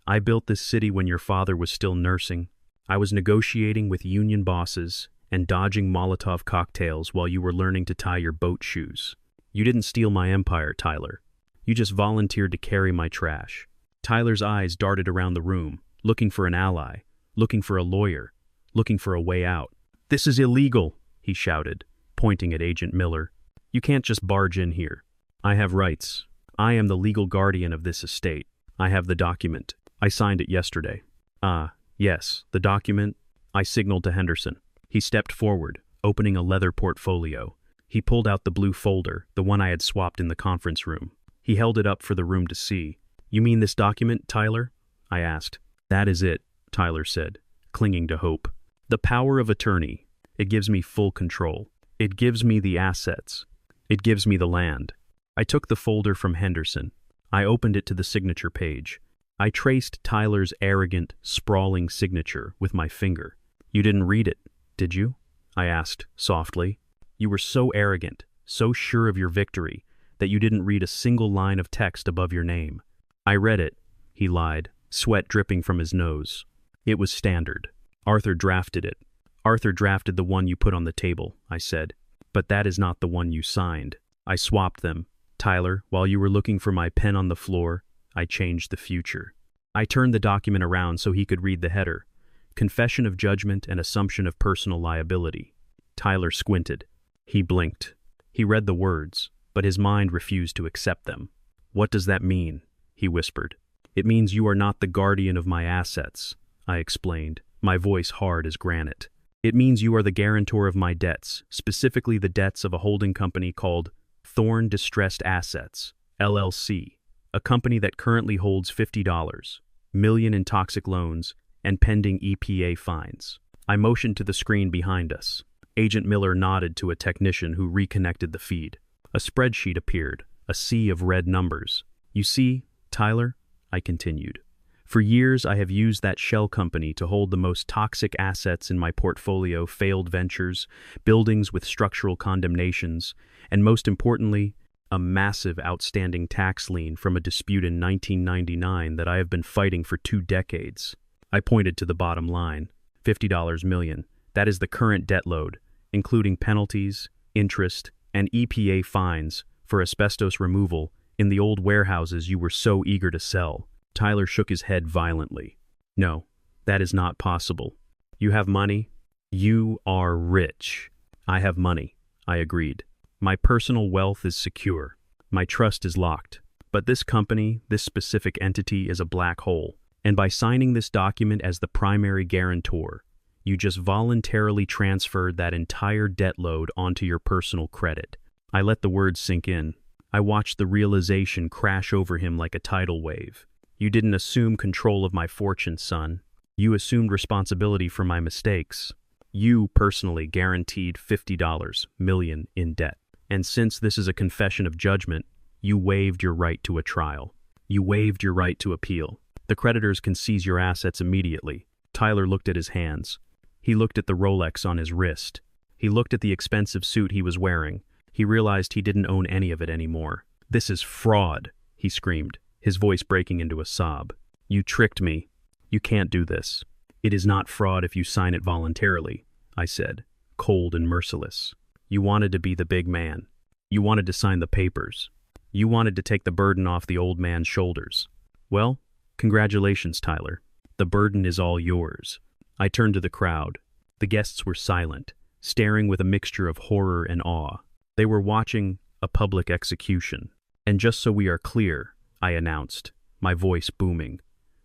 I built this city when your father was still nursing. I was negotiating with union bosses and dodging Molotov cocktails while you were learning to tie your boat shoes. You didn't steal my empire, Tyler. You just volunteered to carry my trash. Tyler's eyes darted around the room, looking for an ally, looking for a lawyer, looking for a way out. "This is illegal," he shouted, pointing at Agent Miller. "You can't just barge in here. I have rights. I am the legal guardian of this estate. I have the document. I signed it yesterday." "Ah, yes, the document." I signaled to Henderson. He stepped forward, opening a leather portfolio. He pulled out the blue folder, the one I had swapped in the conference room. He held it up for the room to see. "You mean this document, Tyler?" I asked. "That is it," Tyler said, clinging to hope. "The power of attorney. It gives me full control. It gives me the assets. It gives me the land." I took the folder from Henderson. I opened it to the signature page. I traced Tyler's arrogant, sprawling signature with my finger. "You didn't read it, did you?" I asked softly. "You were so arrogant, so sure of your victory, that you didn't read a single line of text above your name." "I read it," he lied, sweat dripping from his nose. "It was standard. Arthur drafted it." "Arthur drafted the one you put on the table," I said. "But that is not the one you signed. I swapped them. Tyler, while you were looking for my pen on the floor, I changed the future." I turned the document around so he could read the header. "Confession of judgment and assumption of personal liability." Tyler squinted. He blinked. He read the words, but his mind refused to accept them. "What does that mean?" he whispered. "It means you are not the guardian of my assets," I explained, my voice hard as granite. "It means you are the guarantor of my debts, specifically the debts of a holding company called Thorn Distressed Assets, LLC, a company that currently holds $50 million in toxic loans and pending EPA fines." I motioned to the screen behind us. Agent Miller nodded to a technician who reconnected the feed. A spreadsheet appeared, a sea of red numbers. "You see, Tyler," I continued, "for years I have used that shell company to hold the most toxic assets in my portfolio, failed ventures, buildings with structural condemnations, and most importantly, a massive outstanding tax lien from a dispute in 1999 that I have been fighting for 2 decades. I pointed to the bottom line, $50 million. That is the current debt load, including penalties, interest, and EPA fines for asbestos removal in the old warehouses you were so eager to sell." Tyler shook his head violently. "No, that is not possible. You have money? You are rich." "I have money," I agreed. "My personal wealth is secure. My trust is locked. But this company, this specific entity, is a black hole. And by signing this document as the primary guarantor, you just voluntarily transferred that entire debt load onto your personal credit." I let the words sink in. I watched the realization crash over him like a tidal wave. "You didn't assume control of my fortune, son. You assumed responsibility for my mistakes. You personally guaranteed $50 million in debt. And since this is a confession of judgment, you waived your right to a trial. You waived your right to appeal. The creditors can seize your assets immediately." Tyler looked at his hands. He looked at the Rolex on his wrist. He looked at the expensive suit he was wearing. He realized he didn't own any of it anymore. "This is fraud," he screamed, his voice breaking into a sob. "You tricked me. You can't do this." "It is not fraud if you sign it voluntarily," I said, cold and merciless. "You wanted to be the big man. You wanted to sign the papers. You wanted to take the burden off the old man's shoulders. Well, congratulations, Tyler. The burden is all yours." I turned to the crowd. The guests were silent, staring with a mixture of horror and awe. They were watching a public execution. "And just so we are clear," I announced, my voice booming,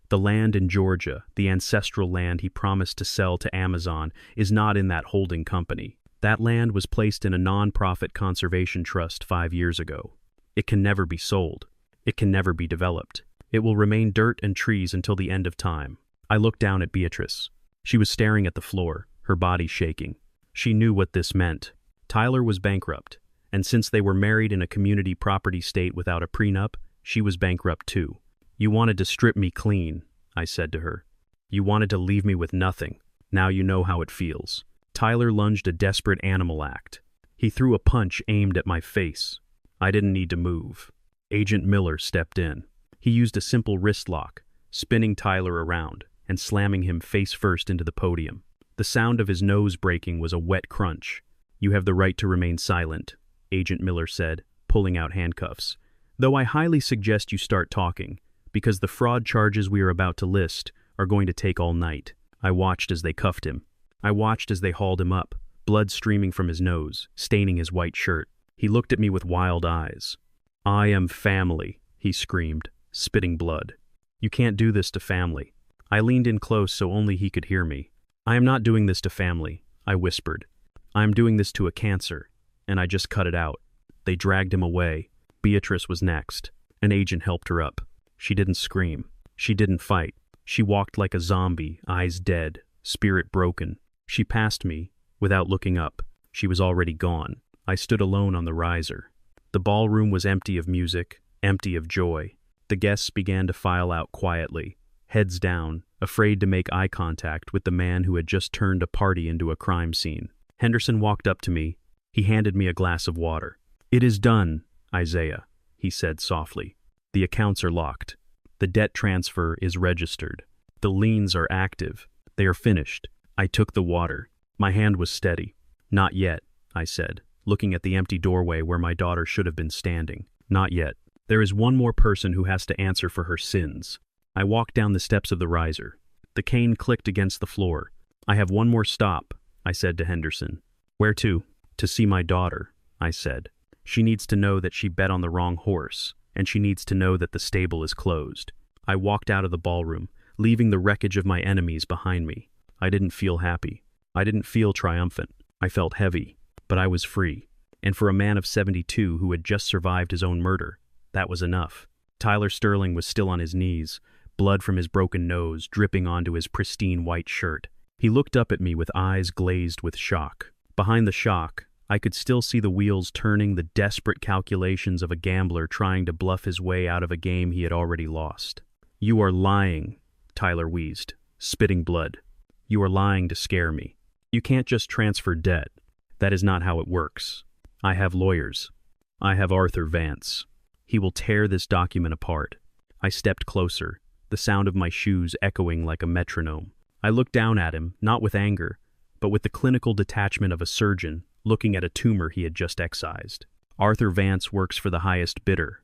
"the land in Georgia, the ancestral land he promised to sell to Amazon, is not in that holding company. That land was placed in a non-profit conservation trust 5 years ago. It can never be sold. It can never be developed. It will remain dirt and trees until the end of time." I looked down at Beatrice. She was staring at the floor, her body shaking. She knew what this meant. Tyler was bankrupt, and since they were married in a community property state without a prenup, she was bankrupt too. "You wanted to strip me clean," I said to her. "You wanted to leave me with nothing. Now you know how it feels." Tyler lunged a desperate animal act. He threw a punch aimed at my face. I didn't need to move. Agent Miller stepped in. He used a simple wrist lock, spinning Tyler around and slamming him face first into the podium. The sound of his nose breaking was a wet crunch. "You have the right to remain silent," Agent Miller said, pulling out handcuffs. "Though I highly suggest you start talking, because the fraud charges we are about to list are going to take all night. I watched as they cuffed him. I watched as they hauled him up, blood streaming from his nose, staining his white shirt. He looked at me with wild eyes. "I am family," he screamed, spitting blood. "You can't do this to family." I leaned in close so only he could hear me. "I am not doing this to family," I whispered. "I am doing this to a cancer," and I just cut it out. They dragged him away. Beatrice was next. An agent helped her up. She didn't scream. She didn't fight. She walked like a zombie, eyes dead, spirit broken. She passed me, without looking up. She was already gone. I stood alone on the riser. The ballroom was empty of music, empty of joy. The guests began to file out quietly, heads down, afraid to make eye contact with the man who had just turned a party into a crime scene. Henderson walked up to me. He handed me a glass of water. "It is done, Isaiah," he said softly. "The accounts are locked. The debt transfer is registered. The liens are active. They are finished." I took the water. My hand was steady. "Not yet," I said, looking at the empty doorway where my daughter should have been standing. "Not yet. There is one more person who has to answer for her sins." I walked down the steps of the riser. The cane clicked against the floor. "I have one more stop," I said to Henderson. "Where to?" "To see my daughter," I said. "She needs to know that she bet on the wrong horse, and she needs to know that the stable is closed." I walked out of the ballroom, leaving the wreckage of my enemies behind me. I didn't feel happy. I didn't feel triumphant. I felt heavy, but I was free. And for a man of 72 who had just survived his own murder, that was enough. Tyler Sterling was still on his knees, blood from his broken nose dripping onto his pristine white shirt. He looked up at me with eyes glazed with shock. Behind the shock, I could still see the wheels turning, the desperate calculations of a gambler trying to bluff his way out of a game he had already lost. "You are lying," Tyler wheezed, spitting blood. "You are lying to scare me. You can't just transfer debt. That is not how it works. I have lawyers. I have Arthur Vance. He will tear this document apart." I stepped closer, the sound of my shoes echoing like a metronome. I looked down at him, not with anger, but with the clinical detachment of a surgeon looking at a tumor he had just excised. "Arthur Vance works for the highest bidder,"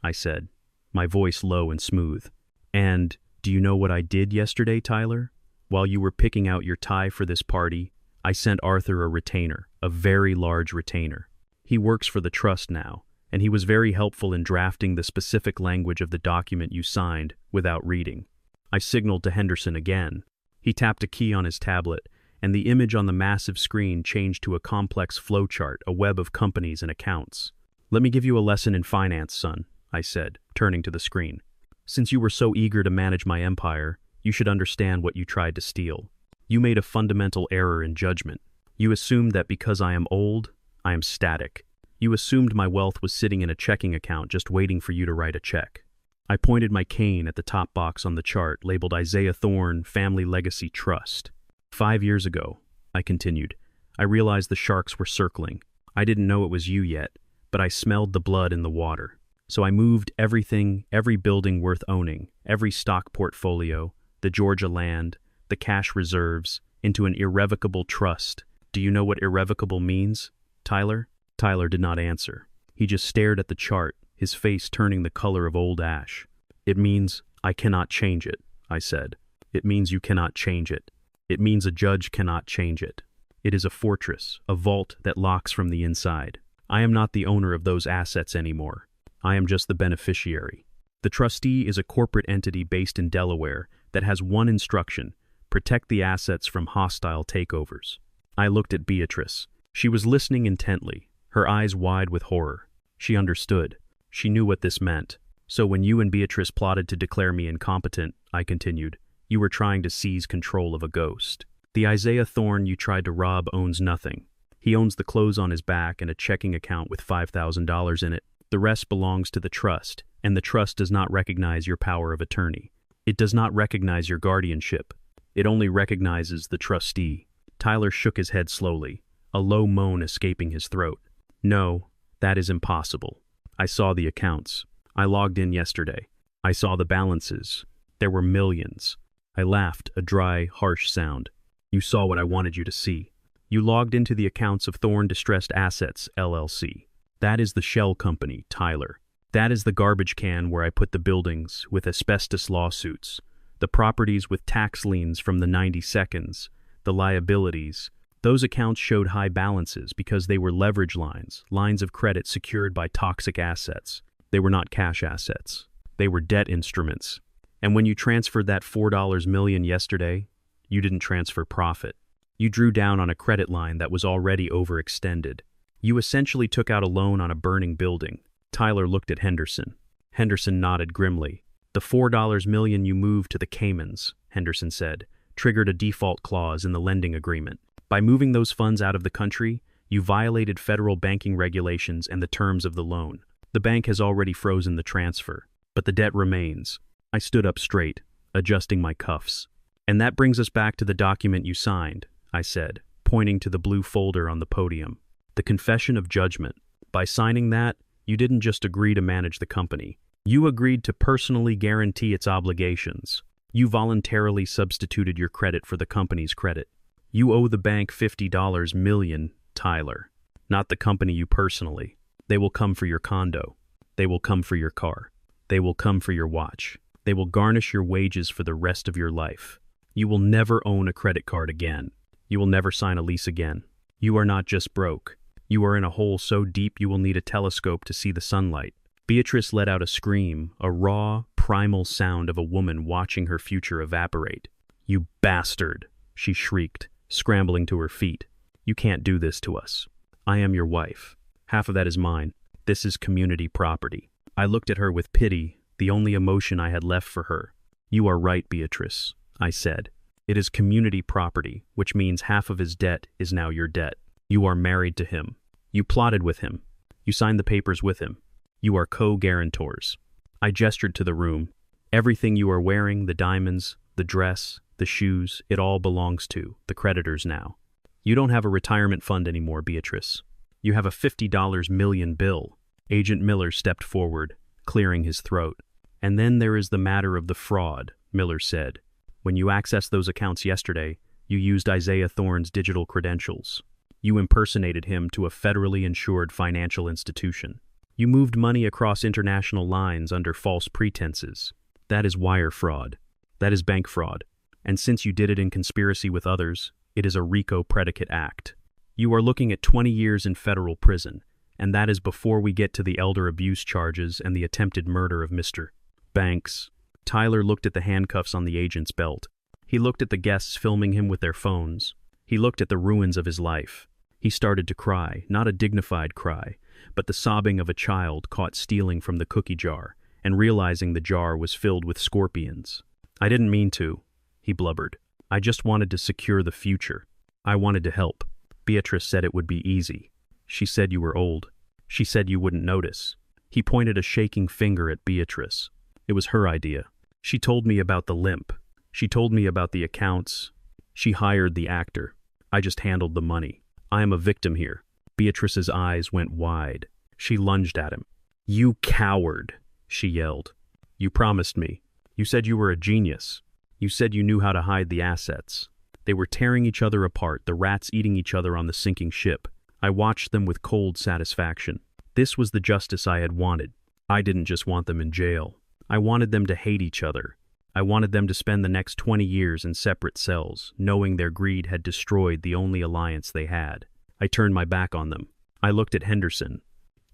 I said, my voice low and smooth. "And do you know what I did yesterday, Tyler? While you were picking out your tie for this party, I sent Arthur a retainer, a very large retainer. He works for the trust now, and he was very helpful in drafting the specific language of the document you signed without reading." I signaled to Henderson again. He tapped a key on his tablet, and the image on the massive screen changed to a complex flowchart, a web of companies and accounts. "Let me give you a lesson in finance, son," I said, turning to the screen. "Since you were so eager to manage my empire, you should understand what you tried to steal. You made a fundamental error in judgment. You assumed that because I am old, I am static. You assumed my wealth was sitting in a checking account just waiting for you to write a check." I pointed my cane at the top box on the chart labeled Isaiah Thorne Family Legacy Trust. 5 years ago," I continued, "I realized the sharks were circling. I didn't know it was you yet, but I smelled the blood in the water. So I moved everything, every building worth owning, every stock portfolio, the Georgia land, the cash reserves, into an irrevocable trust. Do you know what irrevocable means, Tyler?" Tyler did not answer. He just stared at the chart, his face turning the color of old ash. "It means I cannot change it," I said. "It means you cannot change it. It means a judge cannot change it. It is a fortress, a vault that locks from the inside. I am not the owner of those assets anymore. I am just the beneficiary. The trustee is a corporate entity based in Delaware that has one instruction: protect the assets from hostile takeovers." I looked at Beatrice. She was listening intently, her eyes wide with horror. She understood. She knew what this meant. "So when you and Beatrice plotted to declare me incompetent," I continued, "you were trying to seize control of a ghost. The Isaiah Thorne you tried to rob owns nothing. He owns the clothes on his back and a checking account with $5,000 in it. The rest belongs to the trust, and the trust does not recognize your power of attorney. It does not recognize your guardianship. It only recognizes the trustee." Tyler shook his head slowly, a low moan escaping his throat. "No, that is impossible. I saw the accounts. I logged in yesterday. I saw the balances. There were millions." I laughed, a dry, harsh sound. "You saw what I wanted you to see. You logged into the accounts of Thorne Distressed Assets, LLC. That is the shell company, Tyler. That is the garbage can where I put the buildings with asbestos lawsuits, the properties with tax liens from the 90 seconds, the liabilities. Those accounts showed high balances because they were leverage lines, lines of credit secured by toxic assets. They were not cash assets. They were debt instruments. And when you transferred that $4 million yesterday, you didn't transfer profit. You drew down on a credit line that was already overextended. You essentially took out a loan on a burning building. Tyler looked at Henderson. Henderson nodded grimly. The $4 million you moved to the Caymans, Henderson said, triggered a default clause in the lending agreement. By moving those funds out of the country, you violated federal banking regulations and the terms of the loan. The bank has already frozen the transfer, but the debt remains. I stood up straight, adjusting my cuffs. And that brings us back to the document you signed, I said, pointing to the blue folder on the podium. The confession of judgment. By signing that, you didn't just agree to manage the company. You agreed to personally guarantee its obligations. You voluntarily substituted your credit for the company's credit. You owe the bank $50 million, Tyler. Not the company you personally. They will come for your condo. They will come for your car. They will come for your watch. They will garnish your wages for the rest of your life. You will never own a credit card again. You will never sign a lease again. You are not just broke. You are in a hole so deep you will need a telescope to see the sunlight. Beatrice let out a scream, a raw, primal sound of a woman watching her future evaporate. You bastard, she shrieked, scrambling to her feet. You can't do this to us. I am your wife. Half of that is mine. This is community property. I looked at her with pity, the only emotion I had left for her. You are right, Beatrice, I said. It is community property, which means half of his debt is now your debt. You are married to him. You plotted with him. You signed the papers with him. You are co-guarantors. I gestured to the room. Everything you are wearing, the diamonds, the dress, the shoes, it all belongs to the creditors now. You don't have a retirement fund anymore, Beatrice. You have a $50 million bill. Agent Miller stepped forward, clearing his throat. And then there is the matter of the fraud, Miller said. When you accessed those accounts yesterday, you used Isaiah Thorne's digital credentials. You impersonated him to a federally insured financial institution. You moved money across international lines under false pretenses. That is wire fraud. That is bank fraud. And since you did it in conspiracy with others, it is a RICO predicate act. You are looking at 20 years in federal prison, and that is before we get to the elder abuse charges and the attempted murder of Mr. Banks. Tyler looked at the handcuffs on the agent's belt. He looked at the guests filming him with their phones. He looked at the ruins of his life. He started to cry, not a dignified cry, but the sobbing of a child caught stealing from the cookie jar and realizing the jar was filled with scorpions. I didn't mean to, he blubbered. I just wanted to secure the future. I wanted to help. Beatrice said it would be easy. She said you were old. She said you wouldn't notice. He pointed a shaking finger at Beatrice. It was her idea. She told me about the limp. She told me about the accounts. She hired the actor. I just handled the money. I am a victim here. Beatrice's eyes went wide. She lunged at him. You coward, she yelled. You promised me. You said you were a genius. You said you knew how to hide the assets. They were tearing each other apart, the rats eating each other on the sinking ship. I watched them with cold satisfaction. This was the justice I had wanted. I didn't just want them in jail. I wanted them to hate each other. I wanted them to spend the next 20 years in separate cells, knowing their greed had destroyed the only alliance they had. I turned my back on them. I looked at Henderson.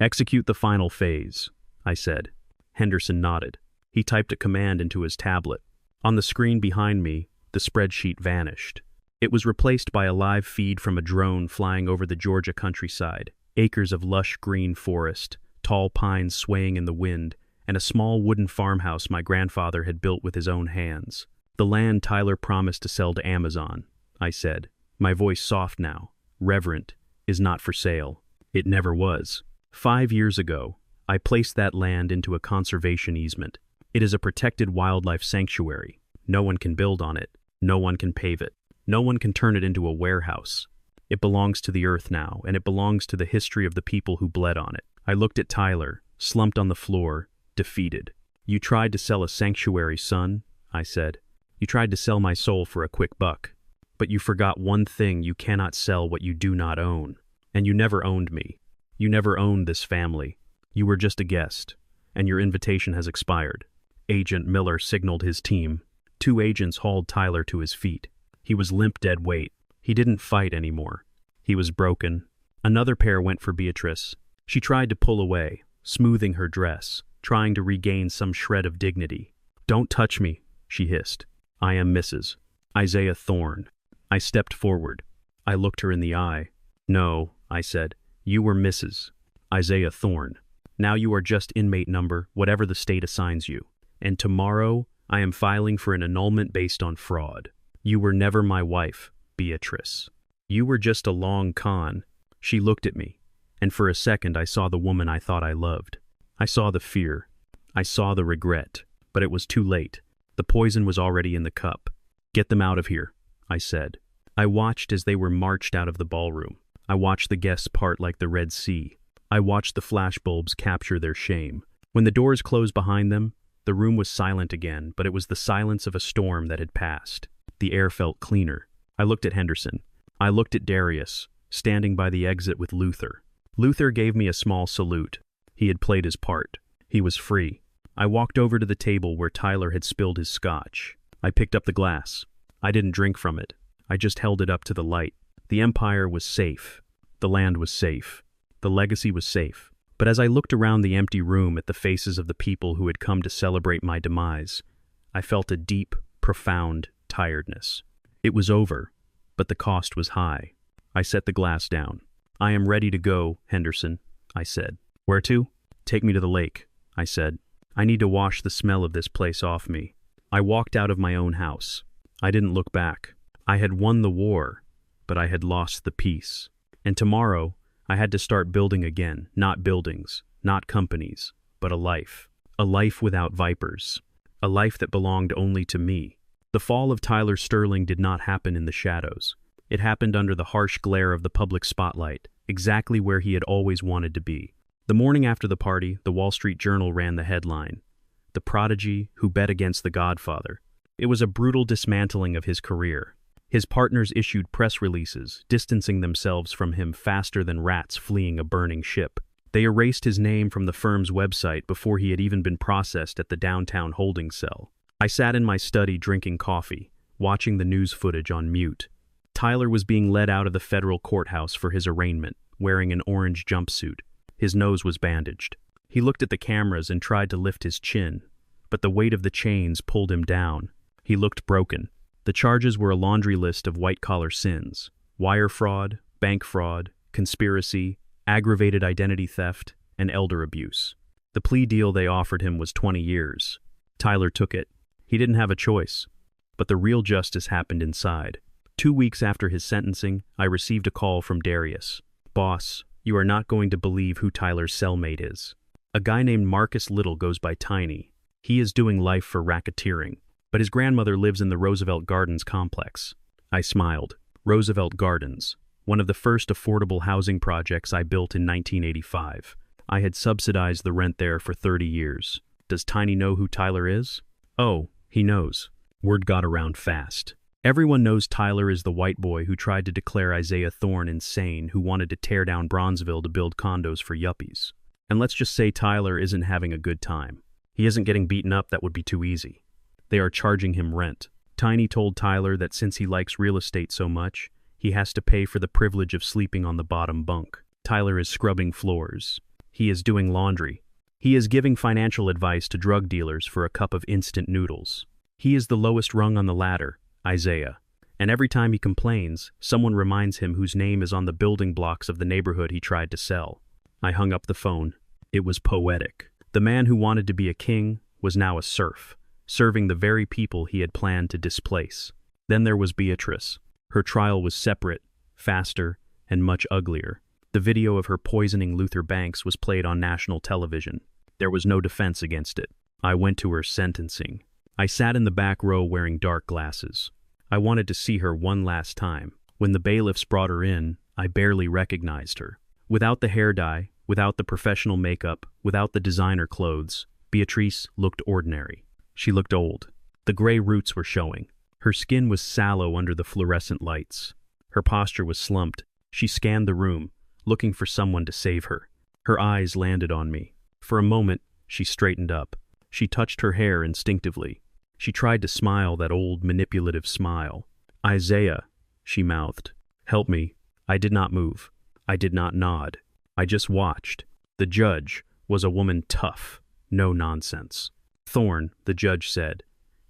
Execute the final phase, I said. Henderson nodded. He typed a command into his tablet. On the screen behind me, the spreadsheet vanished. It was replaced by a live feed from a drone flying over the Georgia countryside, acres of lush green forest, tall pines swaying in the wind, and a small wooden farmhouse my grandfather had built with his own hands. The land Tyler promised to sell to Amazon, I said, my voice soft now, reverent, is not for sale. It never was. 5 years ago, I placed that land into a conservation easement. It is a protected wildlife sanctuary. No one can build on it. No one can pave it. No one can turn it into a warehouse. It belongs to the earth now, and it belongs to the history of the people who bled on it. I looked at Tyler, slumped on the floor, defeated. You tried to sell a sanctuary, son, I said. You tried to sell my soul for a quick buck. But you forgot one thing: you cannot sell what you do not own. And you never owned me. You never owned this family. You were just a guest. and your invitation has expired." Agent Miller signaled his team. 2 agents hauled Tyler to his feet. He was limp dead weight. He didn't fight anymore. He was broken. Another pair went for Beatrice. She tried to pull away, smoothing her dress, trying to regain some shred of dignity. "Don't touch me," she hissed. "I am Mrs. Isaiah Thorne." I stepped forward. I looked her in the eye. "No," I said. "You were Mrs. Isaiah Thorne. Now you are just inmate number, whatever the state assigns you. And tomorrow, I am filing for an annulment based on fraud. You were never my wife, Beatrice. You were just a long con." She looked at me, and for a second I saw the woman I thought I loved. I saw the fear. I saw the regret. But it was too late. The poison was already in the cup. "Get them out of here," I said. I watched as they were marched out of the ballroom. I watched the guests part like the Red Sea. I watched the flashbulbs capture their shame. When the doors closed behind them, the room was silent again, but it was the silence of a storm that had passed. The air felt cleaner. I looked at Henderson. I looked at Darius, standing by the exit with Luther. Luther gave me a small salute. He had played his part. He was free. I walked over to the table where Tyler had spilled his scotch. I picked up the glass. I didn't drink from it. I just held it up to the light. The empire was safe. The land was safe. The legacy was safe. But as I looked around the empty room at the faces of the people who had come to celebrate my demise, I felt a deep, profound tiredness. It was over, but the cost was high. I set the glass down. "I am ready to go, Henderson," I said. "Where to?" "Take me to the lake," I said. "I need to wash the smell of this place off me." I walked out of my own house. I didn't look back. I had won the war, but I had lost the peace. And tomorrow, I had to start building again, not buildings, not companies, but a life. A life without vipers. A life that belonged only to me. The fall of Tyler Sterling did not happen in the shadows. It happened under the harsh glare of the public spotlight, exactly where he had always wanted to be. The morning after the party, the Wall Street Journal ran the headline, "The Prodigy Who Bet Against the Godfather." It was a brutal dismantling of his career. His partners issued press releases, distancing themselves from him faster than rats fleeing a burning ship. They erased his name from the firm's website before he had even been processed at the downtown holding cell. I sat in my study drinking coffee, watching the news footage on mute. Tyler was being led out of the federal courthouse for his arraignment, wearing an orange jumpsuit. His nose was bandaged. He looked at the cameras and tried to lift his chin, but the weight of the chains pulled him down. He looked broken. The charges were a laundry list of white-collar sins: wire fraud, bank fraud, conspiracy, aggravated identity theft, and elder abuse. The plea deal they offered him was 20 years. Tyler took it. He didn't have a choice. But the real justice happened inside. 2 weeks after his sentencing, I received a call from Darius. "Boss, you are not going to believe who Tyler's cellmate is. A guy named Marcus Little goes by Tiny. He is doing life for racketeering, but his grandmother lives in the Roosevelt Gardens complex." I smiled. Roosevelt Gardens, one of the first affordable housing projects I built in 1985. I had subsidized the rent there for 30 years. Does Tiny know who Tyler is? Oh, he knows. Word got around fast. Everyone knows Tyler is the white boy who tried to declare Isaiah Thorne insane, who wanted to tear down Bronzeville to build condos for yuppies. And let's just say Tyler isn't having a good time. He isn't getting beaten up, that would be too easy. They are charging him rent. Tiny told Tyler that since he likes real estate so much, he has to pay for the privilege of sleeping on the bottom bunk. Tyler is scrubbing floors. He is doing laundry. He is giving financial advice to drug dealers for a cup of instant noodles. He is the lowest rung on the ladder, Isaiah. And every time he complains, someone reminds him whose name is on the building blocks of the neighborhood he tried to sell. I hung up the phone. It was poetic. The man who wanted to be a king was now a serf, serving the very people he had planned to displace. Then there was Beatrice. Her trial was separate, faster, and much uglier. The video of her poisoning Luther Banks was played on national television. There was no defense against it. I went to her sentencing. I sat in the back row wearing dark glasses. I wanted to see her one last time. When the bailiffs brought her in, I barely recognized her. Without the hair dye, without the professional makeup, without the designer clothes, Beatrice looked ordinary. She looked old. The gray roots were showing. Her skin was sallow under the fluorescent lights. Her posture was slumped. She scanned the room, looking for someone to save her. Her eyes landed on me. For a moment, She straightened up. She touched her hair instinctively. She tried to smile that old manipulative smile. "Isaiah," she mouthed. "Help me." I did not move. I did not nod. I just watched. The judge was a woman tough, no nonsense. "Thorne," the judge said,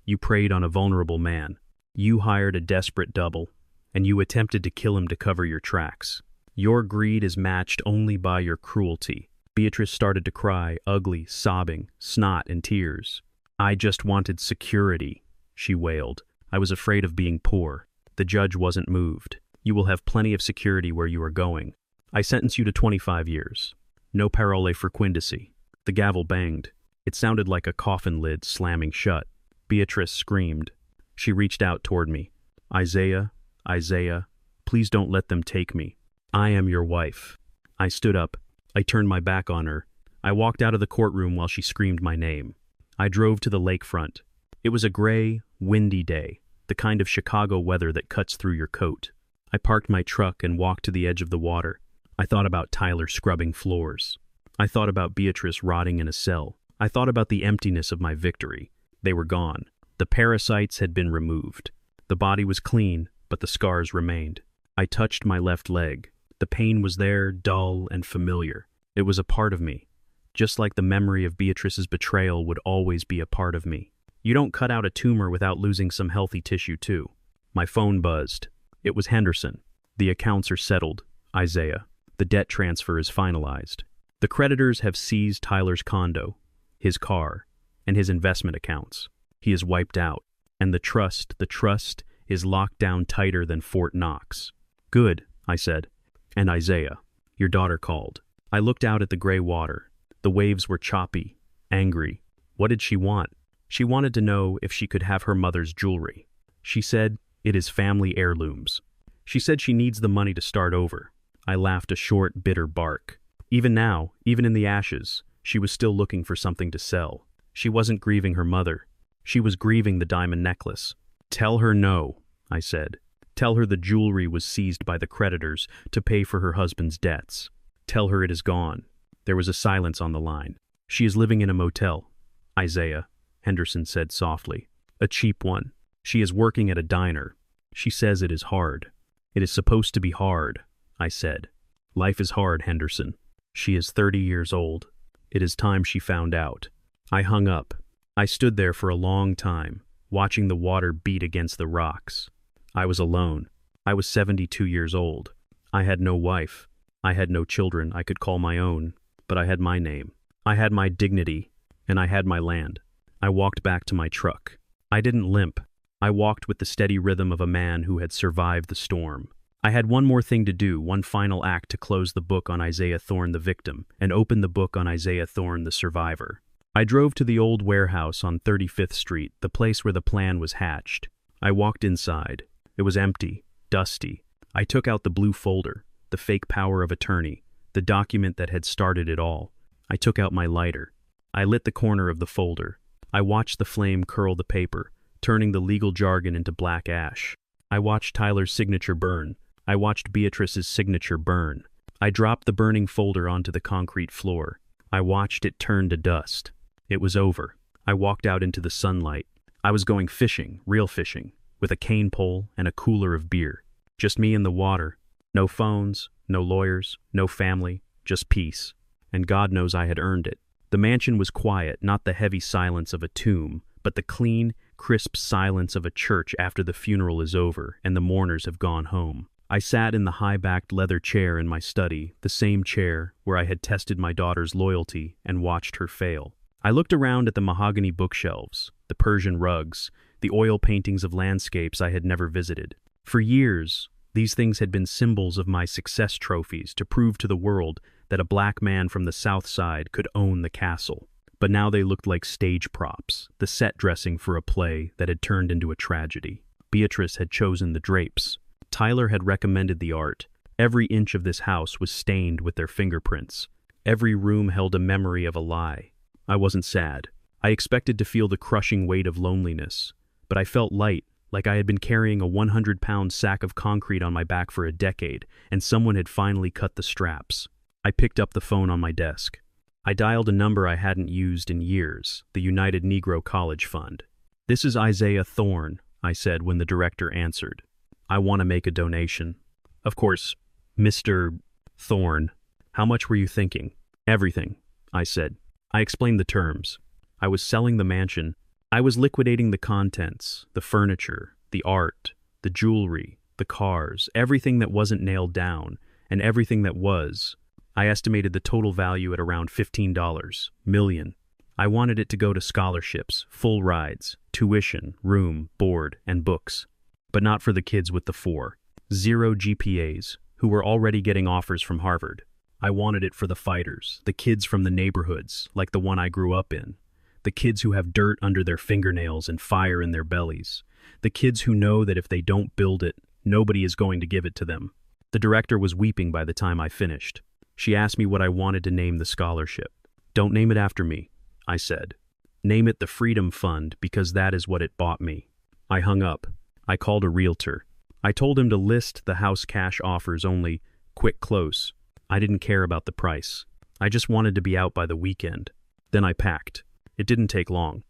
"you preyed on a vulnerable man. You hired a desperate double, and you attempted to kill him to cover your tracks. Your greed is matched only by your cruelty." Beatrice started to cry, ugly, sobbing, snot and tears. "I just wanted security," she wailed. "I was afraid of being poor." The judge wasn't moved. "You will have plenty of security where you are going. I sentence you to 25 years. No parole frequency." The gavel banged. It sounded like a coffin lid slamming shut. Beatrice screamed. She reached out toward me. "Isaiah, Isaiah, please don't let them take me. I am your wife." I stood up. I turned my back on her. I walked out of the courtroom while she screamed my name. I drove to the lakefront. It was a gray, windy day, the kind of Chicago weather that cuts through your coat. I parked my truck and walked to the edge of the water. I thought about Tyler scrubbing floors. I thought about Beatrice rotting in a cell. I thought about the emptiness of my victory. They were gone. The parasites had been removed. The body was clean, but the scars remained. I touched my left leg. The pain was there, dull and familiar. It was a part of me, just like the memory of Beatrice's betrayal would always be a part of me. You don't cut out a tumor without losing some healthy tissue too. My phone buzzed. It was Henderson. "The accounts are settled, Isaiah. The debt transfer is finalized. The creditors have seized Tyler's condo, his car, and his investment accounts. He is wiped out, and the trust is locked down tighter than Fort Knox." "Good," I said. "And Isaiah, your daughter called." I looked out at the gray water. The waves were choppy, angry. What did she want? She wanted to know if she could have her mother's jewelry. She said, "It is family heirlooms." She said she needs the money to start over. I laughed a short, bitter bark. Even now, even in the ashes, she was still looking for something to sell. She wasn't grieving her mother. She was grieving the diamond necklace. "Tell her no," I said. "Tell her the jewelry was seized by the creditors to pay for her husband's debts. Tell her it is gone." There was a silence on the line. "She is living in a motel, Isaiah," Henderson said softly. "A cheap one. She is working at a diner. She says it is hard." "It is supposed to be hard," I said. "Life is hard, Henderson. She is 30 years old. It is time she found out." I hung up. I stood there for a long time, watching the water beat against the rocks. I was alone. I was 72 years old. I had no wife. I had no children I could call my own, but I had my name. I had my dignity, and I had my land. I walked back to my truck. I didn't limp. I walked with the steady rhythm of a man who had survived the storm. I had one more thing to do, one final act to close the book on Isaiah Thorne the victim and open the book on Isaiah Thorne the survivor. I drove to the old warehouse on 35th Street, the place where the plan was hatched. I walked inside. It was empty, dusty. I took out the blue folder, the fake power of attorney, the document that had started it all. I took out my lighter. I lit the corner of the folder. I watched the flame curl the paper, turning the legal jargon into black ash. I watched Tyler's signature burn. I watched Beatrice's signature burn. I dropped the burning folder onto the concrete floor. I watched it turn to dust. It was over. I walked out into the sunlight. I was going fishing, real fishing, with a cane pole and a cooler of beer. Just me and the water. No phones, no lawyers, no family, just peace. And God knows I had earned it. The mansion was quiet, not the heavy silence of a tomb, but the clean, crisp silence of a church after the funeral is over and the mourners have gone home. I sat in the high-backed leather chair in my study, the same chair where I had tested my daughter's loyalty and watched her fail. I looked around at the mahogany bookshelves, the Persian rugs, the oil paintings of landscapes I had never visited. For years, these things had been symbols of my success trophies to prove to the world that a black man from the South Side could own the castle. But now they looked like stage props, the set dressing for a play that had turned into a tragedy. Beatrice had chosen the drapes. Tyler had recommended the art. Every inch of this house was stained with their fingerprints. Every room held a memory of a lie. I wasn't sad. I expected to feel the crushing weight of loneliness, but I felt light, like I had been carrying a 100-pound sack of concrete on my back for a decade, and someone had finally cut the straps. I picked up the phone on my desk. I dialed a number I hadn't used in years, the United Negro College Fund. "This is Isaiah Thorne," I said when the director answered. "I want to make a donation." "Of course, Mr. Thorne. How much were you thinking?" "Everything," I said. I explained the terms. I was selling the mansion. I was liquidating the contents, the furniture, the art, the jewelry, the cars, everything that wasn't nailed down, and everything that was. I estimated the total value at around $15 million. I wanted it to go to scholarships, full rides, tuition, room, board, and books. But not for the kids with the 4.0 GPAs, who were already getting offers from Harvard. I wanted it for the fighters, the kids from the neighborhoods, like the one I grew up in. The kids who have dirt under their fingernails and fire in their bellies. The kids who know that if they don't build it, nobody is going to give it to them. The director was weeping by the time I finished. She asked me what I wanted to name the scholarship. "Don't name it after me," I said. "Name it the Freedom Fund because that is what it bought me." I hung up. I called a realtor. I told him to list the house cash offers only, quick close. I didn't care about the price. I just wanted to be out by the weekend. Then I packed. It didn't take long.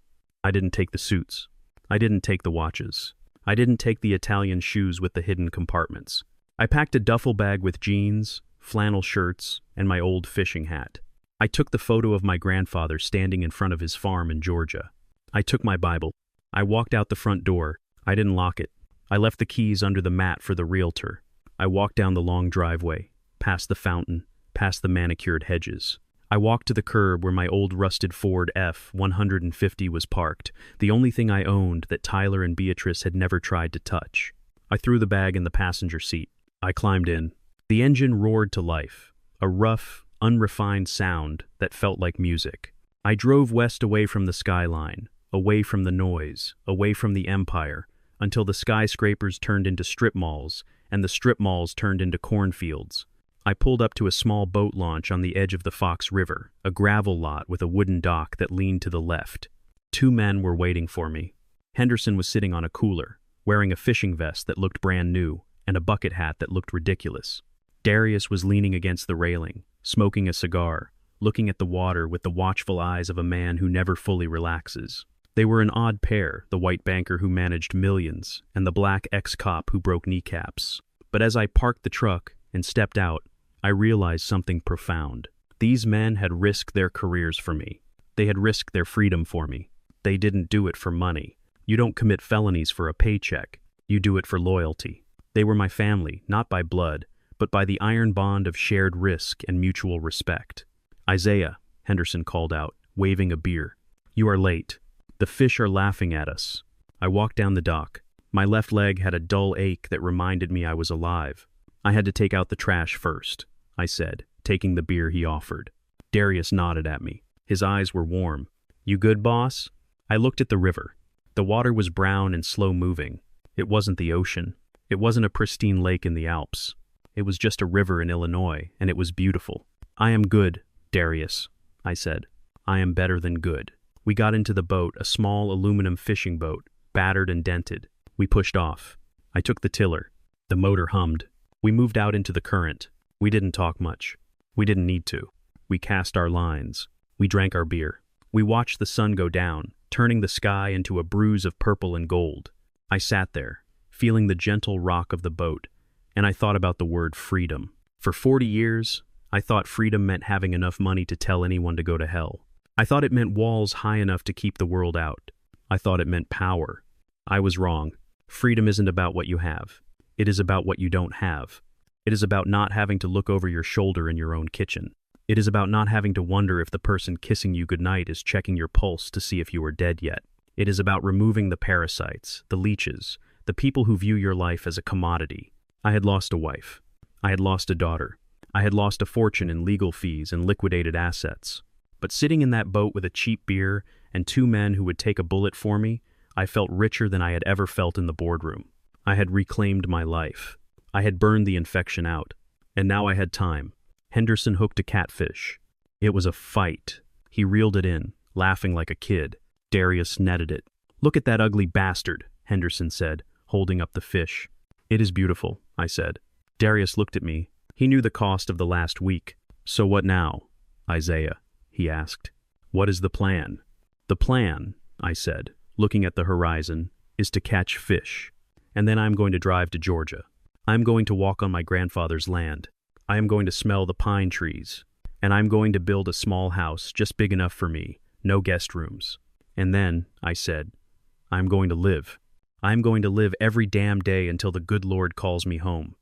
I didn't take the suits. I didn't take the watches. I didn't take the Italian shoes with the hidden compartments. I packed a duffel bag with jeans, flannel shirts, and my old fishing hat. I took the photo of my grandfather standing in front of his farm in Georgia. I took my Bible. I walked out the front door. I didn't lock it. I left the keys under the mat for the realtor. I walked down the long driveway, past the fountain, past the manicured hedges. I walked to the curb where my old rusted Ford F-150 was parked, the only thing I owned that Tyler and Beatrice had never tried to touch. I threw the bag in the passenger seat. I climbed in. The engine roared to life, a rough, unrefined sound that felt like music. I drove west away from the skyline, away from the noise, away from the empire, until the skyscrapers turned into strip malls, and the strip malls turned into cornfields. I pulled up to a small boat launch on the edge of the Fox River, a gravel lot with a wooden dock that leaned to the left. 2 men were waiting for me. Henderson was sitting on a cooler, wearing a fishing vest that looked brand new, and a bucket hat that looked ridiculous. Darius was leaning against the railing, smoking a cigar, looking at the water with the watchful eyes of a man who never fully relaxes. They were an odd pair, the white banker who managed millions, and the black ex-cop who broke kneecaps. But as I parked the truck and stepped out, I realized something profound. These men had risked their careers for me. They had risked their freedom for me. They didn't do it for money. You don't commit felonies for a paycheck. You do it for loyalty. They were my family, not by blood, but by the iron bond of shared risk and mutual respect. "Isaiah," Henderson called out, waving a beer. "You are late. The fish are laughing at us." I walked down the dock. My left leg had a dull ache that reminded me I was alive. "I had to take out the trash first," I said, taking the beer he offered. Darius nodded at me. His eyes were warm. "You good, boss?" I looked at the river. The water was brown and slow-moving. It wasn't the ocean. It wasn't a pristine lake in the Alps. It was just a river in Illinois, and it was beautiful. "I am good, Darius," I said. "I am better than good." We got into the boat, a small aluminum fishing boat, battered and dented. We pushed off. I took the tiller. The motor hummed. We moved out into the current. We didn't talk much. We didn't need to. We cast our lines. We drank our beer. We watched the sun go down, turning the sky into a bruise of purple and gold. I sat there, feeling the gentle rock of the boat, and I thought about the word freedom. For 40 years, I thought freedom meant having enough money to tell anyone to go to hell. I thought it meant walls high enough to keep the world out. I thought it meant power. I was wrong. Freedom isn't about what you have. It is about what you don't have. It is about not having to look over your shoulder in your own kitchen. It is about not having to wonder if the person kissing you goodnight is checking your pulse to see if you are dead yet. It is about removing the parasites, the leeches, the people who view your life as a commodity. I had lost a wife. I had lost a daughter. I had lost a fortune in legal fees and liquidated assets. But sitting in that boat with a cheap beer and 2 men who would take a bullet for me, I felt richer than I had ever felt in the boardroom. I had reclaimed my life. I had burned the infection out. And now I had time. Henderson hooked a catfish. It was a fight. He reeled it in, laughing like a kid. Darius netted it. "Look at that ugly bastard," Henderson said, holding up the fish. "It is beautiful," I said. Darius looked at me. He knew the cost of the last week. "So what now, Isaiah?" he asked. What is the plan? The plan, I said, looking at the horizon, is to catch fish. And then I'm going to drive to Georgia. I'm going to walk on my grandfather's land. I am going to smell the pine trees. And I'm going to build a small house just big enough for me, no guest rooms. And then, I said, I'm going to live. I'm going to live every damn day until the good Lord calls me home.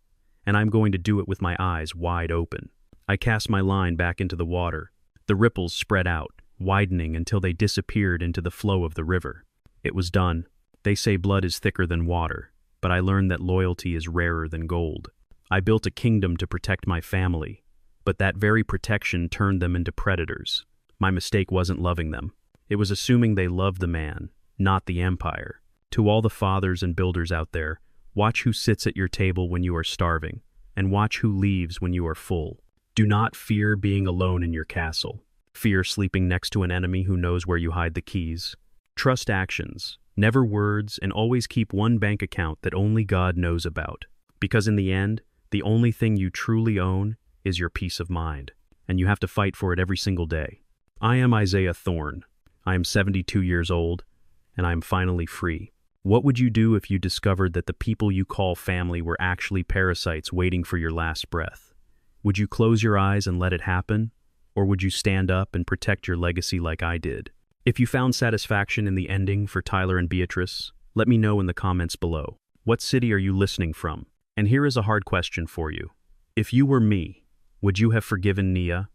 And I'm going to do it with my eyes wide open. I cast my line back into the water. The ripples spread out, widening until they disappeared into the flow of the river. It was done. They say blood is thicker than water, but I learned that loyalty is rarer than gold. I built a kingdom to protect my family, but that very protection turned them into predators. My mistake wasn't loving them. It was assuming they loved the man, not the empire. To all the fathers and builders out there, watch who sits at your table when you are starving, and watch who leaves when you are full. Do not fear being alone in your castle. Fear sleeping next to an enemy who knows where you hide the keys. Trust actions, never words, and always keep one bank account that only God knows about. Because in the end, the only thing you truly own is your peace of mind, and you have to fight for it every single day. I am Isaiah Thorne. I am 72 years old, and I am finally free. What would you do if you discovered that the people you call family were actually parasites waiting for your last breath? Would you close your eyes and let it happen? Or would you stand up and protect your legacy like I did? If you found satisfaction in the ending for Tyler and Beatrice, let me know in the comments below. What city are you listening from? And here is a hard question for you. If you were me, would you have forgiven Nia?